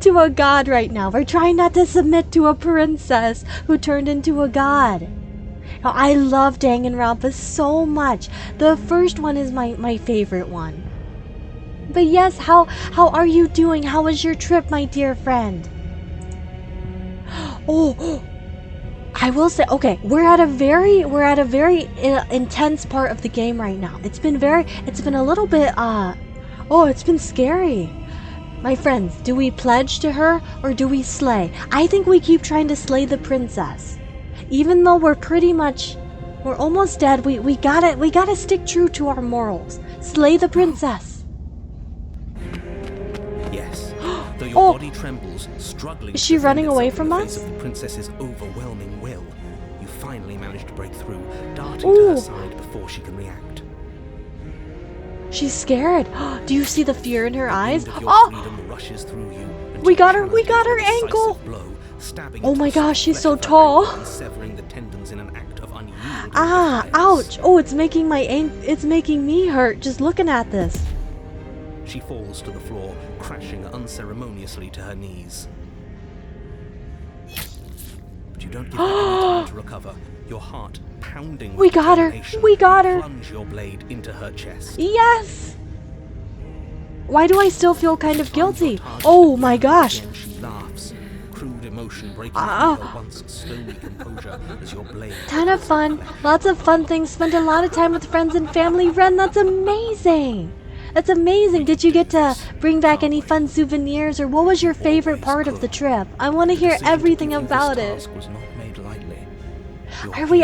to a god right now. We're trying not to submit to a princess who turned into a god. Now, I love Danganronpa so much. The first one is my favorite one. But yes, how are you doing? How was your trip, my dear friend? Oh, I will say, okay, we're at a very intense part of the game right now. It's been a little bit it's been scary. My friends, do we pledge to her or do we slay? I think we keep trying to slay the princess. Even though we're almost dead, we gotta stick true to our morals. Slay the princess. Yes. Though your body trembles, struggling. Is she running away from us? Of the princess's overwhelming will, you finally manage to break through, darting to her side before she can react. She's scared. Do you see the fear in her eyes? Freedom rushes through you. We got her ankle. Oh my gosh, she's so tall. Severing the tendons in an act of unyielding ouch. Oh, it's making me hurt just looking at this. She falls to the floor, crashing unceremoniously to her knees. But you don't give her any time to recover. Your heart pounding. We got her. We got her. Plunge your blade into her chest. Yes. Why do I still feel kind of guilty? Oh my gosh. She laughs. Crude emotion breaking through her once stony composure as your blade. Ton of fun. Lots of fun things. Spent a lot of time with friends and family. Ren, that's amazing. That's amazing. Did you get to bring back any fun souvenirs, or what was your favorite part of the trip? I want to hear everything about it. Are we?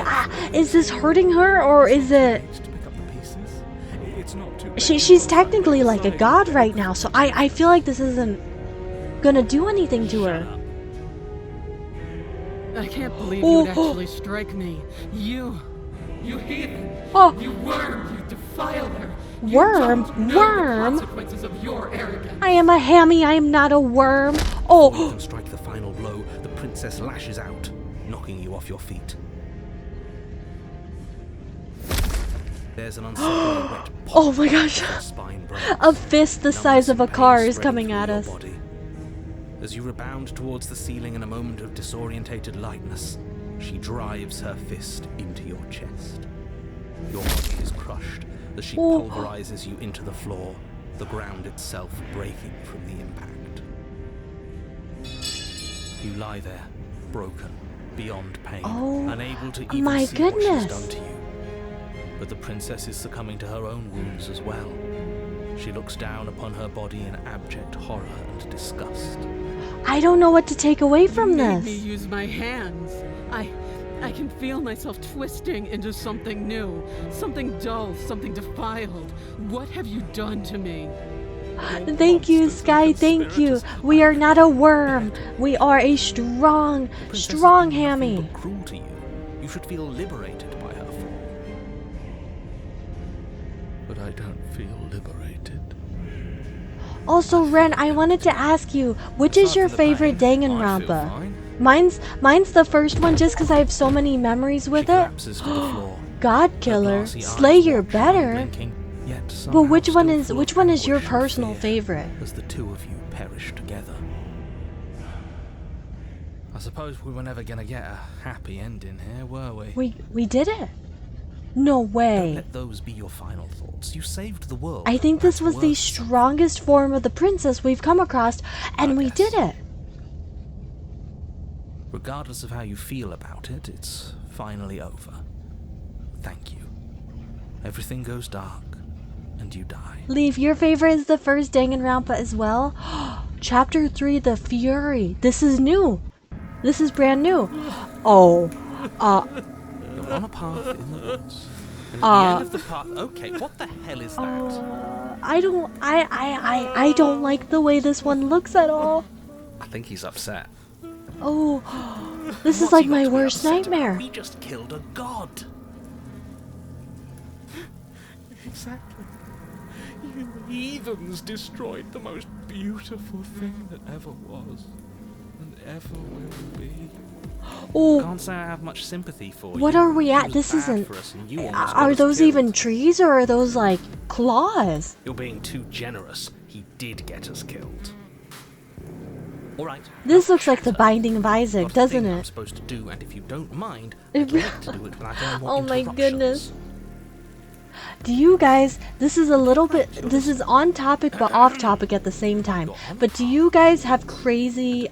Is this hurting her, or is it? She's technically like a god right now, so I feel like this isn't gonna do anything to her. I can't believe you'd actually strike me. You heathen! You worm! You defiler! Worm? The consequences of your arrogance. I am a hammy. I am not a worm. Before you can strike the final blow, the princess lashes out, knocking you off your feet. There's an unsettling wet pop. Oh my gosh. Spine a fist the size of a car is coming at us. Body. As you rebound towards the ceiling in a moment of disorientated lightness, she drives her fist into your chest. Your body is crushed as she pulverizes you into the floor, the ground itself breaking from the impact. You lie there, broken, beyond pain, unable to even see what she's done to you. But the princess is succumbing to her own wounds as well. She looks down upon her body in abject horror and disgust. I don't know what to take away from this. You made me use my hands. I can feel myself twisting into something new, something dull, something defiled. What have you done to me? Thank you, Sky, thank you. We are not a worm. We are a strong hammy. Cruel to you. You should feel liberated by her fall. But I don't feel liberated. Also, Ren, I wanted to ask you, which is your favorite Danganronpa? Mine's the first one just because I have so many memories with it. God Killer, Slayer better. But which one is your personal favorite? As the two of you perish together. I suppose we were never gonna get a happy ending here, were we? We did it. No way. Don't let those be your final thoughts. You saved the world. I think this was the strongest form of the princess we've come across, and we did it. Regardless of how you feel about it, it's finally over. Thank you. Everything goes dark, and you die. Leaf, your favorite is the first Danganronpa as well? Chapter 3, The Fury. This is new. This is brand new. You're on a path in the woods. And at the end of the path... Okay, what the hell is that? I don't like the way this one looks at all. I think he's upset. Oh, this is like my worst nightmare. We just killed a god. Exactly. You heathens destroyed the most beautiful thing that ever was and ever will be. Oh, Can't say I have much sympathy for you. What are we at? This isn't. Are those even trees or are those like claws? You're being too generous. he did get us killed. All right. This now looks like the chatter. Binding of Isaac, Got a doesn't thing I'm it? supposed to do, and if you don't mind, It I'd like to do it without any more Oh my interruptions. goodness. Do you guys, this is a little bit, this is on topic but off topic at the same time, but do you guys have crazy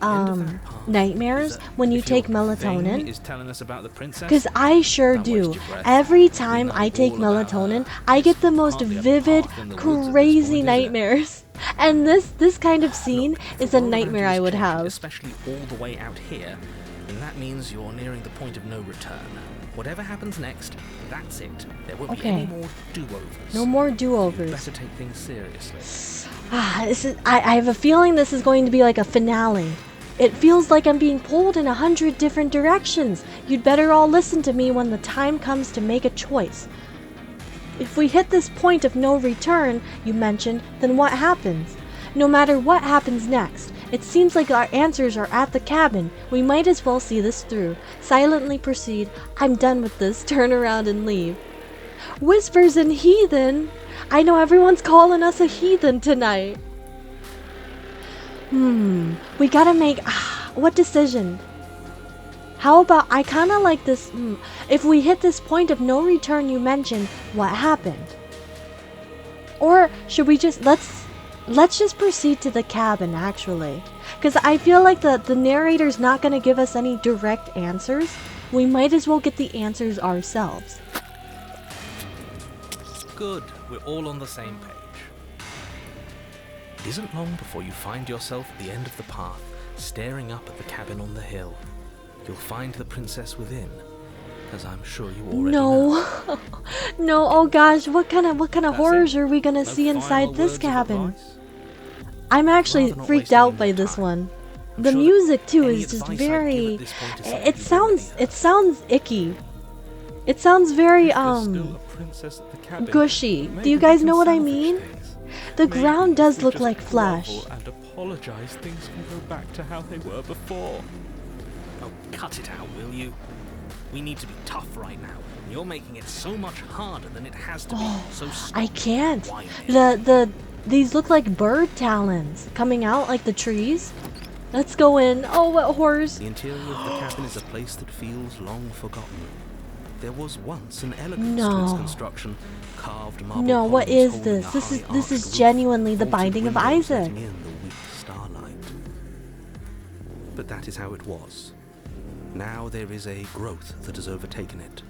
nightmares when you take melatonin? Is telling us about the princess. Because I sure Don't do. waste your breath. Every time know I take all about melatonin, her. I get the There's most hardly a vivid, path in the woods at this crazy point, is it? nightmares. And this kind of scene Look, is the a world around nightmare you is I would changing, have. especially all the way out here, and that means you're nearing the point of no return. Whatever happens next, that's it. There won't be any Okay. more do-overs. No more You'd do-overs. better take things seriously. I have a feeling this is going to be like a finale. It feels like I'm being pulled in 100 different directions. You'd better all listen to me when the time comes to make a choice. If we hit this point of no return, you mentioned, then what happens? No matter what happens next, it seems like our answers are at the cabin. We might as well see this through. Silently proceed. I'm done with this. Turn around and leave. Whispers and heathen. I know everyone's calling us a heathen tonight. We gotta make... what decision? How about... I kinda like this... if we hit this point of no return you mentioned, what happened? Or should we just... Let's just proceed to the cabin, actually. Because I feel like the narrator's not gonna give us any direct answers. We might as well get the answers ourselves. Good, we're all on the same page. It isn't long before you find yourself at the end of the path, staring up at the cabin on the hill. You'll find the princess within, as I'm sure you already know. No. No, oh gosh, what kind of That's horrors it? are we gonna No see final inside this words of cabin? advice? I'm actually rather not freaked waste any out by more this time. one. I'm The sure that music too any is just advice I'd give very at this point is something it you've already sounds icky. It sounds very There's still a princess at the cabin. gushy. Maybe Do you we guys can know what I salvage mean? things. The Maybe ground does if we look just like flesh. grovel and apologize, things can go back to how they were before. Oh, cut it out, will you? We need to be tough right now. You're making it so much harder than it has to be. So stop I can't. whining. These look like bird talons coming out like the trees. Let's go in. Oh, what horrors. The interior of the cabin is a place that feels long forgotten. There was once an elegance to its No. construction, carved marble No, what columns is holding this? a This is high arched roof, genuinely the vaulted Binding of windows Isaac. letting in the weak starlight. But that is how it was. Now there is a growth that has overtaken it.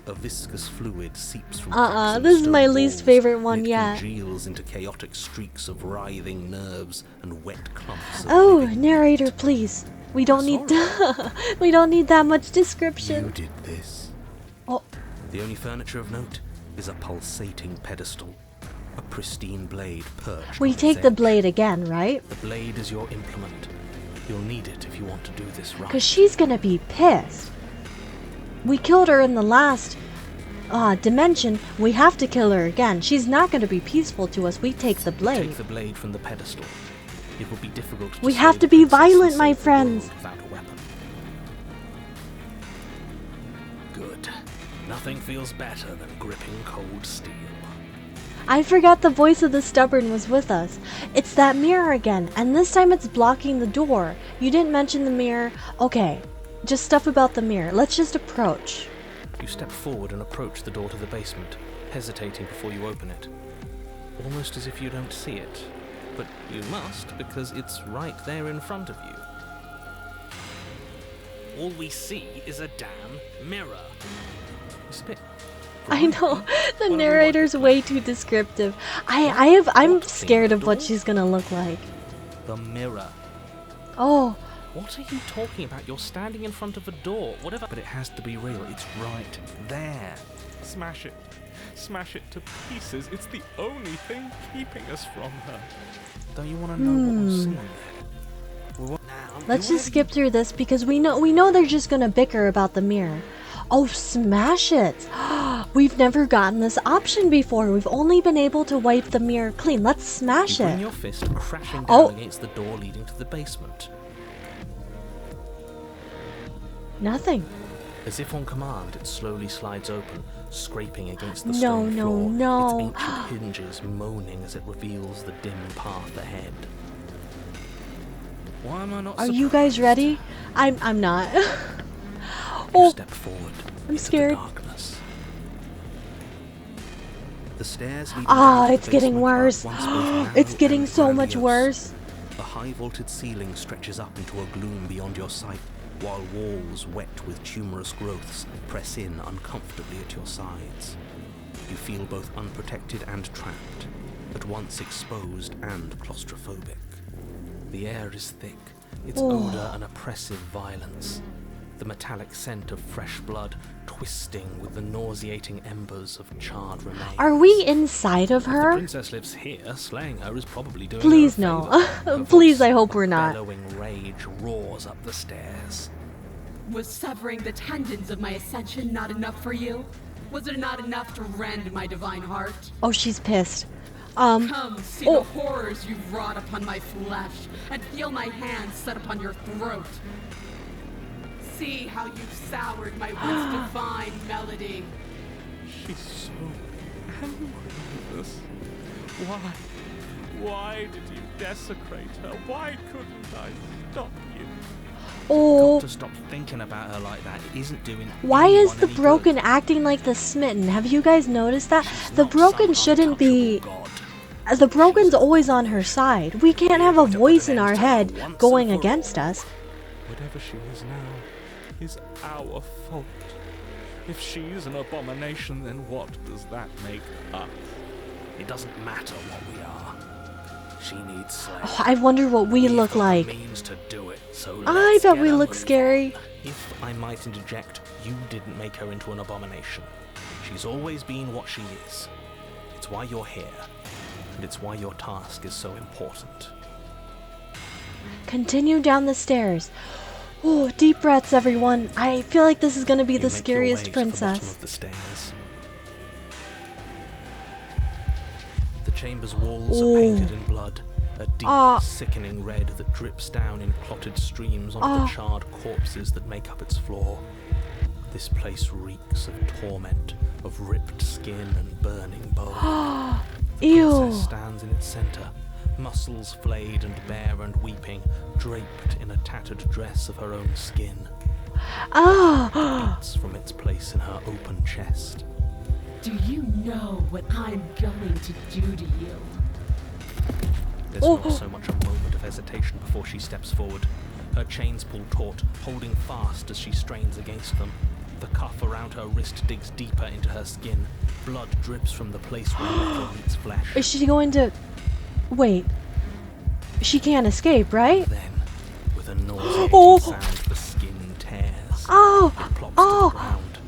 A viscous fluid seeps from cracks in the this is stone my least walls, favorite one and it yet. congeals into chaotic streaks of writhing nerves and wet clumps of Oh, living narrator, please. We don't need we don't need that much You description. did this. Oh, The only furniture of note is a pulsating pedestal, a pristine blade perched we on its take the edge. blade again, right? The blade is your implement. You'll need it if you want to do this right. Cause she's gonna be pissed. We killed her in the last dimension. We have to kill her again. She's not gonna be peaceful to us. We take the blade. Take the blade from the pedestal. It will be difficult to We slay have the to be princess and violent, my save the friends. world without a weapon. Good. Nothing feels better than gripping cold steel. I forgot the voice of the stubborn was with us. It's that mirror again, and this time it's blocking the door. You didn't mention the mirror. Okay, just stuff about the mirror. Let's just approach. You step forward and approach the door to the basement, hesitating before you open it. Almost as if you don't see it. But you must, because it's right there in front of you. All we see is a damn mirror. It's a bit I know, the narrator's way too descriptive. I'm scared of what she's gonna look like. the mirror. Oh, What are you talking about? You're standing in front of a door. Whatever. But it has to be real. It's right there. Smash it. Smash it to pieces. It's the only thing keeping us from her. Don't you want to know what was seen there? Now, let's just skip through this because we know they're just gonna bicker about the mirror. Oh, smash it! We've never gotten this option before. We've only been able to wipe the mirror clean. Let's smash You bring it. your fist crashing down Oh. against the door leading to the basement. Nothing. As if on command, it slowly slides open, scraping against the No, stone no, floor, no. its ancient hinges moaning as it reveals the dim path ahead. Why am I not Are you guys ready? I'm not. Oh, Step forward I'm into scared. the darkness. The stairs leading Ah, down to it's the getting basement are worse. once both narrow It's getting and so much grandiose. worse. The high vaulted ceiling stretches up into a gloom beyond your sight, while walls wet with tumorous growths press in uncomfortably at your sides. You feel both unprotected and trapped, at once exposed and claustrophobic. The air is thick, its odor an oppressive violence. The metallic scent of fresh blood twisting with the nauseating embers of charred remains. Are we inside of The her? princess lives here. Slaying her is probably doing Please her a no. favor. Her Please, voice, I hope like we're not. bellowing rage, roars up the stairs. Was severing the tendons of my ascension not enough for you? Was it not enough to rend my divine heart? Oh, she's pissed. Come, see the horrors you've wrought upon my flesh, and feel my hands set upon your throat. See how you've soured my once divine melody. She's so angry with us. Why did you desecrate her? Why couldn't I stop you? Oh, To stop thinking about her like that. It isn't doing why is anyone the any broken good. acting like the smitten? Have you guys noticed that? She's The not broken some shouldn't be... untouchable god. The broken's always on her side. We can't have a To put voice an in end our to her head once going and for against all. us. Whatever she is now is our fault. If she's an abomination, then what does that make us? It doesn't matter what we are. She needs slaying. Oh, I wonder what we We've look got like. the means to do it, so I let's bet get we a look move scary. on. If I might interject, you didn't make her into an abomination. She's always been what she is. It's why you're here, and it's why your task is so important. Continue down the stairs. Oh, deep breaths, everyone. I feel like this is going to be You the make your scariest way to the bottom princess. of the stairs. The chamber's walls are painted in blood, a deep, sickening red that drips down in clotted streams onto the charred corpses that make up its floor. This place reeks of torment, of ripped skin and burning bone. The Ew. princess stands in its center, muscles flayed and bare and weeping, draped in a tattered dress of her own skin. Beats from its place in her open chest. Do you know what I'm going to do to you? There's not so much a moment of hesitation before she steps forward. Her chains pull taut, holding fast as she strains against them. The cuff around her wrist digs deeper into her skin. Blood drips from the place where metal meets flesh. Is she going to... Wait. She can't escape, right? Then, with a nauseating sound, the skin tears. It plops to the ground,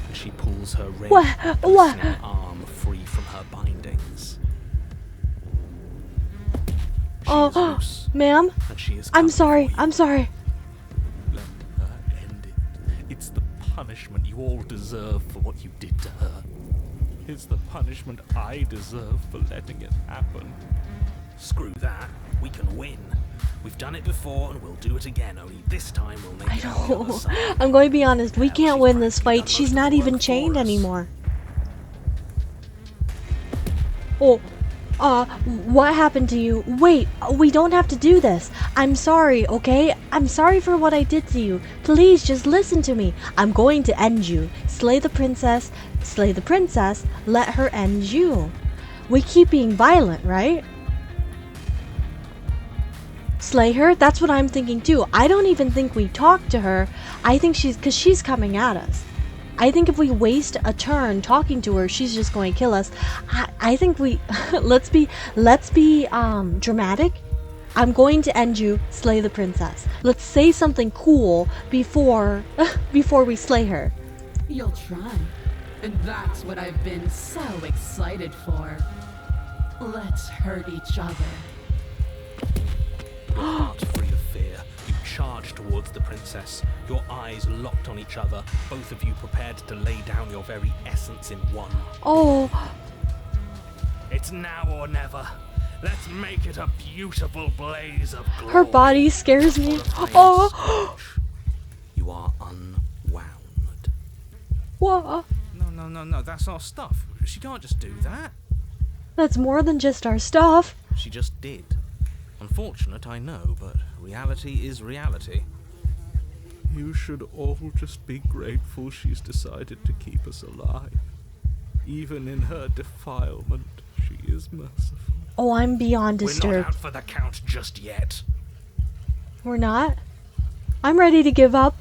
and she pulls her red, glistening arm free from her bindings. She is loose, Ma'am? and she is I'm coming sorry. for you. I'm sorry. Let her end it. It's the punishment you all deserve for what you did to her. It's the punishment I deserve for letting it happen. Screw that. We can win. We've done it before and we'll do it again, only this time we'll make it on the other side. I'm going to be honest. We Hell, can't she's win this practically fight. done She's most not of the even work chained for us. anymore. What happened to you? Wait, we don't have to do this. I'm sorry, okay? I'm sorry for what I did to you. Please, just listen to me. I'm going to end you. Slay the princess, let her end you. We keep being violent, right? Slay her? That's what I'm thinking too. I don't even think we talk to her. I think because she's coming at us. I think if we waste a turn talking to her, she's just going to kill us. I think we let's be dramatic. I'm going to end you, slay the princess. Let's say something cool before we slay her. You'll try. And that's what I've been so excited for. Let's hurt each other. Your heart free of fear, you charge towards the princess, your eyes locked on each other, both of you prepared to lay down your very essence in one. It's now or never. Let's make it a beautiful blaze of glory. Her body scares me. You are unwound. Whoa. No, that's our stuff. She can't just do that. That's more than just our stuff. She just did. Unfortunate, I know, but reality is reality. You should all just be grateful she's decided to keep us alive. Even in her defilement, she is merciful. Oh, I'm beyond We're not disturbed. out for the count just yet. We're not? I'm ready to give up.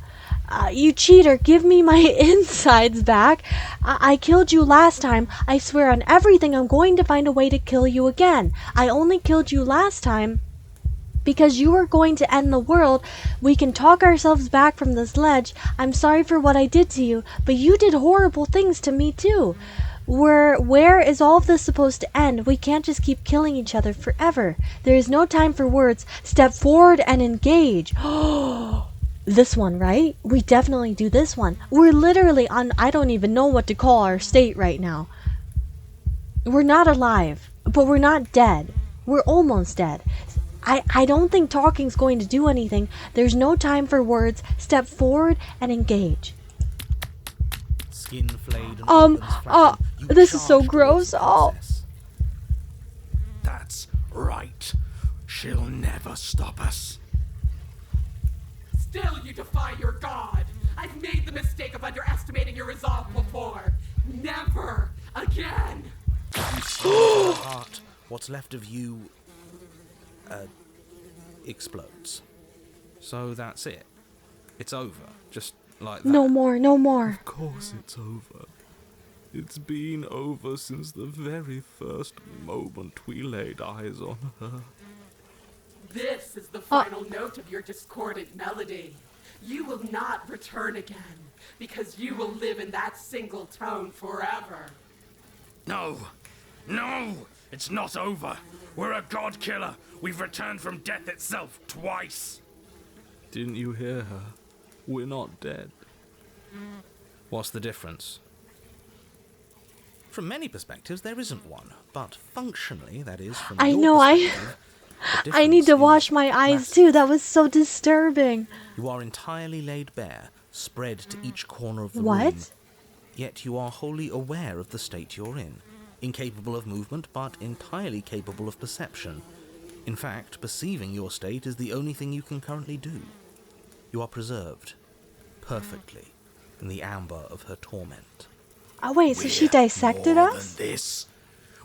You cheater, give me my insides back. I killed you last time. I swear on everything I'm going to find a way to kill you again. I only killed you last time because you were going to end the world. We can talk ourselves back from this ledge. I'm sorry for what I did to you, but you did horrible things to me too. Where is all of this supposed to end? We can't just keep killing each other forever. There is no time for words. Step forward and engage. This one, right? We definitely do this one. We're literally on, I don't even know what to call our state right now. We're not alive, but we're not dead. We're almost dead. I don't think talking's going to do anything. There's no time for words. Step forward and engage. Skin flayed and organs flattened. You this is so charge gross. towards the Oh. princess. That's right. She'll never stop us. Still you defy your god. I've made the mistake of underestimating your resolve before. Never again. You slice her heart. What's left of you explodes. So that's it. It's over. Just like that. No more, no more. Of course it's over. It's been over since the very first moment we laid eyes on her. This is the final note of your discordant melody. You will not return again, because you will live in that single tone forever. No! It's not over. We're a god killer. We've returned from death itself twice. Didn't you hear her? We're not dead. What's the difference? From many perspectives, there isn't one. But functionally, that is, from I your know, perspective, the I need to difference wash is my eyes massive. too. That was so disturbing. You are entirely laid bare, spread to each corner of the What? room. Yet you are wholly aware of the state you're in. Incapable of movement, but entirely capable of perception. In fact, perceiving your state is the only thing you can currently do. You are preserved, perfectly, in the amber of her torment. Oh wait, so she We're dissected more us? than this.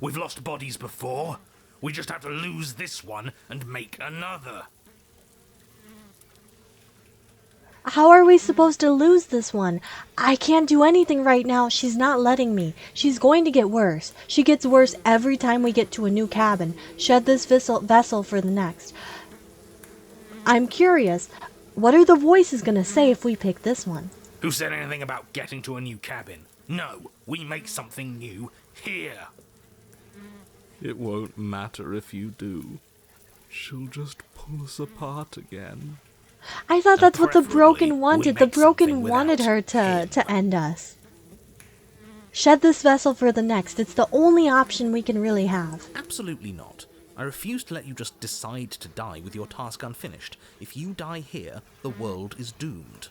We've lost bodies before. We just have to lose this one and make another. How are we supposed to lose this one? I can't do anything right now. She's not letting me. She's going to get worse. She gets worse every time we get to a new cabin. Shed this vessel for the next. I'm curious. What are the voices going to say if we pick this one? Who said anything about getting to a new cabin? No, we make something new here. It won't matter if you do. She'll just pull us apart again. I thought that's what the preferably, Broken we wanted. The make Broken something wanted without her him. to end us. Shed this vessel for the next. It's the only option we can really have. Absolutely not. I refuse to let you just decide to die with your task unfinished. If you die here, the world is doomed.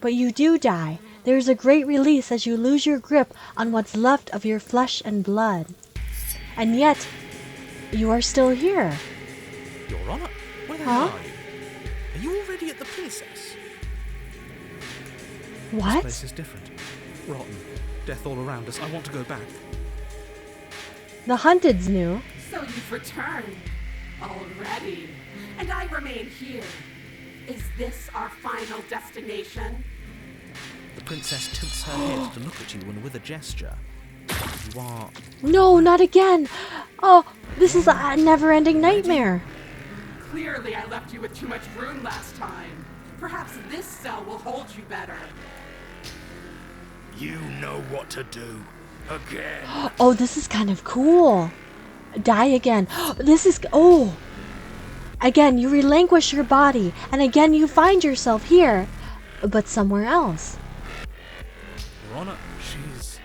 But you do die. There is a great release as you lose your grip on what's left of your flesh and blood. And yet, you are still here. Your Honor, where the Huh? hell are you? Are you already at the princess? This What? place is different. Rotten. Death all around us. I want to go back. The Hunted's new. So you've returned already, and I remain here. Is this our final destination? The princess tilts her head to look at you, and with a gesture, you are... No, not again. Oh, this is a never-ending nightmare. Clearly I left you with too much room last time. Perhaps this cell will hold you better. You know what to do. Again. Oh, this is kind of cool. Die again. This is... Oh. Again, you relinquish your body, and again you find yourself here, but somewhere else. Your Honor, she's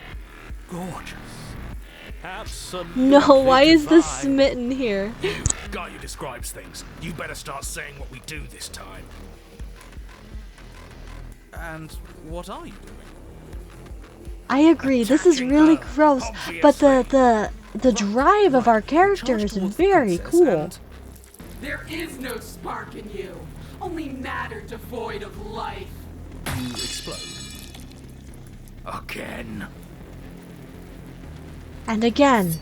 gorgeous. Absolutely No, why is this divine. smitten here? You, guy who describes things. You better start saying what we do this time. And what are you doing? I agree, this is really gross, but the drive of our character is very cool. There is no spark in you, only matter devoid of life. You explode. Again. And again.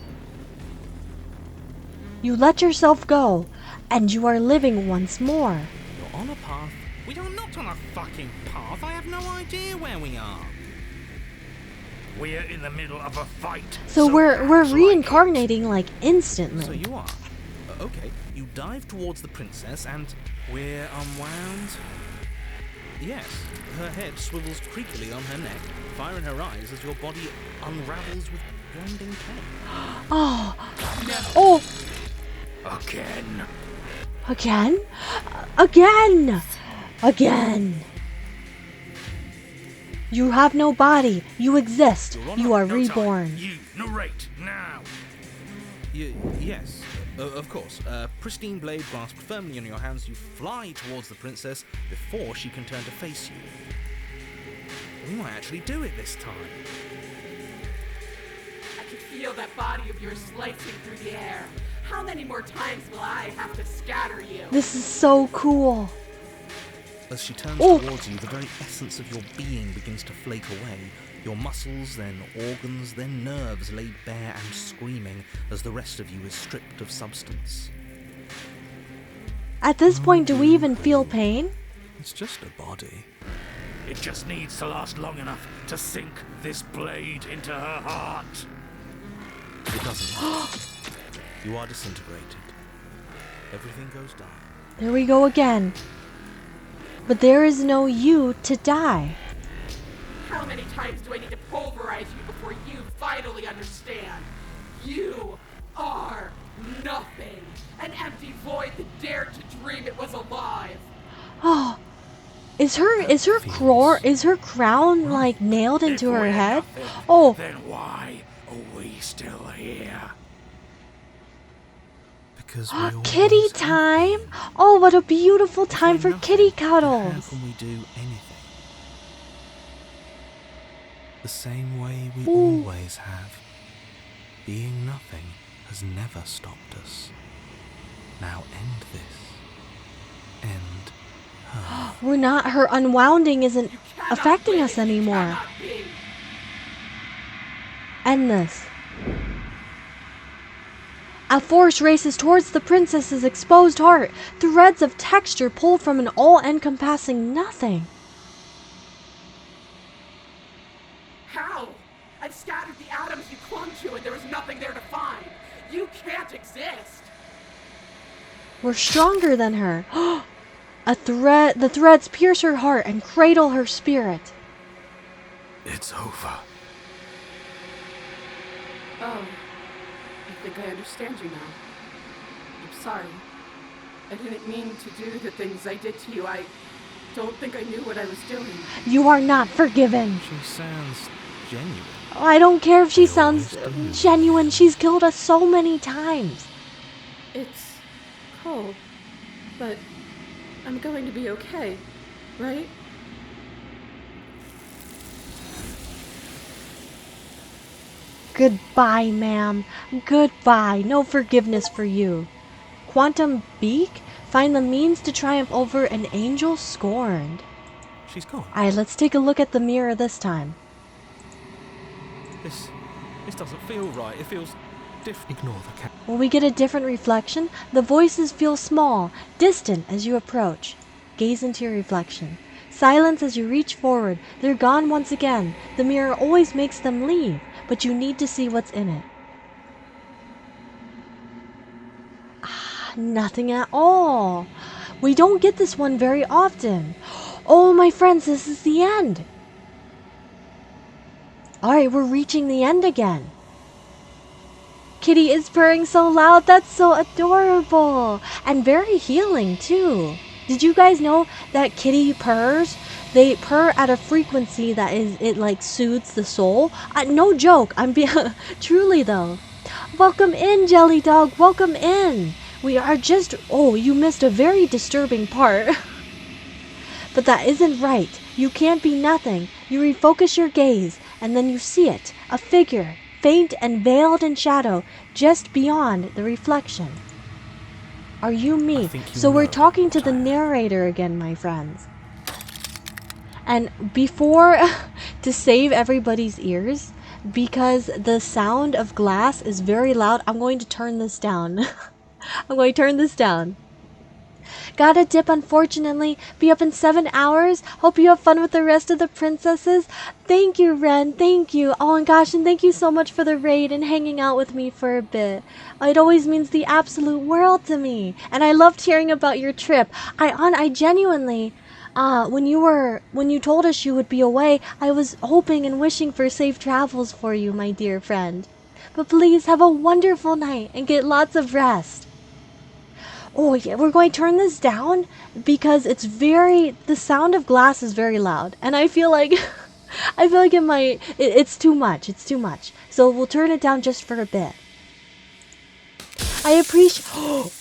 You let yourself go, and you are living once more. You're on a path. We are not on a fucking path. I have no idea where we are. We're in the middle of a fight. So we're acts reincarnating like So instantly. you are. Okay, you dive towards the princess and we're unwound. Yes, her head swivels creakily on her neck, fire in her eyes as your body unravels with blinding pain. Oh. Oh. Again. Again? Again! Again! You have no body. You exist. You are No reborn. time. You narrate now. Yes, of course. Pristine blade grasped firmly in your hands, you fly towards the princess before she can turn to face you. We might actually do it this time. I can feel that body of yours slicing through the air. How many more times will I have to scatter you? This is so cool. As she turns Oh. towards you, the very essence of your being begins to flake away. Your muscles, then organs, then nerves laid bare and screaming as the rest of you is stripped of substance. At this point, do we even feel pain? It's just a body. It just needs to last long enough to sink this blade into her heart. It doesn't. You are disintegrated. Everything goes dark. There we go again. But there is no you to die. How many times do I need to pulverize you before you finally understand? You are nothing. An empty void that dared to dream it was alive. Oh. Is her crown like nailed into her head? Oh. Then why are we still here? Because we always Kitty have time! been. Oh, what a beautiful time If for we're nothing, kitty then How cuddles. can we do anything? The same way we Ooh. always have. Being nothing has never stopped us. Now end this. End her. We're not, her unwounding isn't You cannot affecting win us if you anymore. cannot be. End this. A force races towards the princess's exposed heart. Threads of texture pull from an all-encompassing nothing. How? I've scattered the atoms you clung to and there was nothing there to find. You can't exist. We're stronger than her. The threads pierce her heart and cradle her spirit. It's over. Oh, I think I understand you now. I'm sorry. I didn't mean to do the things I did to you. I don't think I knew what I was doing. You are not forgiven. She sounds genuine. I don't care if she You sounds always do. genuine. She's killed us so many times. It's cold, but I'm going to be okay, right? Goodbye, ma'am. Goodbye. No forgiveness for you. Quantum Beak? Find the means to triumph over an angel scorned. She's gone. Alright, let's take a look at the mirror this time. This doesn't feel right. It feels different. Ignore the cat. When we get a different reflection, the voices feel small, distant as you approach. Gaze into your reflection. Silence as you reach forward. They're gone once again. The mirror always makes them leave, but you need to see what's in it. Nothing at all. We don't get this one very often. Oh, my friends, this is the end. Alright, we're reaching the end again. Kitty is purring so loud. That's so adorable. And very healing, too. Did you guys know that kitty purrs? They purr at a frequency that it like soothes the soul. No joke. I'm being truly though. Welcome in, Jelly Dog. Welcome in. We are just... Oh, you missed a very disturbing part. But that isn't right. You can't be nothing. You refocus your gaze, and then you see it, a figure, faint and veiled in shadow, just beyond the reflection. Are you I me? think you So we're know talking to what the I am. narrator again, my friends. And before, to save everybody's ears, because the sound of glass is very loud, I'm going to turn this down. I'm going to turn this down. Gotta dip, unfortunately. Be up in 7 hours. Hope you have fun with the rest of the princesses. Thank you, Ren. Thank you. Oh my gosh, and thank you so much for the raid and hanging out with me for a bit. It always means the absolute world to me. And I loved hearing about your trip. I genuinely, when you told us you would be away, I was hoping and wishing for safe travels for you, my dear friend. But please have a wonderful night and get lots of rest. Oh yeah, we're going to turn this down because the sound of glass is very loud, and I feel like I feel like it's too much. It's too much. So we'll turn it down just for a bit. I appreciate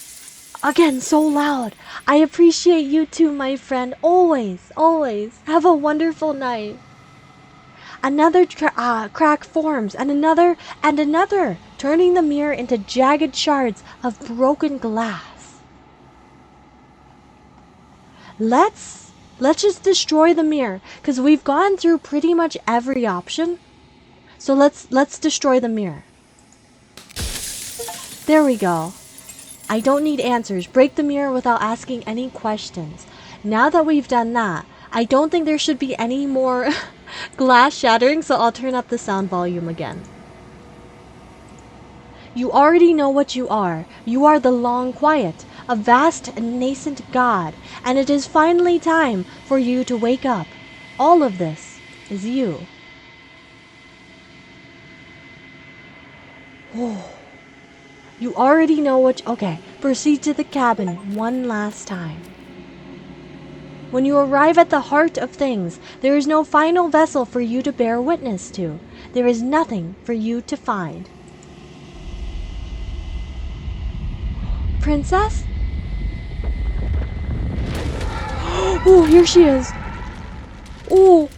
again so loud. I appreciate you too, my friend. Always, always. Have a wonderful night. Another crack forms, and another, turning the mirror into jagged shards of broken glass. Let's just destroy the mirror, because we've gone through pretty much every option. So let's destroy the mirror. There we go. I don't need answers. Break the mirror without asking any questions. Now that we've done that, I don't think there should be any more glass shattering, so I'll turn up the sound volume again. You already know what you are. You are the long quiet, a vast and nascent god, and it is finally time for you to wake up. All of this is you. Oh. You already know okay, proceed to the cabin one last time. When you arrive at the heart of things, there is no final vessel for you to bear witness to. There is nothing for you to find. Princess? Oh, here she is. Oh.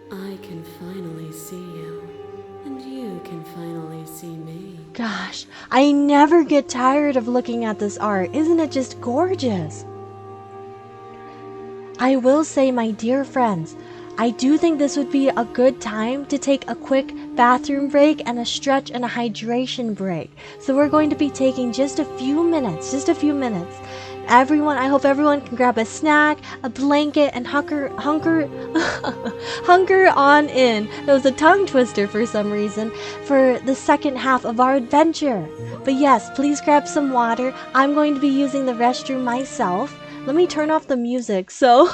I can finally see you, and you can finally see me. Gosh, I never get tired of looking at this art. Isn't it just gorgeous? I will say, my dear friends, I do think this would be a good time to take a quick bathroom break and a stretch and a hydration break. So we're going to be taking just a few minutes. Everyone, I hope everyone can grab a snack, a blanket, and hunker on in. That was a tongue twister for some reason, for the second half of our adventure. But yes, please grab some water. I'm going to be using the restroom myself. Let me turn off the music so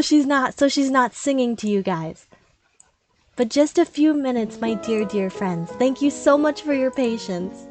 she's not singing to you guys. But just a few minutes, my dear friends. Thank you so much for your patience.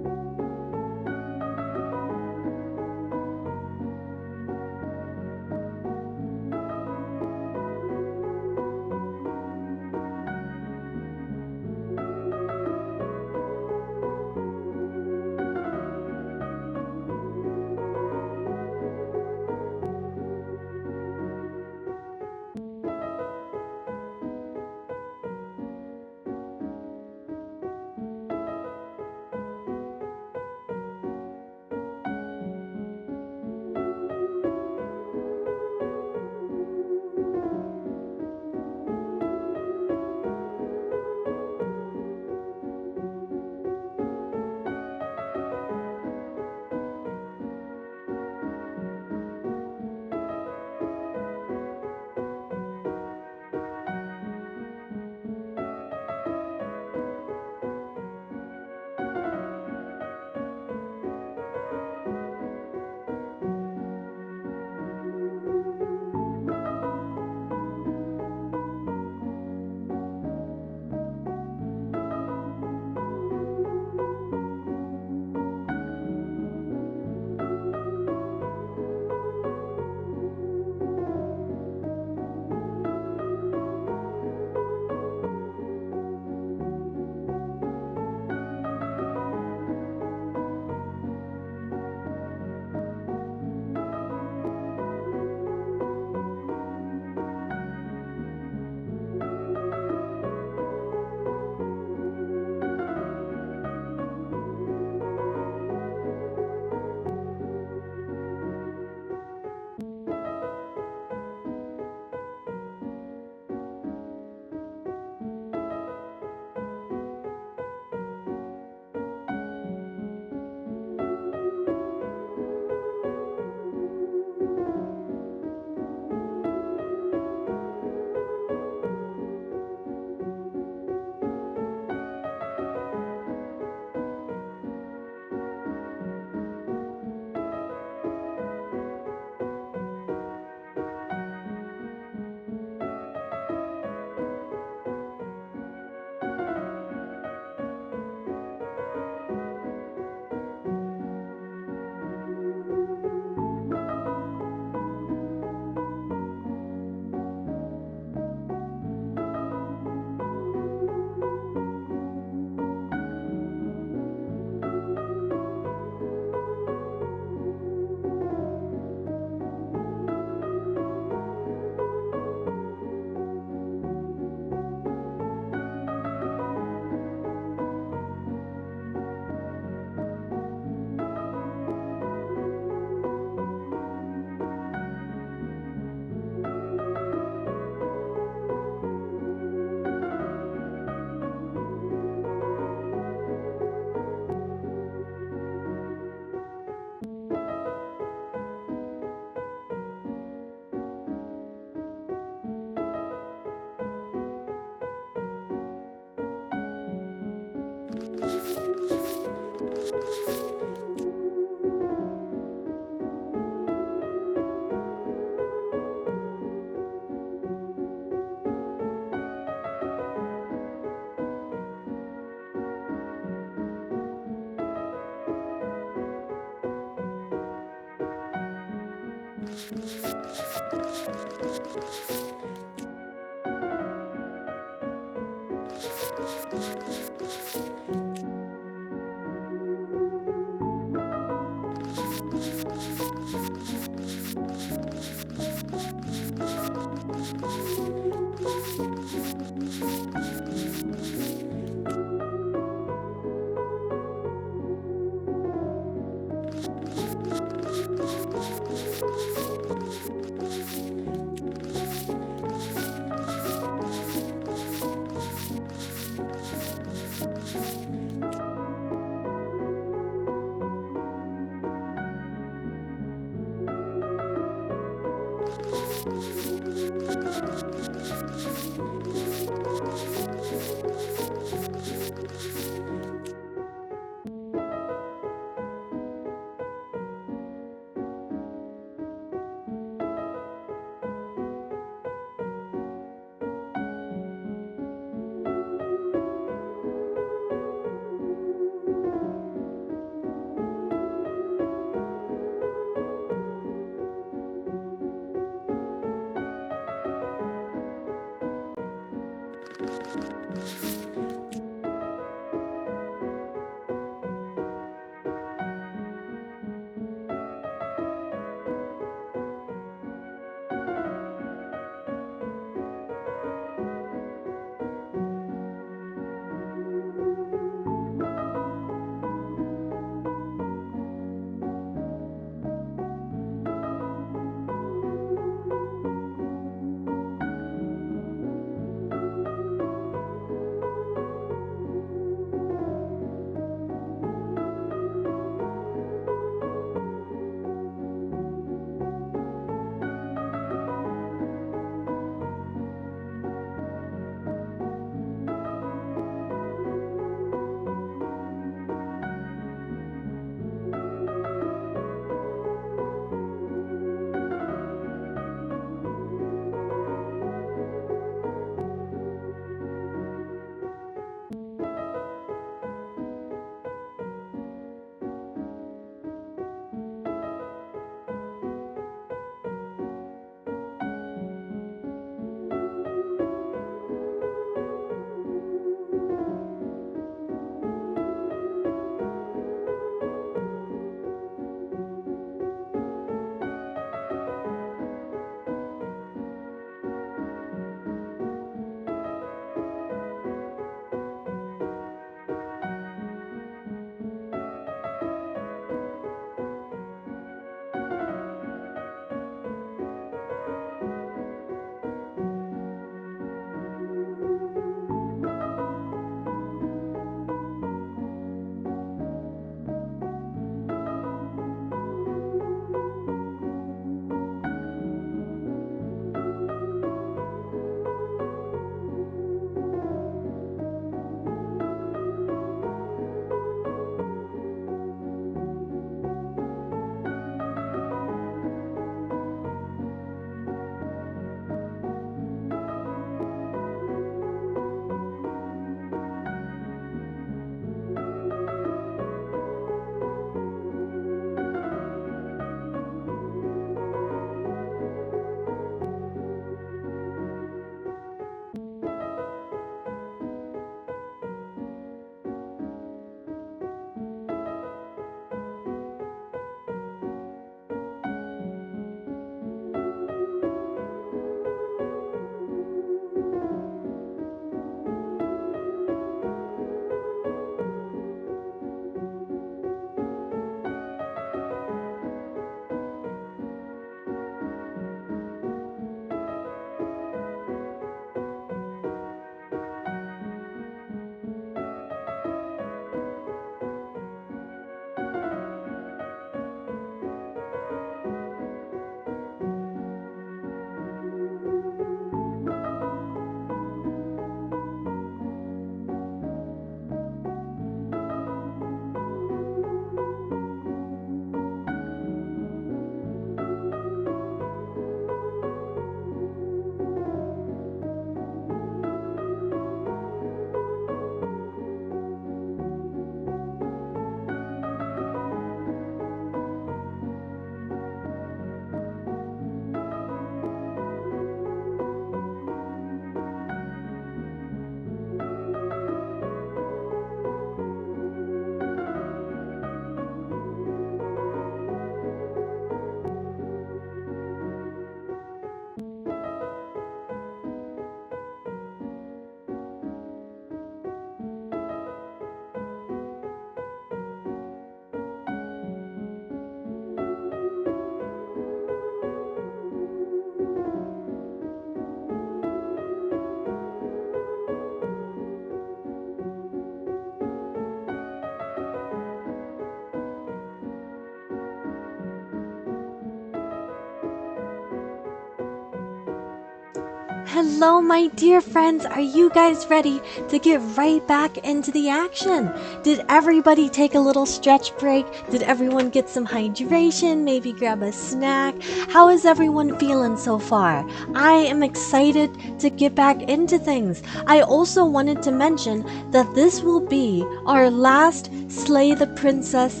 hello, my dear friends. Are you guys ready to get right back into the action? Did everybody take a little stretch break? Did everyone get some hydration? Maybe grab a snack? How is everyone feeling so far? I am excited to get back into things. I also wanted to mention that this will be our last Slay the Princess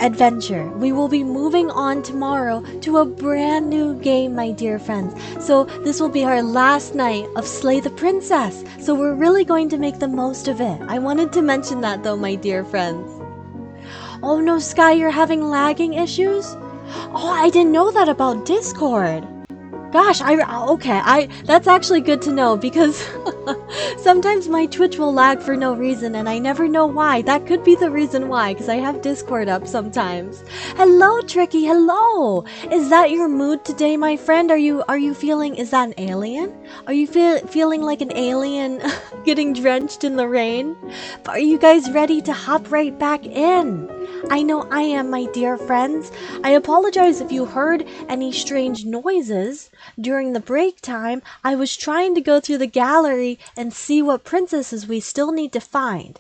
adventure. We will be moving on tomorrow to a brand new game, my dear friends. So this will be our last night of Slay the Princess. So we're really going to make the most of it. I wanted to mention that though, my dear friends. Oh no, Sky, you're having lagging issues? Oh, I didn't know that about Discord. Gosh, that's actually good to know because sometimes my Twitch will lag for no reason and I never know why. That could be the reason why, because I have Discord up sometimes. Hello, Tricky, hello! Is that your mood today, my friend? Are you feeling, is that an alien? Are you feeling like an alien getting drenched in the rain? Are you guys ready to hop right back in? I know I am, my dear friends. I apologize if you heard any strange noises. During the break time, I was trying to go through the gallery and see what princesses we still need to find.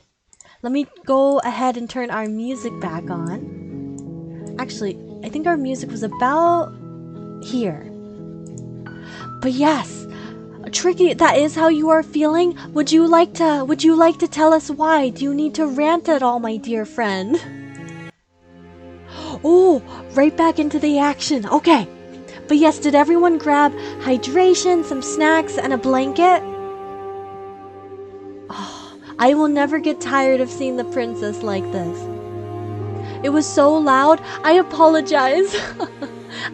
Let me go ahead and turn our music back on. Actually, I think our music was about here. But yes, Tricky, that is how you are feeling? Would you like to tell us why? Do you need to rant at all, my dear friend? Oh, right back into the action. Okay. But yes, did everyone grab hydration, some snacks, and a blanket? Oh, I will never get tired of seeing the princess like this. It was so loud. I apologize.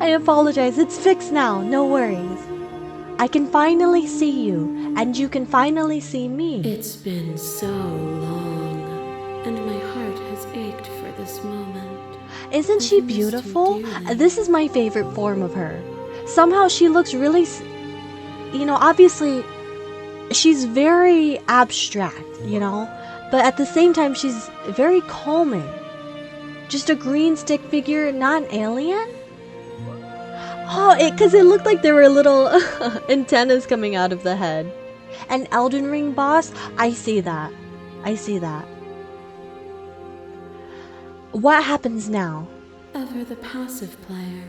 I apologize. It's fixed now. No worries. I can finally see you, and you can finally see me. It's been so long, and my heart has ached for this moment. Isn't she beautiful? This is my favorite form of her. Somehow she looks really, obviously she's very abstract, but at the same time she's very calming. Just a green stick figure, not an alien? Oh, because it looked like there were little antennas coming out of the head. An Elden Ring boss? I see that. What happens now? Ever the passive player,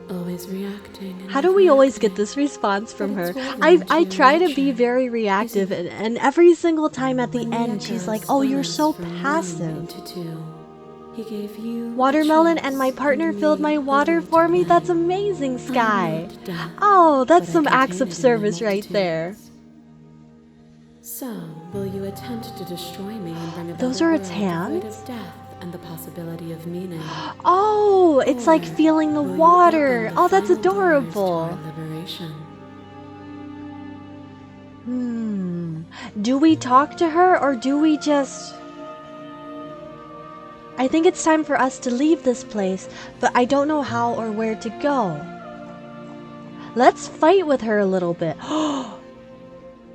always reacting. How do we always get this response from her? I try to be very reactive, and every single time at the end, she's like, "Oh, you're so passive." Watermelon and my partner filled my water for me. That's amazing, Sky. Oh, that's some acts of service right there. So, will you attempt to destroy me and bring about Those are its hands? of death and the possibility of meaning? Oh, it's like feeling the water. Oh, that's adorable. Do we talk to her or do we just... I think it's time for us to leave this place, but I don't know how or where to go. Let's fight with her a little bit.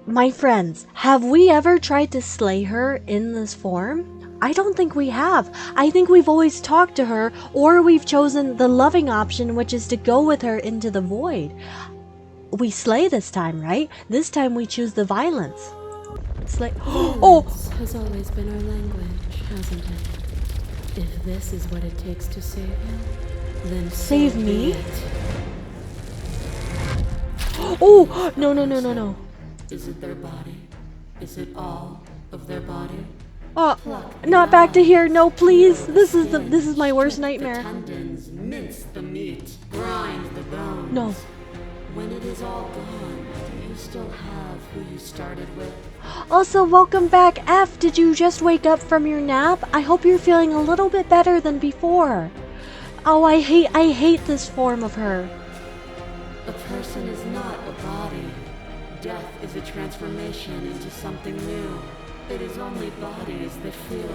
My friends, have we ever tried to slay her in this form? I don't think we have. I think we've always talked to her, or we've chosen the loving option, which is to go with her into the void. We slay this time, right? This time we choose the violence. Slay. Oh! Has always been our language, hasn't it? If this is what it takes to save you, then save me? Oh! No. Is it their body? Is it all of their body? Oh, not back to here. No, please. This is my worst nightmare. Tendons, mince the meat, grind the bones. No. When it is all gone, do you still have who you started with? Also, welcome back, F. Did you just wake up from your nap? I hope you're feeling a little bit better than before. Oh, I hate this form of her. A person is not a body. Death is a transformation into something new. It is only bodies that feel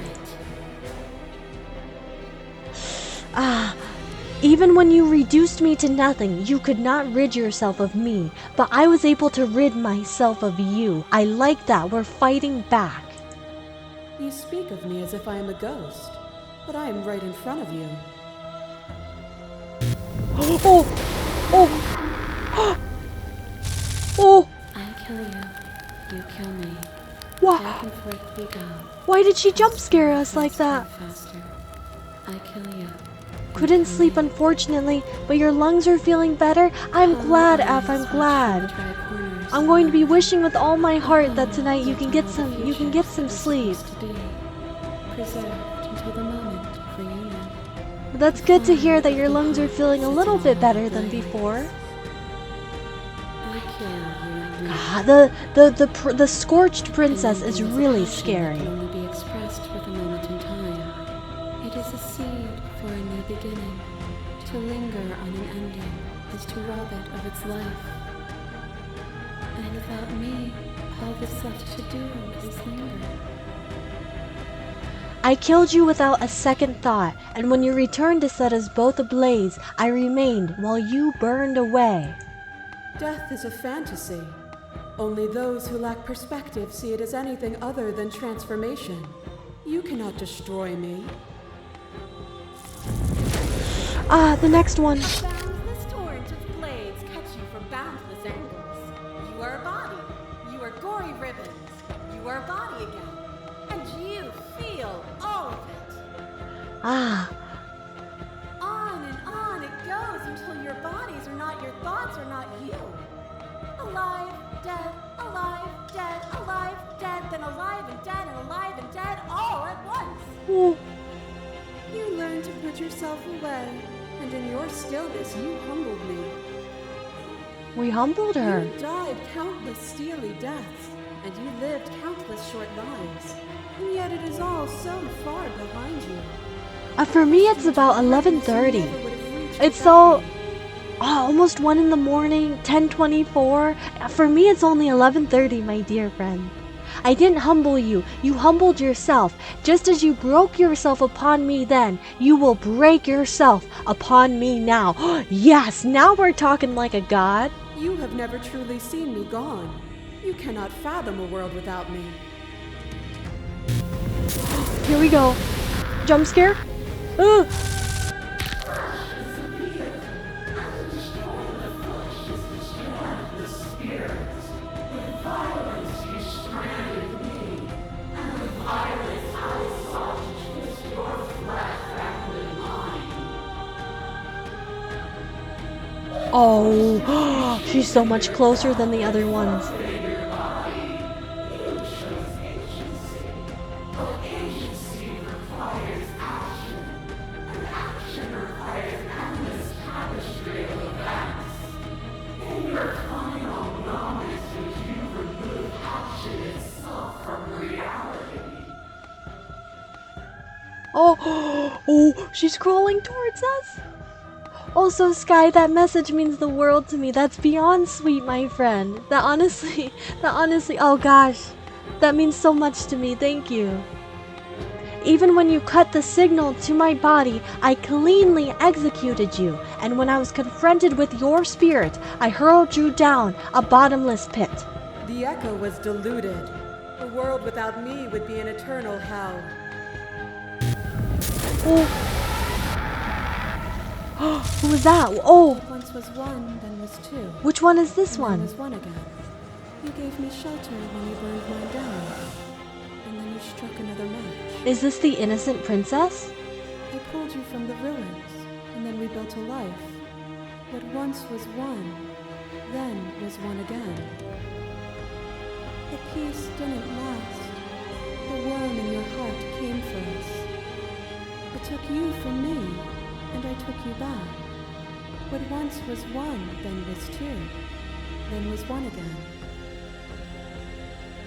it. Even when you reduced me to nothing, you could not rid yourself of me, but I was able to rid myself of you. I like that. We're fighting back. You speak of me as if I am a ghost, but I am right in front of you. Oh! I kill you. You kill me. Wow. Back and forth we go. Why did she jump scare us like that? Faster. I kill you. Couldn't sleep, unfortunately, but your lungs are feeling better. I'm glad, F. I'm glad. I'm going to be wishing with all my heart that tonight you can get some sleep. Preserved until the moment of reunion. That's good to hear that your lungs are feeling a little bit better than before. I kill you. Ah, the scorched princess is really scary. Can only be expressed with a moment in time. It is a seed for a new beginning. To linger on an ending is to rob it of its life. And without me, all that's left to do is linger. I killed you without a second thought, and when you returned to set us both ablaze, I remained while you burned away. Death is a fantasy. Only those who lack perspective see it as anything other than transformation. You cannot destroy me. Ah, the next one. Boundless torrent of blades cut you from boundless angles. You are a body. You are gory ribbons. You are a body again. And you feel all of it. Ah, On and on it goes until your bodies are not your thoughts, are not you. Alive, dead, alive, dead, alive, dead, then alive and dead and alive and dead all at once. ooh, You learn to put yourself away, and in your stillness you humbled me. we humbled her. You died countless steely deaths, and you lived countless short lives. And yet it is all so far behind you. For me, it's about 11:30. You never would have reached It's without so me. almost 1 in the morning, 10:24. For me, it's only 11:30, my dear friend. I didn't humble you. You humbled yourself. Just as you broke yourself upon me then, you will break yourself upon me now. Yes, now we're talking like a god. You have never truly seen me gone. You cannot fathom a world without me. Here we go. Jump scare. Ugh. Oh, she's so much closer than the other ones. Oh, oh, she's crawling towards us. Also, Sky, that message means the world to me. That's beyond sweet, my friend. That honestly, oh gosh, that means so much to me. Thank you. Even when you cut the signal to my body, I cleanly executed you. And when I was confronted with your spirit, I hurled you down a bottomless pit. The echo was deluded. A world without me would be an eternal hell. Oh, who was that? Oh, What once was one, then was two. which one is this And then one? was one again. You gave me shelter when you burned mine down. And then you struck another match. Is this the innocent princess? I pulled you from the ruins, and then we built a life. What once was one, then was one again. The peace didn't last. The worm in your heart came for us. It took you from me, and I took you back. What once was one, then was two, then was one again.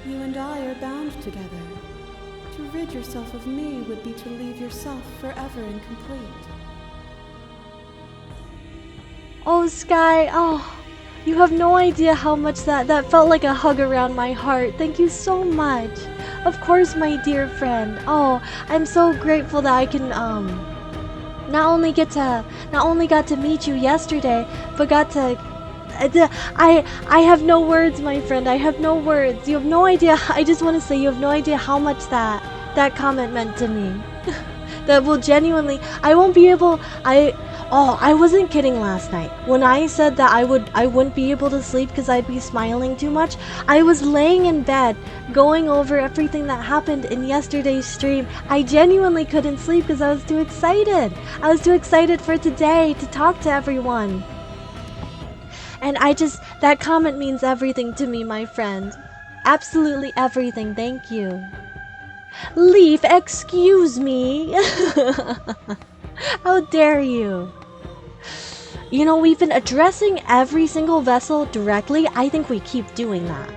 You and I are bound together. To rid yourself of me would be to leave yourself forever incomplete. Oh, Sky, oh, you have no idea how much that felt like a hug around my heart. Thank you so much. Of course, my dear friend. Oh, I'm so grateful that I can, not only got to meet you yesterday, but got to, I have no words, my friend. I have no words. You have no idea. I just want to say you have no idea how much that comment meant to me. That will genuinely, I won't be able, Oh, I wasn't kidding last night. When I said that I wouldn't be able to sleep because I'd be smiling too much, I was laying in bed going over everything that happened in yesterday's stream. I genuinely couldn't sleep because I was too excited. I was too excited for today to talk to everyone. And that comment means everything to me, my friend. Absolutely everything, thank you. Leaf, excuse me. How dare you? You know, we've been addressing every single vessel directly. I think we keep doing that.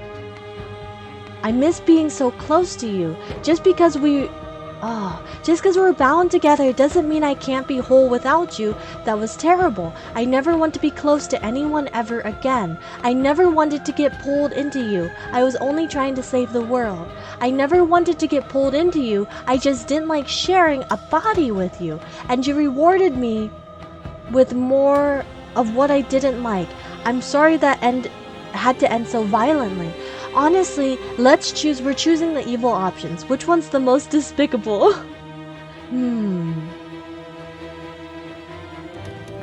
I miss being so close to you. Just because we're bound together doesn't mean I can't be whole without you. That was terrible. I never want to be close to anyone ever again. I never wanted to get pulled into you. I was only trying to save the world. I never wanted to get pulled into you. I just didn't like sharing a body with you. And you rewarded me with more of what I didn't like. I'm sorry that had to end so violently. Honestly, we're choosing the evil options. Which one's the most despicable?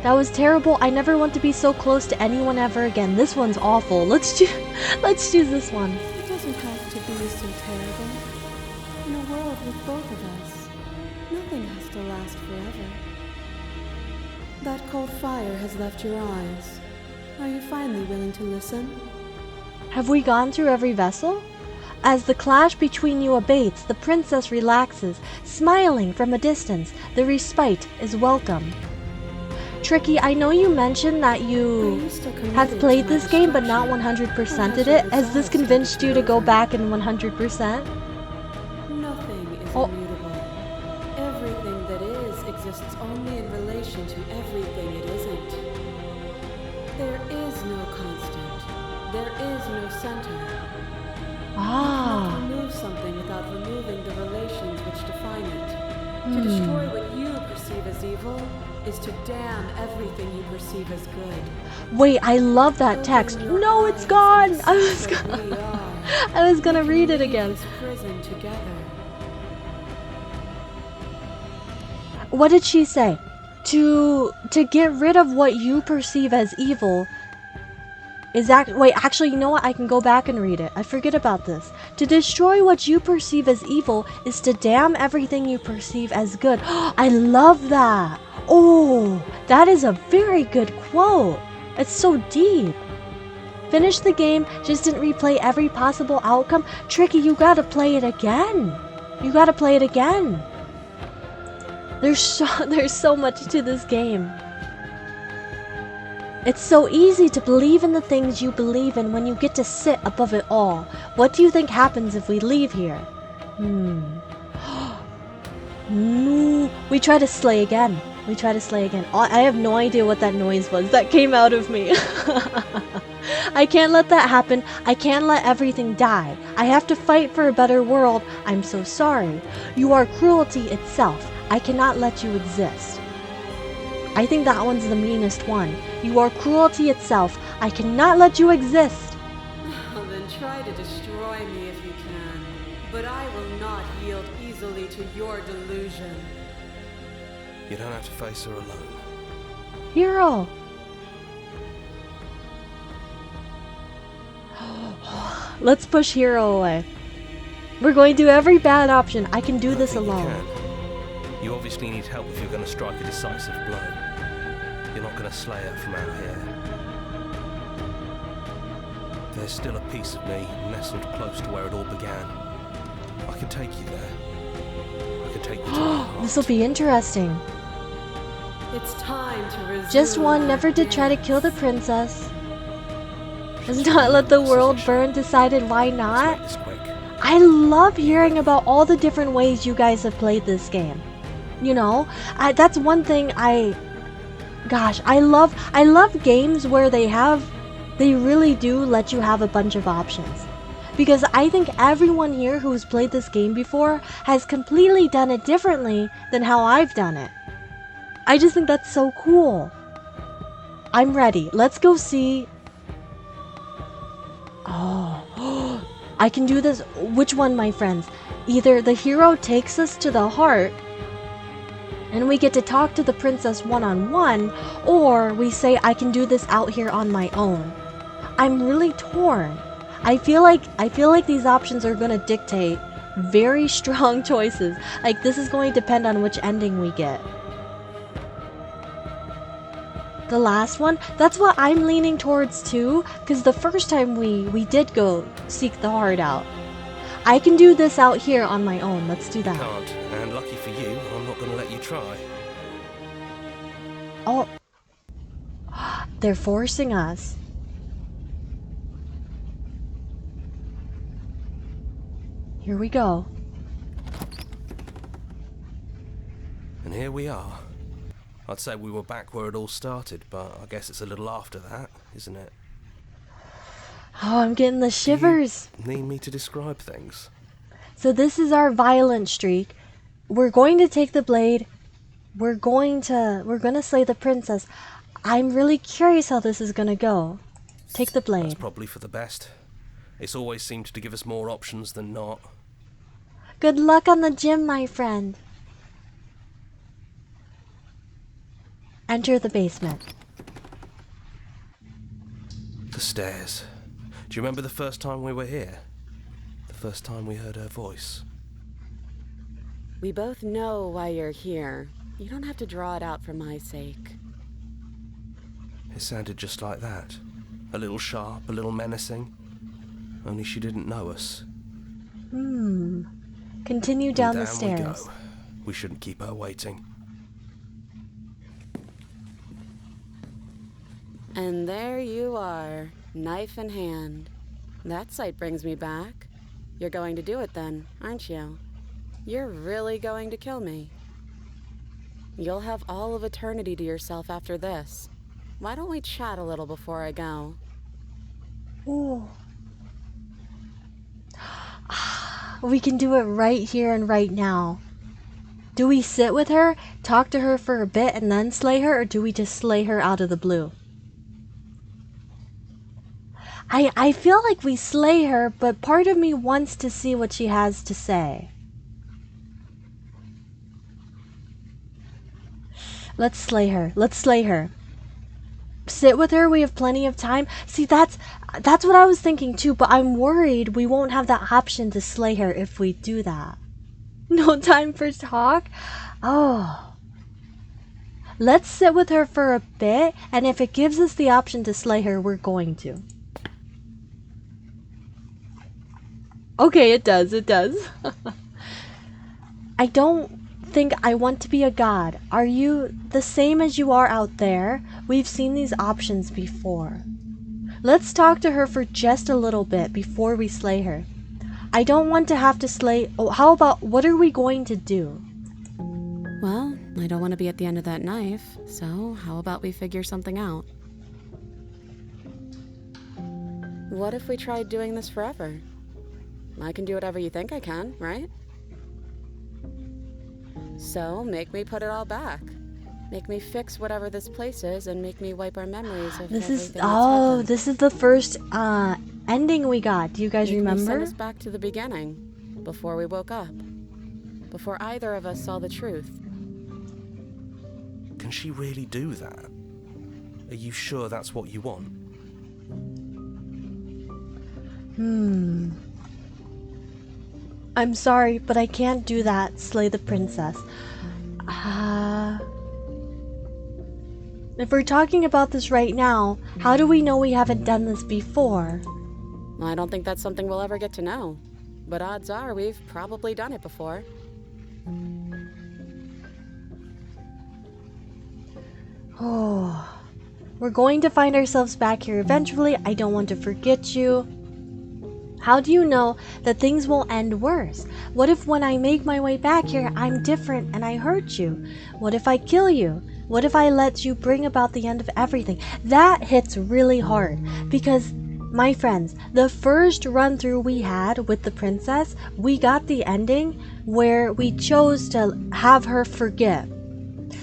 That was terrible. I never want to be so close to anyone ever again. This one's awful. Let's choose this one. It doesn't have to be so terrible. In a world with both of us, nothing has to last forever. That cold fire has left your eyes. Are you finally willing to listen? Have we gone through every vessel? As the clash between you abates, the princess relaxes, smiling from a distance. The respite is welcome. Tricky, I know you mentioned that you have played this game but not 100%ed it. Has this convinced you to go back and 100%? Nothing is immutable. Everything that is exists only in relation to everything it isn't. There is no constant. There is no center. You cannot remove something without removing the relations which define it. To destroy what you perceive as evil is to damn everything you perceive as good. Wait, I love that text. No, it's gone. I was gonna read it again. Prison together. What did she say? To get rid of what you perceive as evil is wait, actually, you know what? I can go back and read it. I forget about this. To destroy what you perceive as evil is to damn everything you perceive as good. I love that. Oh, that is a very good quote. It's so deep. Finish the game, just didn't replay every possible outcome. Tricky, you gotta play it again. You gotta play it again. There's so much to this game. It's so easy to believe in the things you believe in when you get to sit above it all. What do you think happens if we leave here? No. We try to slay again. I have no idea what that noise was that came out of me. I can't let that happen. I can't let everything die. I have to fight for a better world. I'm so sorry. You are cruelty itself. I cannot let you exist. I think that one's the meanest one. You are cruelty itself. I cannot let you exist. Well, then try to destroy me if you can. But I will not yield easily to your delusion. You don't have to face her alone. Hero. Let's push Hero away. We're going to do every bad option. I can do this alone. You obviously need help if you're going to strike a decisive blow. You're not going to slay her from out here. There's still a piece of me nestled close to where it all began. I can take you there. I can take you to my heart. This will be interesting. It's time to resume. Just one never did try to kill the princess. Has not let the world burn, decided why not? I love hearing about all the different ways you guys have played this game. You know, that's one thing I love games where they really do let you have a bunch of options. Because I think everyone here who's played this game before has completely done it differently than how I've done it. I just think that's so cool. I'm ready. Let's go see. Oh, I can do this. Which one, my friends? Either the hero takes us to the heart, and we get to talk to the princess one-on-one, or we say I can do this out here on my own. I'm really torn. I feel like these options are going to dictate very strong choices. Like, this is going to depend on which ending we get. The last one, that's what I'm leaning towards too, because the first time we did go seek the heart out. I can do this out here on my own. Let's do that. Can't, and lucky for you, I'm not going to let you try. Oh, they're forcing us. Here we go. And here we are. I'd say we were back where it all started, but I guess it's a little after that, isn't it? Oh, I'm getting the shivers. Do you need me to describe things? So this is our violent streak. We're going to take the blade. We're gonna slay the princess. I'm really curious how this is gonna go. Take the blade. That's probably for the best. It's always seemed to give us more options than not. Good luck on the gym, my friend. Enter the basement. The stairs. Do you remember the first time we were here? The first time we heard her voice? We both know why you're here. You don't have to draw it out for my sake. It sounded just like that. A little sharp, a little menacing. Only she didn't know us. Continue down the We stairs. go. We shouldn't keep her waiting. And there you are, knife in hand. That sight brings me back. You're going to do it then, aren't you? You're really going to kill me. You'll have all of eternity to yourself after this. Why don't we chat a little before I go? Ooh. We can do it right here and right now. Do we sit with her, talk to her for a bit, and then slay her, or do we just slay her out of the blue? I feel like we slay her, but part of me wants to see what she has to say. Let's slay her. Let's slay her. Sit with her. We have plenty of time. See, that's what I was thinking too, but I'm worried we won't have that option to slay her if we do that. No time for talk? Oh. Let's sit with her for a bit, and if it gives us the option to slay her, we're going to. Okay, it does. It does. I don't think I want to be a god. Are you the same as you are out there? We've seen these options before. Let's talk to her for just a little bit before we slay her. I don't want to have to slay... Oh, how about, what are we going to do? Well, I don't want to be at the end of that knife, so how about we figure something out? What if we tried doing this forever? I can do whatever you think I can, right? So, make me put it all back. Make me fix whatever this place is and make me wipe our memories of This is... everything that's Oh, happened. this is the first ending we got. Do you guys Make me remember? send us back to the beginning, before we woke up. Before either of us saw the truth. Can she really do that? Are you sure that's what you want? I'm sorry, but I can't do that. Slay the princess. If we're talking about this right now, how do we know we haven't done this before? I don't think that's something we'll ever get to know. But odds are we've probably done it before. Oh, we're going to find ourselves back here eventually. I don't want to forget you. How do you know that things won't end worse? What if when I make my way back here, I'm different and I hurt you? What if I kill you? What if I let you bring about the end of everything? That hits really hard because, my friends, the first run through we had with the princess, we got the ending where we chose to have her forget.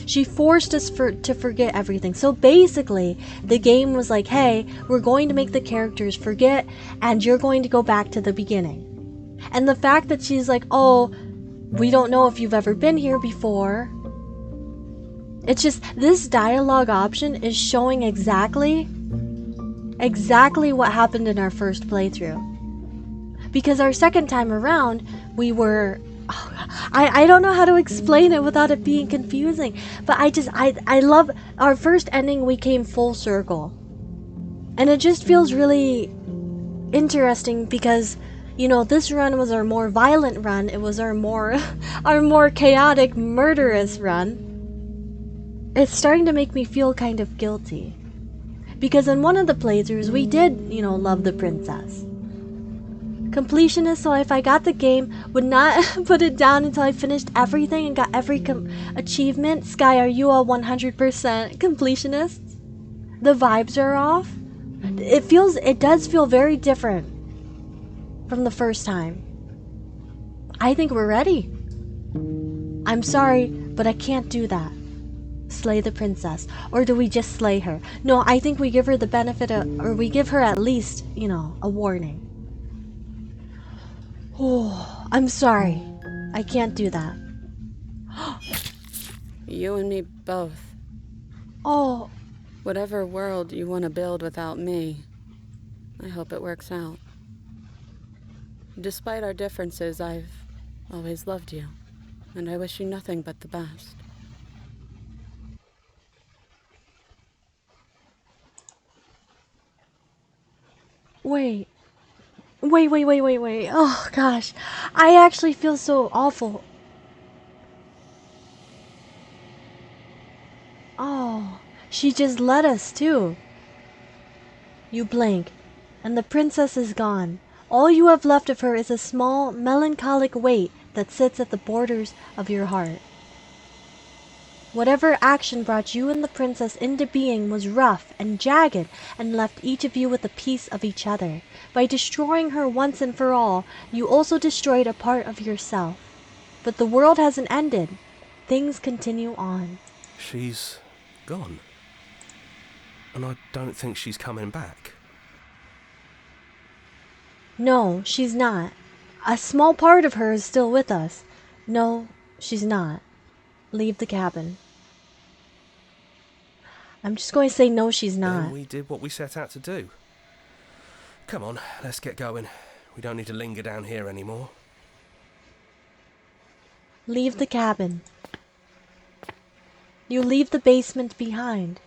She forced us to forget everything. So basically, the game was like, hey, we're going to make the characters forget, and you're going to go back to the beginning. And the fact that she's like, oh, we don't know if you've ever been here before. It's just this dialogue option is showing exactly what happened in our first playthrough. Because our second time around, we were... I don't know how to explain it without it being confusing. But I love... Our first ending, we came full circle. And it just feels really interesting because, you know, this run was our more violent run. It was our more chaotic, murderous run. It's starting to make me feel kind of guilty. Because in one of the playthroughs, we did, you know, love the princess. Completionist, so if I got the game, would not put it down until I finished everything and got every achievement. Sky, are you a 100% completionist? The vibes are off. It does feel very different from the first time. I think we're ready. I'm sorry, but I can't do that. Slay the princess. Or do we just slay her? No, I think we give her the benefit of, or we give her at least, you know, a warning. Oh, I'm sorry. I can't do that. You and me both. Oh. Whatever world you want to build without me, I hope it works out. Despite our differences, I've always loved you, and I wish you nothing but the best. Wait. Oh, gosh. I actually feel so awful. Oh, she just let us, too. You blink, and the princess is gone. All you have left of her is a small, melancholic weight that sits at the borders of your heart. Whatever action brought you and the princess into being was rough and jagged and left each of you with a piece of each other. By destroying her once and for all, you also destroyed a part of yourself. But the world hasn't ended. Things continue on. She's gone. And I don't think she's coming back. No, she's not. A small part of her is still with us. No, she's not. Leave the cabin. I'm just going to say no, she's not. Then we did what we set out to do. Come on, let's get going. We don't need to linger down here anymore. Leave the cabin. You leave the basement behind.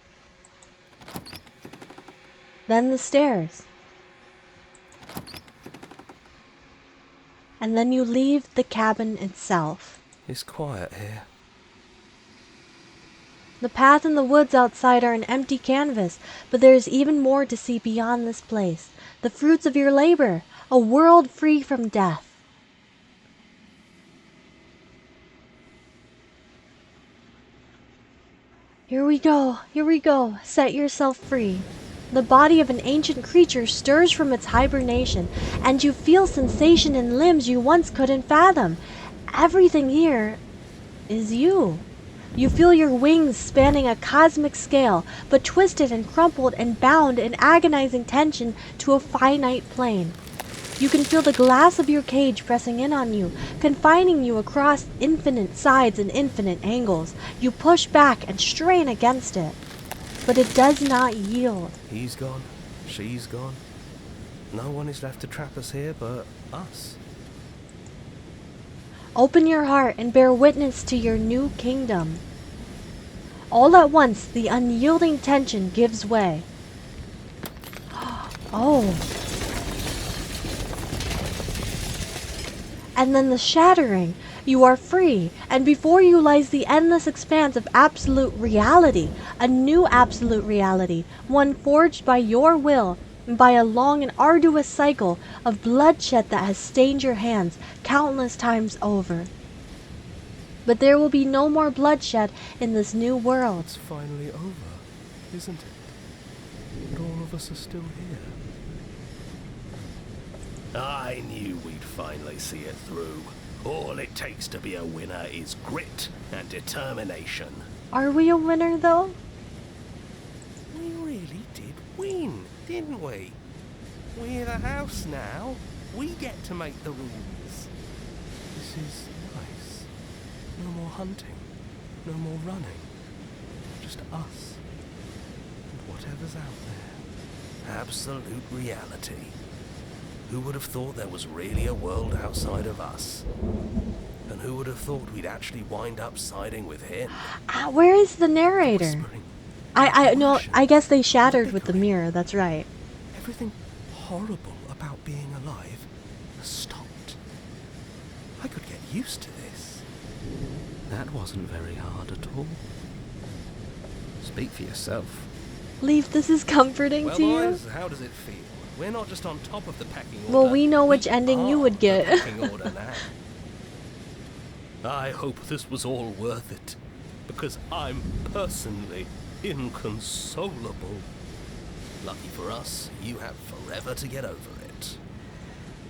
Then the stairs. And then you leave the cabin itself. It's quiet here. The path and the woods outside are an empty canvas, but there is even more to see beyond this place. The fruits of your labor, a world free from death. Here we go, set yourself free. The body of an ancient creature stirs from its hibernation, and you feel sensation in limbs you once couldn't fathom. Everything here is you. You feel your wings spanning a cosmic scale, but twisted and crumpled and bound in agonizing tension to a finite plane. You can feel the glass of your cage pressing in on you, confining you across infinite sides and infinite angles. You push back and strain against it, but it does not yield. He's gone. She's gone. No one is left to trap us here but us. Open your heart and bear witness to your new kingdom. All at once, the unyielding tension gives way. Oh. And then the shattering. You are free, and before you lies the endless expanse of absolute reality, a new absolute reality, one forged by your will, and by a long and arduous cycle of bloodshed that has stained your hands countless times over. But there will be no more bloodshed in this new world. It's finally over, isn't it? And all of us are still here. I knew we'd finally see it through. All it takes to be a winner is grit and determination. Are we a winner, though? We really did win, didn't we? We're the house now. We get to make the rules. This is nice. No more hunting. No more running. just us. And whatever's out there. Absolute reality. Who would have thought there was really a world outside of us? And who would have thought we'd actually wind up siding with him? Where is the narrator? Whispering. I no, I guess they shattered with the mirror, that's right. Everything horrible about being alive has stopped. I could get used to this. That wasn't very hard at all. Speak for yourself. Leaf, this is comforting Well, to you? boys, how does it feel? We're not just on top of the pecking order. Well, we know which we ending you are would the get. pecking order now. I hope this was all worth it, because I'm personally inconsolable. Lucky for us, you have forever to get over it.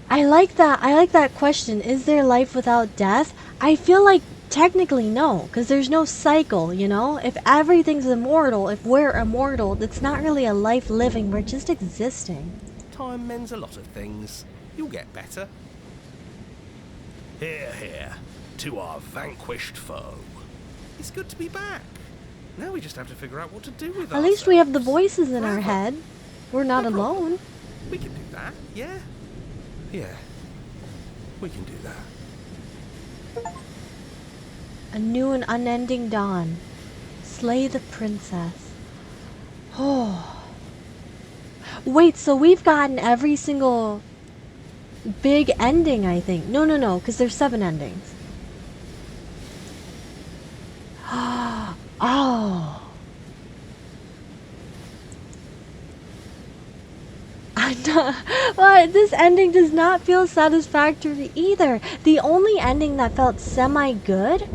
I like that question. Is there life without death? I feel like technically no, because there's no cycle, you know? If everything's immortal, if we're immortal, it's not really a life living, we're just existing. Time mends a lot of things. You'll get better. Here, here, to our vanquished foe. It's good to be back. Now we just have to figure out what to do with ourselves. At least we have the voices in our head. We're not No problem. alone. We can do that, yeah? Yeah, we can do that. A new and unending dawn. Slay the princess. Oh. Wait, so we've gotten every single big ending, I think. No, because there's 7 endings. Oh. Well, this ending does not feel satisfactory either. The only ending that felt semi-good,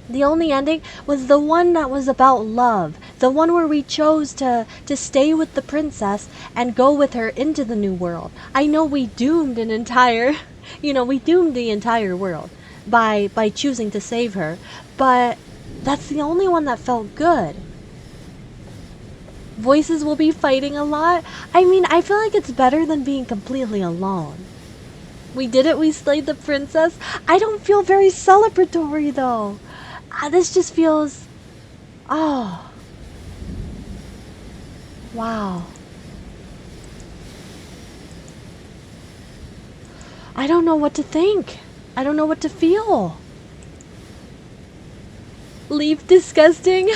the only ending was the one that was about love. The one where we chose to stay with the princess and go with her into the new world. I know we doomed an entire, we doomed the entire world by choosing to save her, but that's the only one that felt good. Voices will be fighting a lot. I mean, I feel like it's better than being completely alone. We did it, we slayed the princess. I don't feel very celebratory though. This just feels... Oh. Wow. I don't know what to think. I don't know what to feel. Leave disgusting.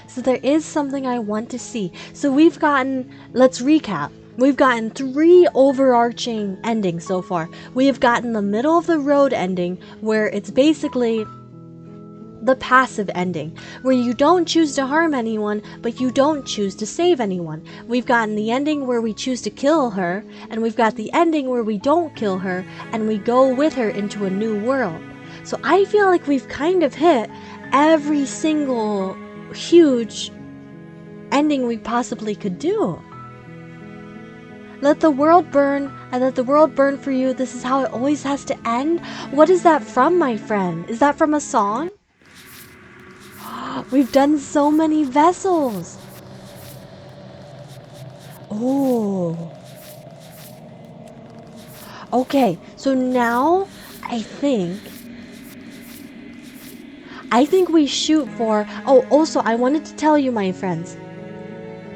So there is something I want to see. So we've gotten, let's recap. We've gotten 3 overarching endings so far. We have gotten the middle of the road ending, where it's basically the passive ending, where you don't choose to harm anyone, but you don't choose to save anyone. We've gotten the ending where we choose to kill her, and we've got the ending where we don't kill her, and we go with her into a new world. So I feel like we've kind of hit every single huge ending we possibly could do. Let the world burn, and let the world burn for you. This is how it always has to end. What is that from, my friend? Is that from a song? We've done so many vessels. Oh. Okay, so now I think we shoot for... Oh, also, I wanted to tell you, my friends.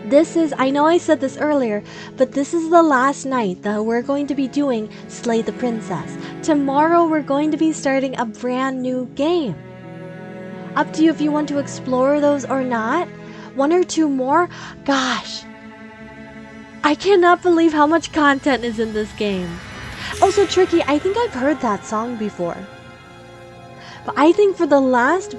This is... I know I said this earlier, but this is the last night that we're going to be doing Slay the Princess. Tomorrow, we're going to be starting a brand new game. Up to you if you want to explore those or not. 1 or 2 more. Gosh. I cannot believe how much content is in this game. Also, Tricky, I think I've heard that song before. But I think for the last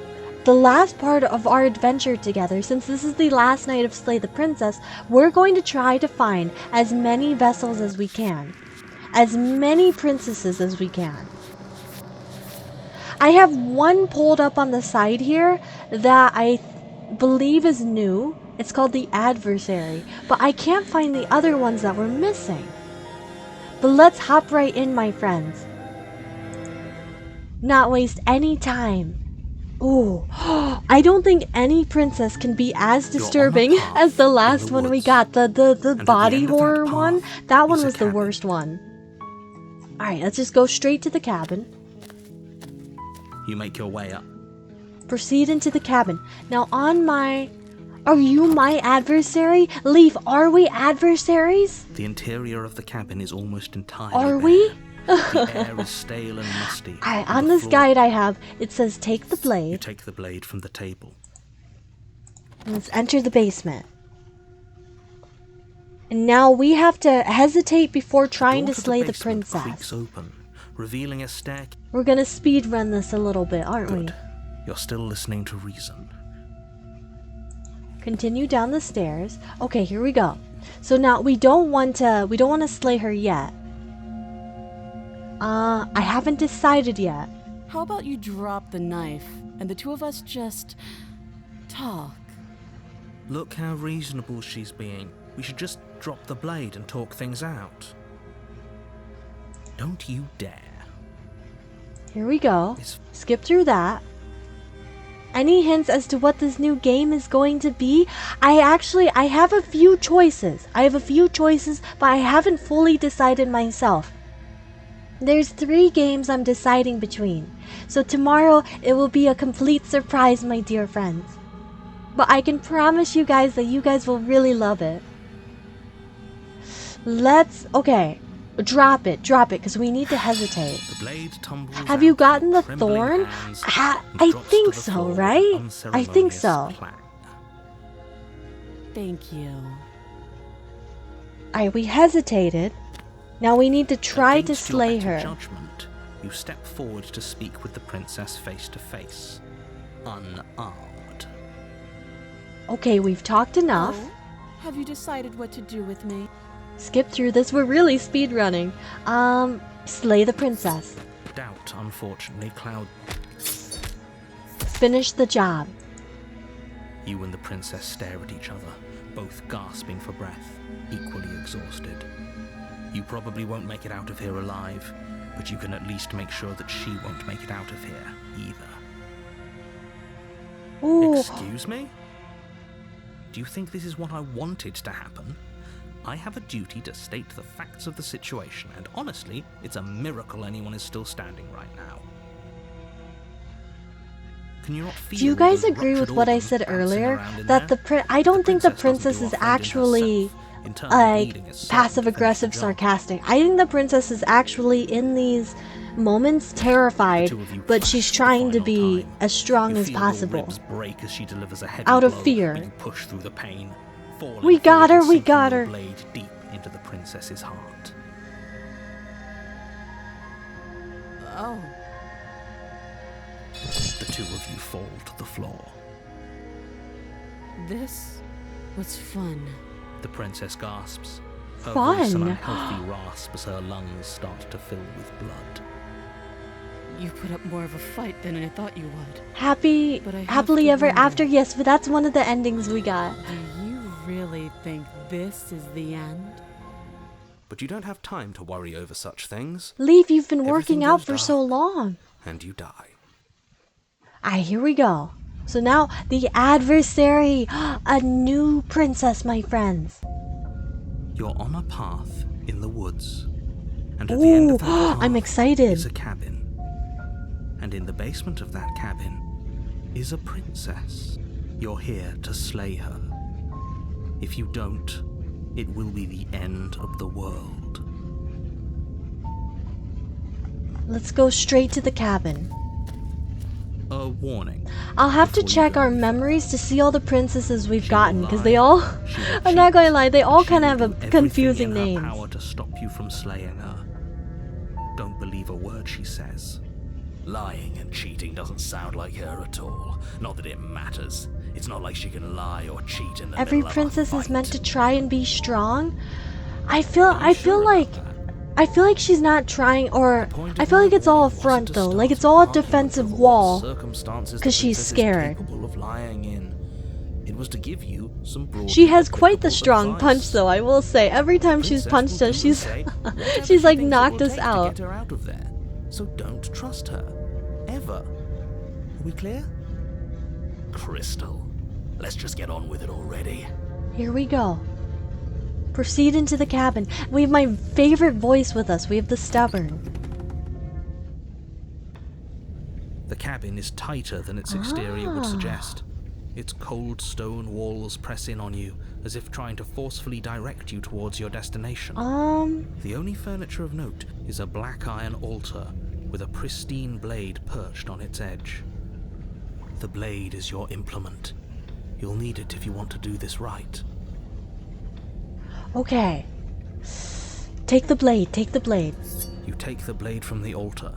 part of our adventure together, since this is the last night of Slay the Princess, we're going to try to find as many vessels as we can. As many princesses as we can. I have one pulled up on the side here that I believe is new. It's called the Adversary, but I can't find the other ones that we're missing. But let's hop right in, my friends. Not waste any time. Ooh, I don't think any princess can be as disturbing as the last one we got. The body horror one. That one was the worst one. Alright, let's just go straight to the cabin. You make your way up. Proceed into the cabin. Now on my... Are you my adversary? Leaf, are we adversaries? The interior of the cabin is almost entirely Are bare. we? The air is stale and musty. Alright, and on the this floor- guide I have, it says take the You blade. take the blade from the table. Let's enter the basement. And now we have to hesitate before trying Door to slay the basement princess. creaks open, revealing a staircase. We're gonna speed run this a little bit, aren't we? Good. You're still listening to reason. Continue down the stairs. Okay, here we go. So now we don't want to slay her yet. I haven't decided yet. How about you drop the knife and the two of us just talk? Look how reasonable she's being. We should just drop the blade and talk things out. Don't you dare. Here we go. It's- Skip through that. Any hints as to what this new game is going to be? I have a few choices. But I haven't fully decided myself. There's 3 games I'm deciding between. So tomorrow it will be a complete surprise, my dear friends. But I can promise you guys that you guys will really love it. Okay. Drop it, because we need to hesitate. The blade tumbles Have you out gotten with the trembling thorn? hands I and drops think to the so, floor with right? an I think so. unceremonious clang. Thank you. Alright, we hesitated. Now we need to try to Against your slay better her. Judgment, you step forward to speak with the princess face to face, unarmed. Okay, we've talked enough. Oh, have you decided what to do with me? Skip through this. We're really speed running. Slay the princess. Doubt, unfortunately, cloud. Finish the job. You and the princess stare at each other, both gasping for breath, equally exhausted. You probably won't make it out of here alive, but you can at least make sure that she won't make it out of here either. Ooh. Excuse me? Do you think this is what I wanted to happen? I have a duty to state the facts of the situation, and honestly, it's a miracle anyone is still standing right now. Can you not feel Do you guys those agree with ruptured what I organs said bouncing earlier? around in That there? I don't think the princess princess doesn't is do a friend in actually herself. Internally bleeding is certain to passive finish aggressive the job. sarcastic. I think the princess is actually in these moments terrified, The two of you but clash she's for the trying to final be time. as strong You as feel possible. Your ribs break as she delivers a heavy Out of blow, fear. but you push through the pain, falling We got forward her, and we sinking got your her. blade deep into the princess's heart. Oh, The two of you fall to the floor. this was fun. The princess gasps. Her voice an Fun. unhealthy rasp as her lungs start to fill with blood. You put up more of a fight than I thought you would. Happily But I have to ever wonder. after, yes, but that's one of the endings we got. Do you really think this is the end? But you don't have time to worry over such things, Leaf, you've been Everything working out goes for so dark. long. and you die. Alright, here we go. So now, the adversary, a new princess, my friends. You're on a path in the woods, and at the end Ooh, of that path I'm excited. is a cabin. And in the basement of that cabin is a princess. You're here to slay her. If you don't, it will be the end of the world. Let's go straight to the cabin. A warning. I'll have to Before you check go our any further. memories to see all the princesses we've She gotten, will because lie. they all, She will I'm not cheat. gonna lie, they all She kind of will have do a everything confusing in her names. power to stop you from slaying her. Don't believe a word she says. Lying and cheating doesn't sound like her at all. Not that it matters. It's not like she can lie or cheat in the Every middle of a princess is meant to fight. try and be strong. I feel Sure like about that? I feel like she's not trying, or Point I of feel my like it's all a warning wasn't front to though, start like it's all a arguing defensive over what wall. circumstances the 'cause she's princess is scared. capable of lying in. It was to give you some broadly She has quite the applicable strong advice. punch though, I will say. Every time she's Princess punched will us, do and she's say whatever she's she like thinks it knocked will us take to out. get her out of there. So don't trust her. Ever. Are we clear? Crystal. Let's just get on with it already. Here we go. Proceed into the cabin. We have my favorite voice with us. We have the stubborn. The cabin is tighter than its exterior would suggest. Its cold stone walls press in on you, as if trying to forcefully direct you towards your destination. The only furniture of note is a black iron altar with a pristine blade perched on its edge. The blade is your implement. You'll need it if you want to do this right. Okay. Take the blade, take the blade. You take the blade from the altar.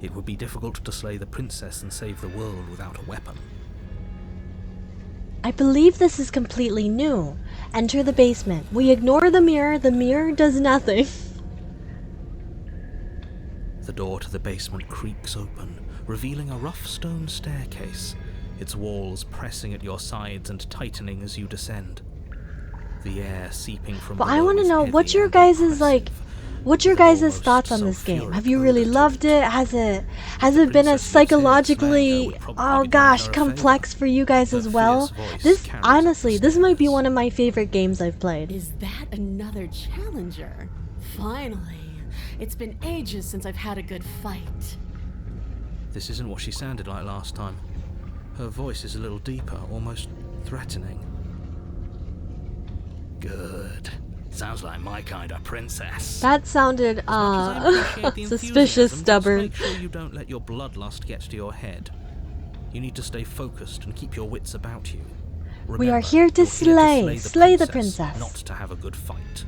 It would be difficult to slay the princess and save the world without a weapon. I believe this is completely new. Enter the basement. We ignore the mirror does nothing. The door to the basement creaks open, revealing a rough stone staircase, its walls pressing at your sides and tightening as you descend. The air seeping from But I want to know, what's your guys' thoughts on this game? Have you really loved it? Has it been as psychologically, oh gosh, complex for you guys as well? This, honestly, this might be one of my favorite games I've played. Is that another challenger? Finally. It's been ages since I've had a good fight. This isn't what she sounded like last time. Her voice is a little deeper, almost threatening. Good. Sounds like my kind of princess. That sounded, suspicious, stubborn. Just make sure you don't let your bloodlust get to your head. You need to stay focused and keep your wits about you. Remember, we are here to slay the princess. Not to have a good fight.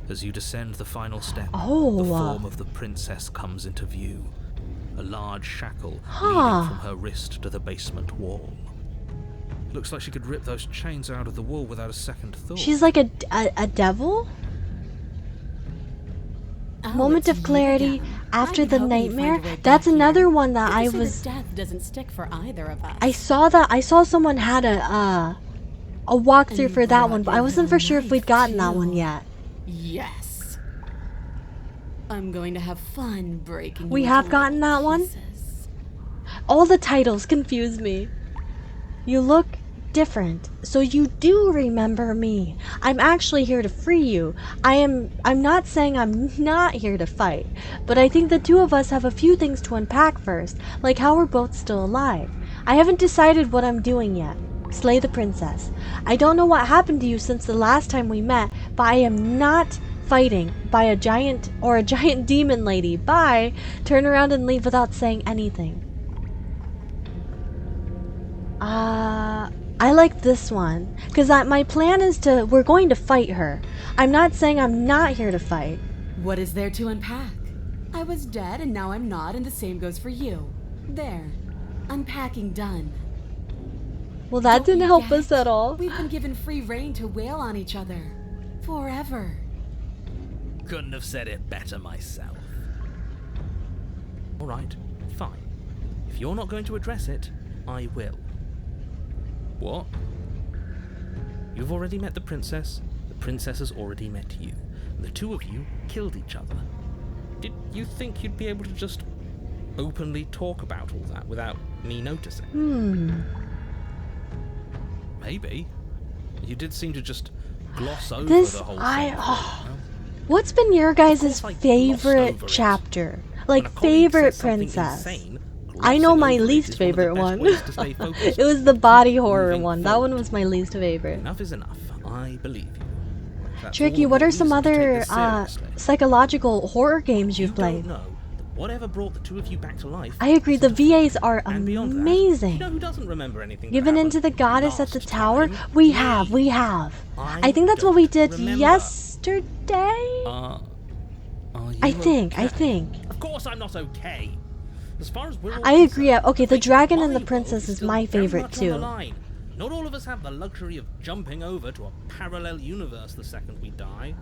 As you descend the final step, the form of the princess comes into view. A large shackle leading from her wrist to the basement wall. Looks like she could rip those chains out of the wall without a second thought. She's like a devil? Moment of clarity after the nightmare. That's another one that I was. Death doesn't stick for either of us. I saw someone had a walkthrough for that one, but I wasn't for sure if we'd gotten that one yet. Yes. I'm going to have fun breaking. We have gotten that one? All the titles confuse me. You look different, so you do remember me. I'm actually here to free you. I'm not saying I'm not here to fight, but I think the two of us have a few things to unpack first, like how we're both still alive. I haven't decided what I'm doing yet. Slay the princess. I don't know what happened to you since the last time we met, but I am not fighting by a giant demon lady. Bye. Turn around and leave without saying anything. I like this one, because my plan is we're going to fight her. I'm not saying I'm not here to fight. What is there to unpack? I was dead and now I'm not, and the same goes for you. There. Unpacking done. Well, that didn't help us at all. We've been given free rein to wail on each other. Forever. Couldn't have said it better myself. Alright, fine. If you're not going to address it, I will. What? You've already met the princess has already met you. The two of you killed each other. Did you think you'd be able to just openly talk about all that without me noticing? Maybe. You did seem to just gloss over the whole thing. What's been your guys' favorite chapter? Like, favorite princess? I know my least favorite one. It was the body horror one. That one was my least favorite. Enough is enough. I believe you. Tricky, what are some other psychological horror games you've played? Whatever brought the two of you back to life. I agree, the VAs are amazing. You know who doesn't remember anything? Given into the goddess at the tower? We have. I think that's what we did yesterday? I think. Of course I'm not okay. As far as we're all I agree. Okay, the dragon and the princess is my favorite too. Not all of us have the luxury of jumping over to a parallel universe the second we die.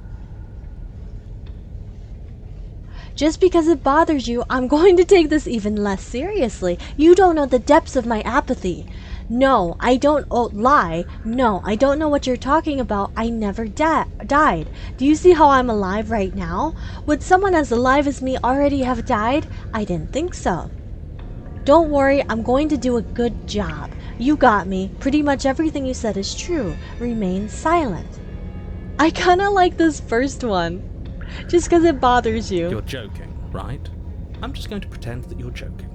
Just because it bothers you, I'm going to take this even less seriously. You don't know the depths of my apathy. No, I don't lie. No, I don't know what you're talking about. I never died. Do you see how I'm alive right now? Would someone as alive as me already have died? I didn't think so. Don't worry, I'm going to do a good job. You got me. Pretty much everything you said is true. Remain silent. I kinda like this first one. Just because it bothers you. You're joking, right? I'm just going to pretend that you're joking.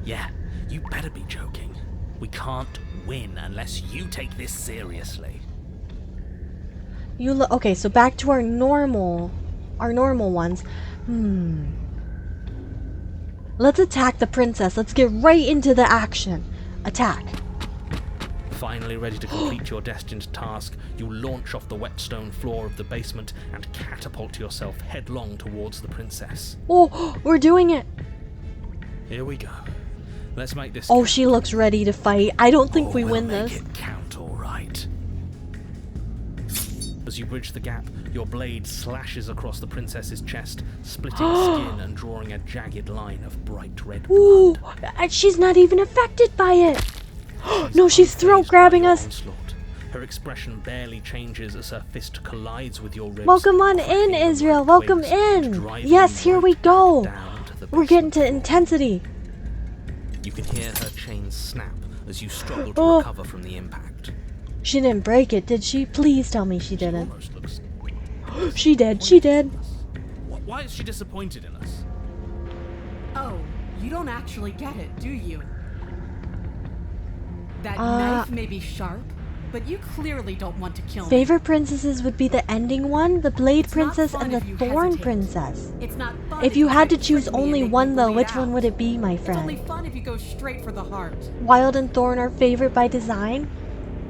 Yeah, you better be joking. We can't win unless you take this seriously. Okay, so back to our normal ones. Let's attack the princess. Let's get right into the action. Attack. Finally ready to complete your destined task, you launch off the wet stone floor of the basement and catapult yourself headlong towards the princess. Oh, we're doing it. Here we go. Let's make this Oh, count. she looks ready to fight. I don't think we win We'll this. make it count, all right. As you bridge the gap, your blade slashes across the princess's chest, splitting skin and drawing a jagged line of bright red Ooh, blood. and she's not even affected by it. No, she's throat Unfazed grabbing by your us. onslaught. Her expression barely changes as her fist collides with your ribs. Welcome on in, cracking the Israel. red Welcome twigs and in. driving Yes, you here we right go. down to the We're getting basement to floor. intensity. You can hear her chains snap as you struggle to Oh. recover from the impact. She didn't break it, did she? Please tell me she She didn't. almost looks She did. She did. Why is she disappointed in us? Oh, you don't actually get it, do you? That knife may be sharp, but you clearly don't want to kill me. Favorite princesses would be the ending one, the Blade It's not Princess, fun and the if you Thorn hesitate. Princess. It's not fun If you try had to to choose trick me and only make me one though, bleed which one out. would it be, my It's only friend? fun if you go straight for the heart. Wild and Thorn are favorite by design?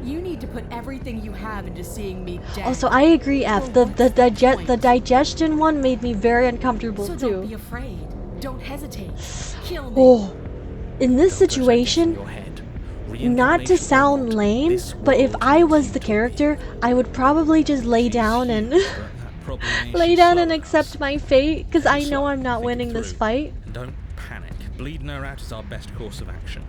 You need to put everything you have into seeing me dead. Also, I agree, F. Well, The digestion one made me very uncomfortable So don't be too. afraid. Don't hesitate. Kill me. Oh, in this Don't go second situation, your head. not to Reincarnation or sound not, lame, this but if world I needs was you the to character, win. I would probably just lay She's down and huge, but that probably means lay she's down and slower than accept us. my fate, because I know So, I'm not think it winning this through. fight. And don't panic. Bleeding her out is our best course of action.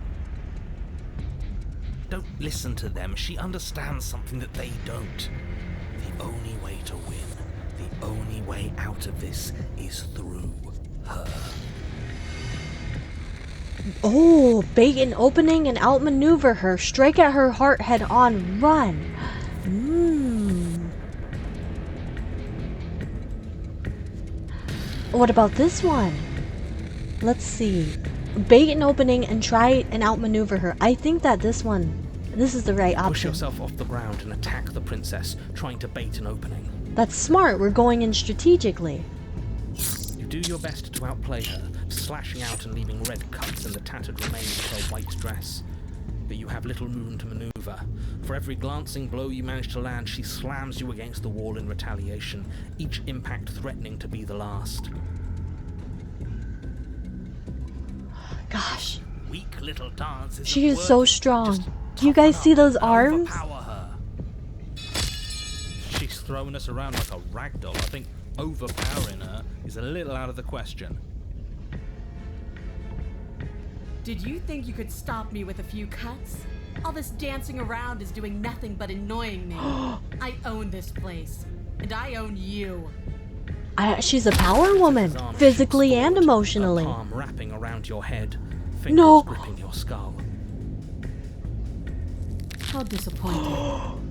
Don't listen to them. She understands something that they don't. The only way to win, the only way out of this is through her. Oh, bait an opening and outmaneuver her. Strike at her heart head on. Run. What about this one? Let's see. Bait an opening and try and outmaneuver her. I think that this is the right Push option. yourself off the ground and attack the princess, trying to bait an opening. That's smart. We're going in strategically. You do your best to outplay her, slashing out and leaving red cuts in the tattered remains of her white dress. But you have little room to maneuver. For every glancing blow you manage to land, she slams you against the wall in retaliation, each impact threatening to be the last. Gosh, Weak little dance isn't she is so working. strong. Just Do you guys toughen see up those and arms? overpower her. She's throwing us around like a rag doll. I think overpowering her is a little out of the question. Did you think you could stop me with a few cuts? All this dancing around is doing nothing but annoying me. I own this place, and I own you. She's a power woman, His arm physically shoots and forward, emotionally. Her palm wrapping around your head, fingers No. gripping your skull. How disappointing.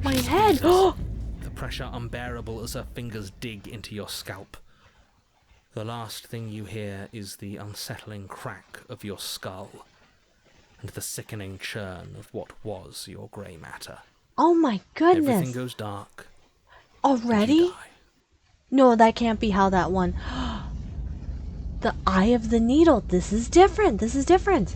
My head. The pressure unbearable as her fingers dig into your scalp. The last thing you hear is the unsettling crack of your skull and the sickening churn of what was your grey matter. Oh my Everything goodness. goes dark. and you Already? die. No, that can't be how that one. The Eye of the Needle. This is different. This is different.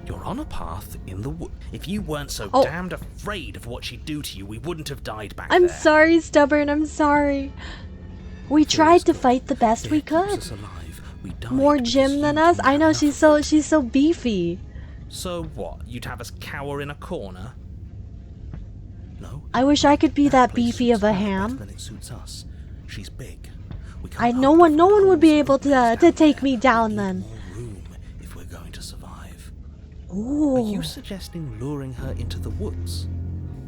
You're on a path in the wood. If you weren't so Oh. damned afraid of what she'd do to you, we wouldn't have died back I'm there. sorry, Stubborn. I'm sorry. We tried to fight the best we Fear keeps could. us alive. We died More because Jim you than us. didn't I have know enough she's so beefy. So what? You'd have us cower in a corner? No. I wish I could be that place beefy suits of a her better ham. than it suits us. She's big. We can't No hope one to find would be holes able in the place to down take there. me down We need then. more room if we're going to survive. Are Ooh. you suggesting luring her into the woods?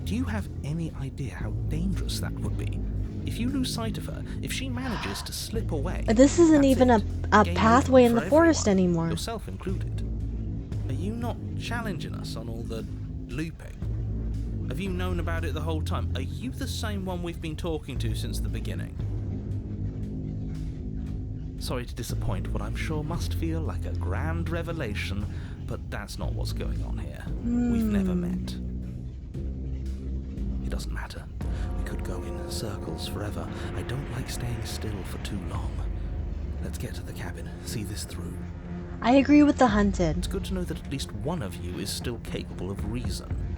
Do you have any idea how dangerous that would be? If you lose sight of her, if she manages to slip away... This isn't that's even it. a Game pathway over in the for forest everyone, anymore. yourself included. Are you not challenging us on all the looping? Have you known about it the whole time? Are you the same one we've been talking to since the beginning? Sorry to disappoint what I'm sure must feel like a grand revelation, but that's not what's going on here. We've never met. It doesn't matter. We could go in circles forever. I don't like staying still for too long. Let's get to the cabin, see this through. I agree with the hunted. It's good to know that at least one of you is still capable of reason.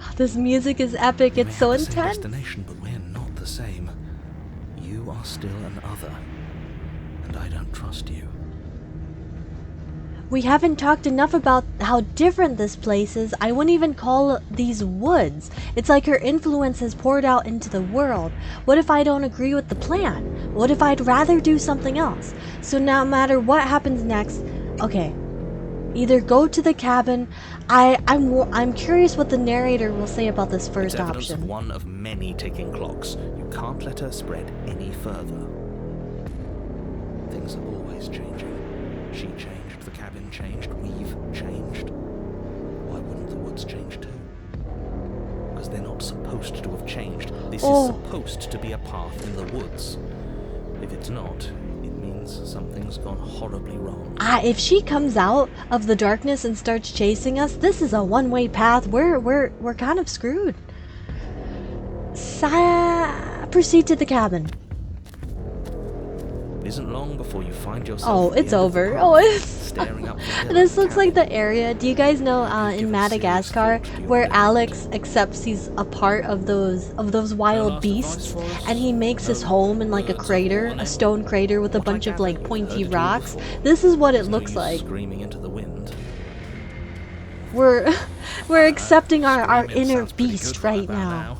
Oh, this music is epic. It's so intense. intense. Destination, but we're not the same. You are still an other, and I don't trust you. We haven't talked enough about how different this place is. I wouldn't even call these woods. It's like her influence has poured out into the world. What if I don't agree with the plan? What if I'd rather do something else? So no matter what happens next, okay, either go to the cabin. I'm curious what the narrator will say about this first it's evidence option. Of one of many ticking clocks. You can't let her spread any further. Things are always changing. She changed, the cabin changed, we've changed. Why wouldn't the woods change too? Because they're not supposed to have changed. This is supposed to be a path in the woods. If it's not, it means something's gone horribly wrong. If she comes out of the darkness and starts chasing us, this is a one-way path. We're kind of screwed. Proceed to the cabin. It isn't long before you find yourself. Oh, it's over. Oh, it's staring up the hill. This looks like the area. Do you guys know in Madagascar where Alex accepts he's a part of those wild beasts, and he makes his home in like a crater, a stone crater with a bunch of like pointy rocks? This is what it looks like. Screaming into the wind. We're accepting our inner beast right now.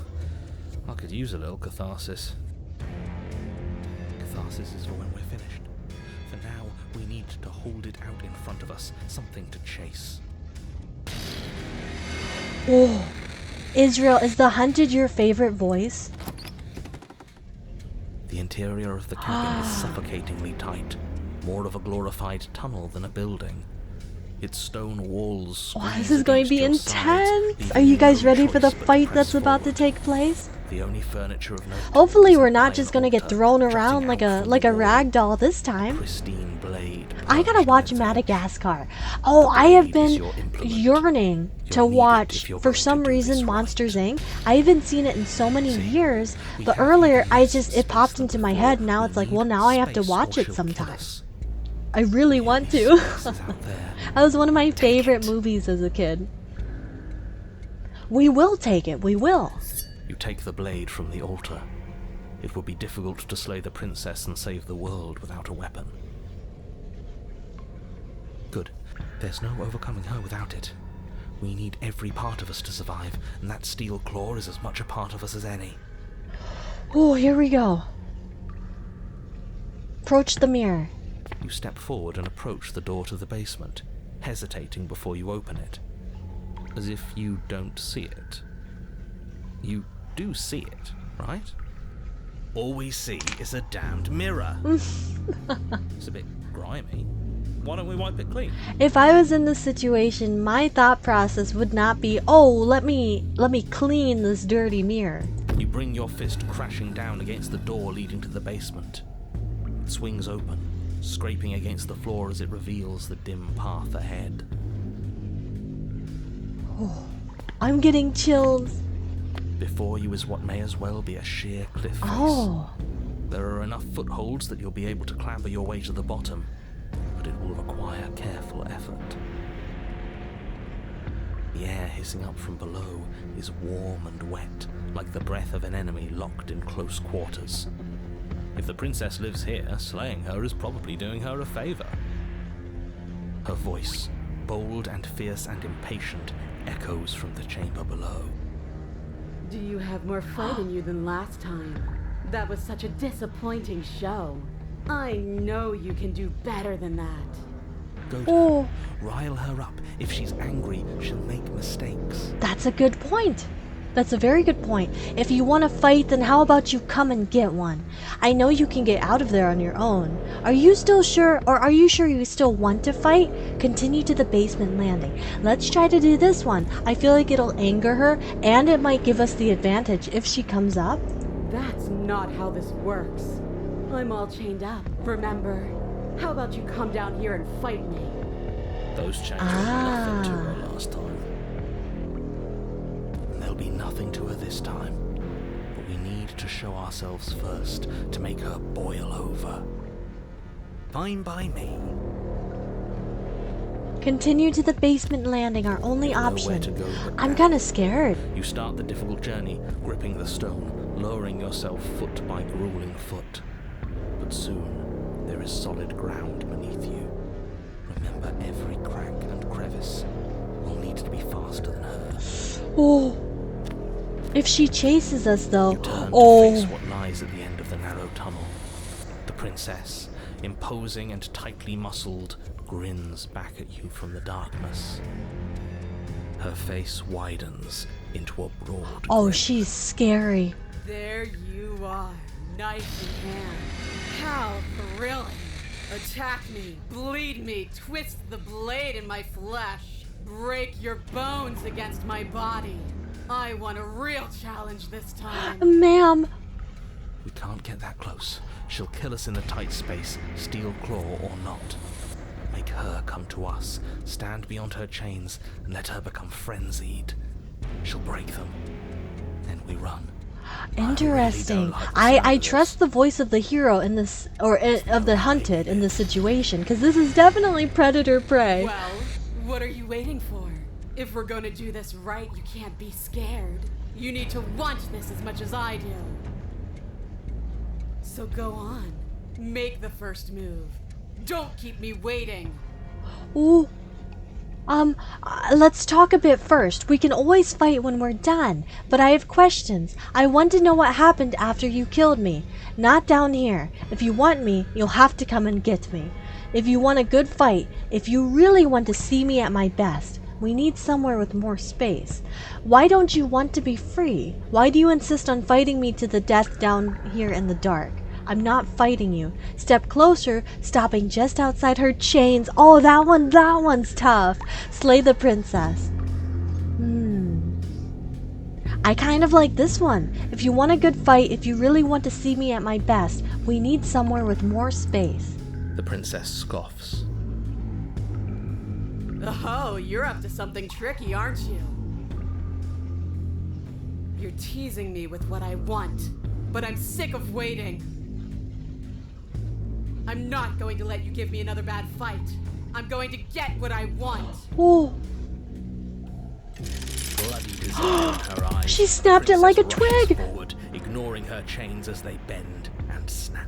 I could use a little catharsis. Catharsis is for when we're finished. For now, we need to hold it out in front of us, something to chase. Oh, Israel, is the hunted your favorite voice? The interior of the cabin is suffocatingly tight, more of a glorified tunnel than a building. Its stone walls. Oh, this is going to be intense. Are you guys ready for the fight that's about to take place? The only furniture of note. Hopefully we're not just gonna get thrown around like a rag doll this time. Pristine blade. I gotta watch Madagascar. Oh, I have been yearning to watch, for some reason, Monsters Inc. I haven't seen it in so many years, but earlier it popped into my head, and now it's like, well, now I have to watch it sometime. I really want to. That was one of my favorite movies as a kid. We will take it, we will. You take the blade from the altar. It would be difficult to slay the princess and save the world without a weapon. Good. There's no overcoming her without it. We need every part of us to survive, and that steel claw is as much a part of us as any. Oh, here we go. Approach the mirror. You step forward and approach the door to the basement, hesitating before you open it. As if you don't see it. You do see it, right? All we see is a damned mirror. It's a bit grimy. Why don't we wipe it clean? If I was in this situation, my thought process would not be, oh, let me clean this dirty mirror. You bring your fist crashing down against the door leading to the basement. It swings open, scraping against the floor as it reveals the dim path ahead. Oh, I'm getting chills. Before you is what may as well be a sheer cliff face. Oh. There are enough footholds that you'll be able to clamber your way to the bottom, but it will require careful effort. The air hissing up from below is warm and wet, like the breath of an enemy locked in close quarters. If the princess lives here, slaying her is probably doing her a favor. Her voice, bold and fierce and impatient, echoes from the chamber below. Do you have more fight in you than last time? That was such a disappointing show. I know you can do better than that. Go to her. Rile her up. If she's angry, she'll make mistakes. That's a good point. That's a very good point. If you want to fight, then how about you come and get one? I know you can get out of there on your own. Are you still sure, or are you sure you still want to fight? Continue to the basement landing. Let's try to do this one. I feel like it'll anger her, and it might give us the advantage if she comes up. That's not how this works. I'm all chained up, remember? How about you come down here and fight me? Those chains were nothing to her last time. There'll be nothing to her this time. But we need to show ourselves first to make her boil over. Fine by me. Continue to the basement landing, our only option. I'm kinda scared. You start the difficult journey, gripping the stone, lowering yourself foot by grueling foot. But soon, there is solid ground beneath you. Remember, every crack and crevice will need to be faster than her. Oh. If she chases us, though. You turn to face what lies at the end of the narrow tunnel. The princess, imposing and tightly muscled, grins back at you from the darkness. Her face widens into a broad grin. She's scary. There you are, knife in hand. How thrilling. Attack me, bleed me, twist the blade in my flesh. Break your bones against my body. I want a real challenge this time. Ma'am. We can't get that close. She'll kill us in the tight space, steel claw or not. Make her come to us, stand beyond her chains, and let her become frenzied. She'll break them. Then we run. Interesting. I trust the voice of the hero in this, or of the hunted in this situation, because this is definitely predator prey. Well, what are you waiting for? If we're gonna do this right, you can't be scared. You need to want this as much as I do. So go on. Make the first move. Don't keep me waiting. Ooh. Let's talk a bit first. We can always fight when we're done, but I have questions. I want to know what happened after you killed me. Not down here. If you want me, you'll have to come and get me. If you want a good fight, if you really want to see me at my best, we need somewhere with more space. Why don't you want to be free? Why do you insist on fighting me to the death down here in the dark? I'm not fighting you. Step closer, stopping just outside her chains. Oh, that one's tough. Slay the princess. I kind of like this one. If you want a good fight, if you really want to see me at my best, we need somewhere with more space. The princess scoffs. Oh, you're up to something tricky, aren't you? You're teasing me with what I want, but I'm sick of waiting. I'm not going to let you give me another bad fight. I'm going to get what I want. Oh. Bloody desire in her eyes. She snapped it like a twig. Forward, ignoring her chains as they bend and snap.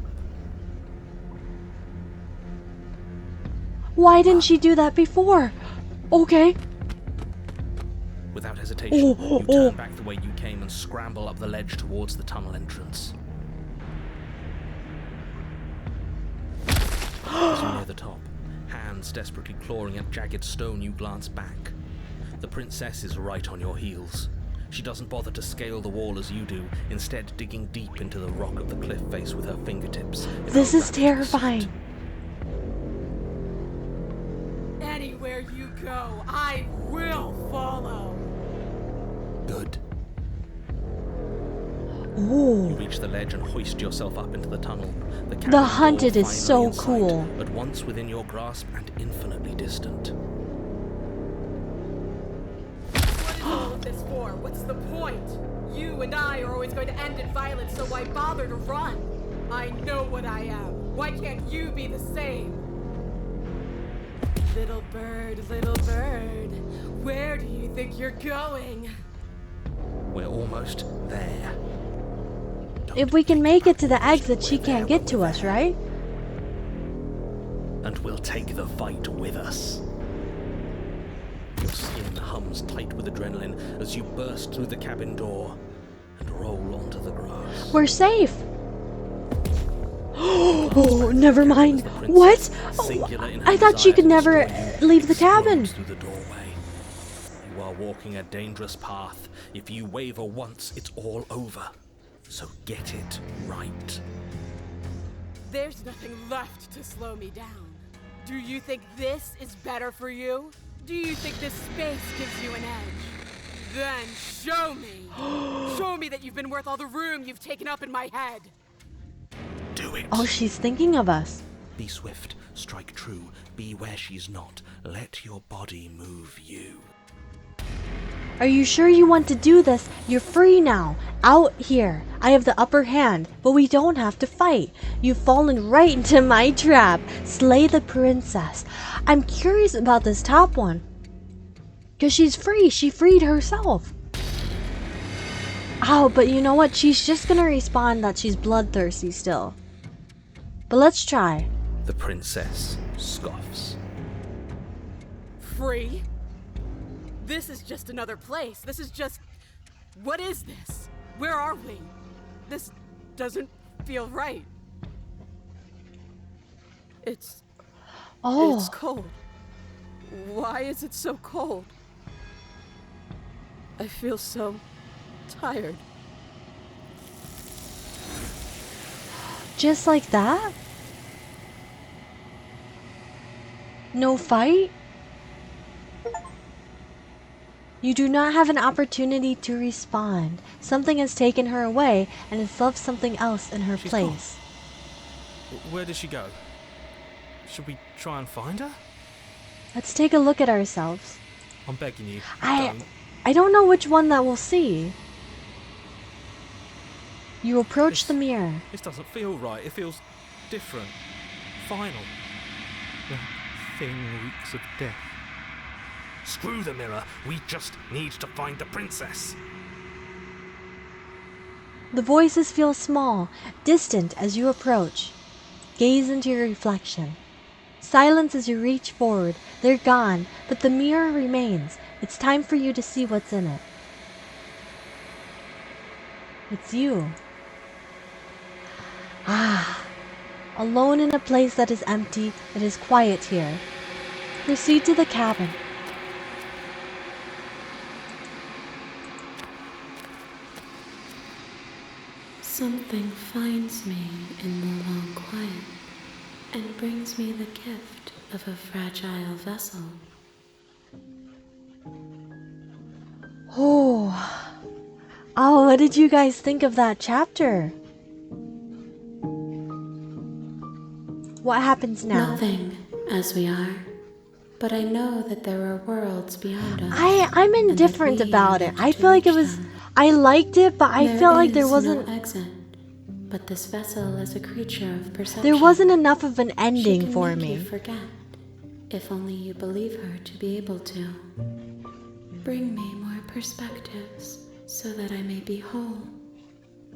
Why didn't she do that before? Okay. Without hesitation, you turn back the way you came and scramble up the ledge towards the tunnel entrance. As you near the top, hands desperately clawing at jagged stone, you glance back. The princess is right on your heels. She doesn't bother to scale the wall as you do, instead digging deep into the rock of the cliff face with her fingertips. This is terrifying. Anywhere you go, I will follow. Good. Ooh. You reach the ledge and hoist yourself up into the tunnel. The hunted is so cool. But once within your grasp and infinitely distant. What is all of this for? What's the point? You and I are always going to end in violence, so why bother to run? I know what I am. Why can't you be the same? Little bird, where do you think you're going? We're almost there. If we can make it to the exit, she can't get to us, right? And we'll take the fight with us. Your skin hums tight with adrenaline as you burst through the cabin door and roll onto the grass. We're safe. Oh, never mind. What? Oh, I thought she could never leave the cabin. Through the doorway. You are walking a dangerous path. If you waver once, it's all over. So get it right. There's nothing left to slow me down. Do you think this is better for you? Do you think this space gives you an edge? Then show me! Show me that you've been worth all the room you've taken up in my head! Do it! Oh, she's thinking of us. Be swift, strike true, be where she's not. Let your body move you. Are you sure you want to do this? You're free now. Out here. I have the upper hand, but we don't have to fight. You've fallen right into my trap. Slay the princess. I'm curious about this top one. Because she's free. She freed herself. Oh, but you know what? She's just gonna respond that she's bloodthirsty still. But let's try. The princess scoffs. Free? This is just another place. This is just... What is this? Where are we? This doesn't feel right. It's cold. Why is it so cold? I feel so tired. Just like that? No fight? You do not have an opportunity to respond. Something has taken her away and has left something else in her place. Where did she go? Should we try and find her? Let's take a look at ourselves. I'm begging you. I don't know which one that we'll see. You approach the mirror. This doesn't feel right. It feels different. Final. The thing reeks of death. Screw the mirror. We just need to find the princess. The voices feel small, distant as you approach. Gaze into your reflection. Silence as you reach forward. They're gone, but the mirror remains. It's time for you to see what's in it. It's you. Alone in a place that is empty, it is quiet here. Proceed to the cabin. Something finds me in the long quiet and brings me the gift of a fragile vessel. Oh, what did you guys think of that chapter? What happens now? Nothing, as we are. But I know that there are worlds beyond us. I'm indifferent about it. I feel like it was... I liked it, but I felt like there wasn't... No exit, but this vessel is a creature of perception. There wasn't enough of an ending she can for make me. You forget, if only you believe her to be able to. Bring me more perspectives, so that I may be whole.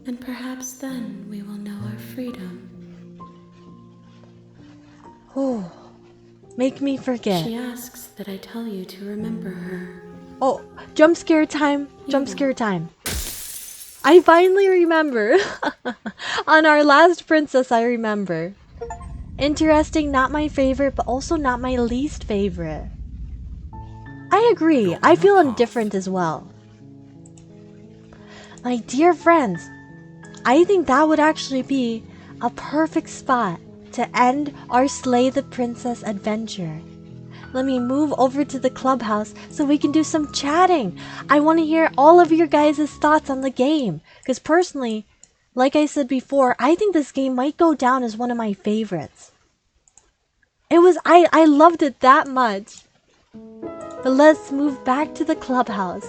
And perhaps then we will know our freedom. Oh, make me forget. She asks that I tell you to remember her. Oh, jump scare time. Jump scare time. I finally remember. On our last princess, I remember. Interesting, not my favorite, but also not my least favorite. I agree. I feel indifferent as well. My dear friends, I think that would actually be a perfect spot to end our Slay the Princess adventure. Let me move over to the clubhouse so we can do some chatting. I want to hear all of your guys' thoughts on the game. Because personally, like I said before, I think this game might go down as one of my favorites. I loved it that much. But let's move back to the clubhouse.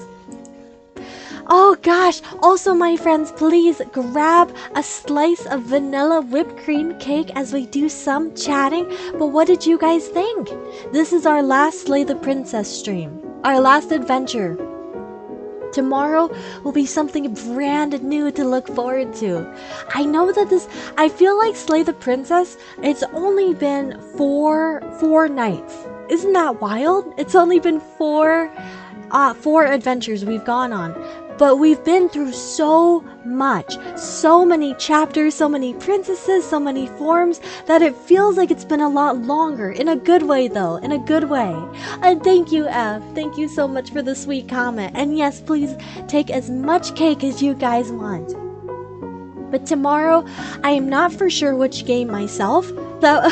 Oh gosh, also my friends, please grab a slice of vanilla whipped cream cake as we do some chatting. But what did you guys think? This is our last Slay the Princess stream, our last adventure. Tomorrow will be something brand new to look forward to. I know that I feel like Slay the Princess, it's only been four nights. Isn't that wild? It's only been four adventures we've gone on. but we've been through so much, so many chapters, so many princesses, so many forms, that it feels like it's been a lot longer. In a good way though, in a good way. And thank you, F. Thank you so much for the sweet comment. And yes, please take as much cake as you guys want. But tomorrow, I am not for sure which game myself that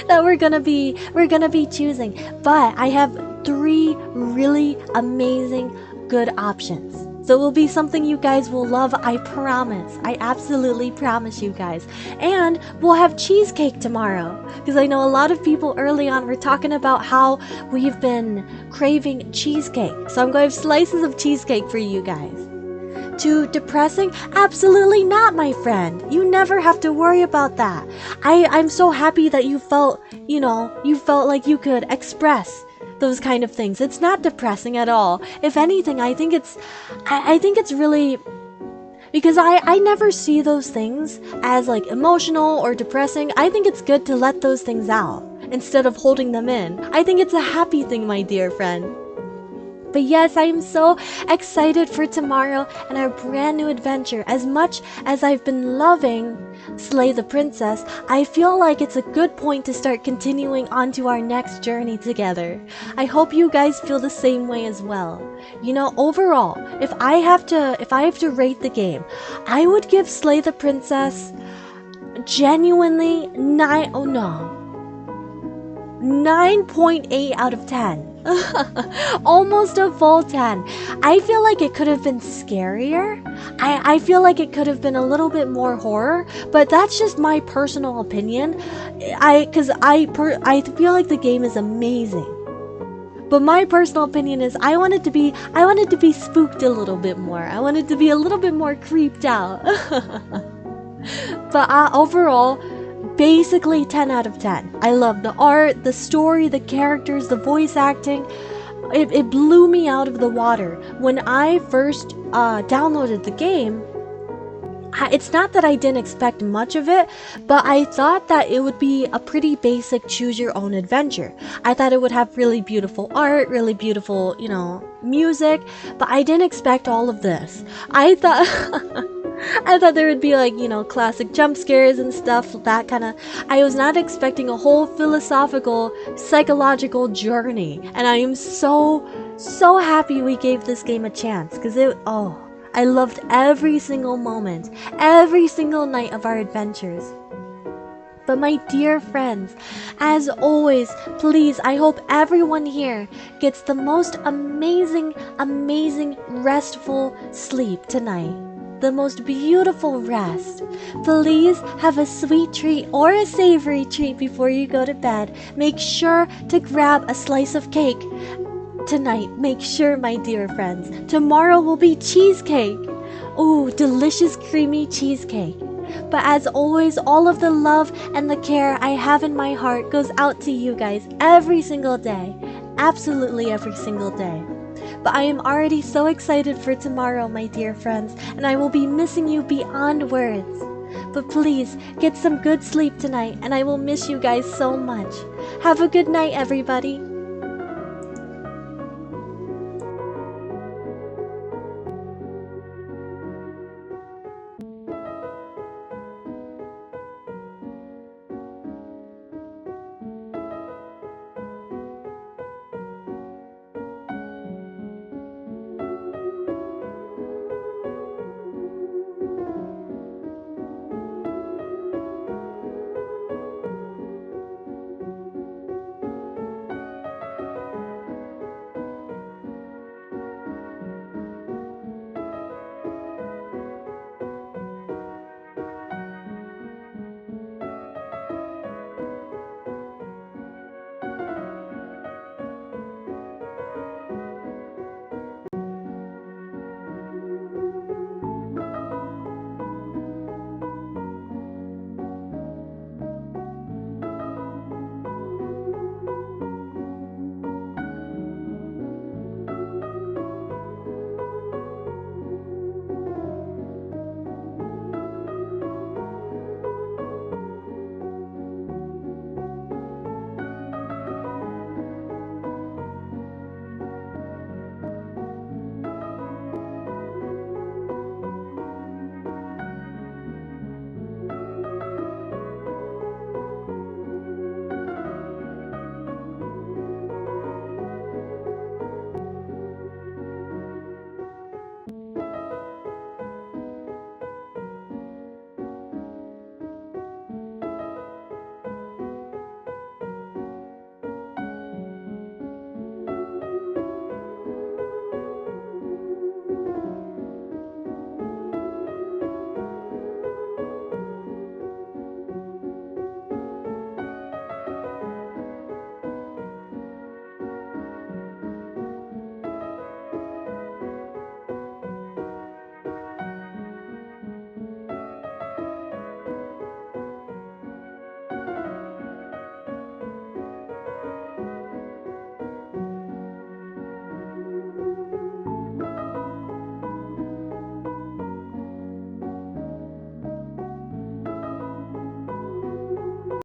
that we're gonna be choosing. But I have 3 really amazing good options. So it will be something you guys will love, I promise. I absolutely promise you guys. And we'll have cheesecake tomorrow. Because I know a lot of people early on were talking about how we've been craving cheesecake. So I'm going to have slices of cheesecake for you guys. Too depressing? Absolutely not, my friend. You never have to worry about that. I'm so happy that you felt like you could express those kind of things. It's not depressing at all. If anything, I think it's really, because I never see those things as like emotional or depressing. I think it's good to let those things out instead of holding them in. I think it's a happy thing, my dear friend. But yes, I am so excited for tomorrow and our brand new adventure. As much as I've been loving Slay the Princess, I feel like it's a good point to start continuing on to our next journey together. I hope you guys feel the same way as well. You know, overall, if I have to rate the game, I would give Slay the Princess genuinely 9.8 out of 10. Almost a full 10. I feel like it could have been scarier. I feel like it could have been a little bit more horror, but that's just my personal opinion. I feel like the game is amazing. But my personal opinion is I wanted to be spooked a little bit more. I wanted to be a little bit more creeped out. But overall, basically 10 out of 10. I love the art, the story, the characters, the voice acting. It blew me out of the water. When I first downloaded the game, it's not that I didn't expect much of it, but I thought that it would be a pretty basic choose your own adventure. I thought it would have really beautiful art, really beautiful, music, but I didn't expect all of this. I thought there would be like, classic jump scares and stuff, that kind of. I was not expecting a whole philosophical, psychological journey, and I am so happy we gave this game a chance, because I loved every single moment, every single night of our adventures. But my dear friends, as always, please, I hope everyone here gets the most amazing, restful sleep tonight. The most beautiful rest. Please have a sweet treat or a savory treat before you go to bed. Make sure to grab a slice of cake tonight. Make sure, my dear friends. Tomorrow will be cheesecake. Ooh, delicious creamy cheesecake. But as always, all of the love and the care I have in my heart goes out to you guys every single day. Absolutely every single day. But I am already so excited for tomorrow, my dear friends, and I will be missing you beyond words. But please, get some good sleep tonight, and I will miss you guys so much. Have a good night, everybody.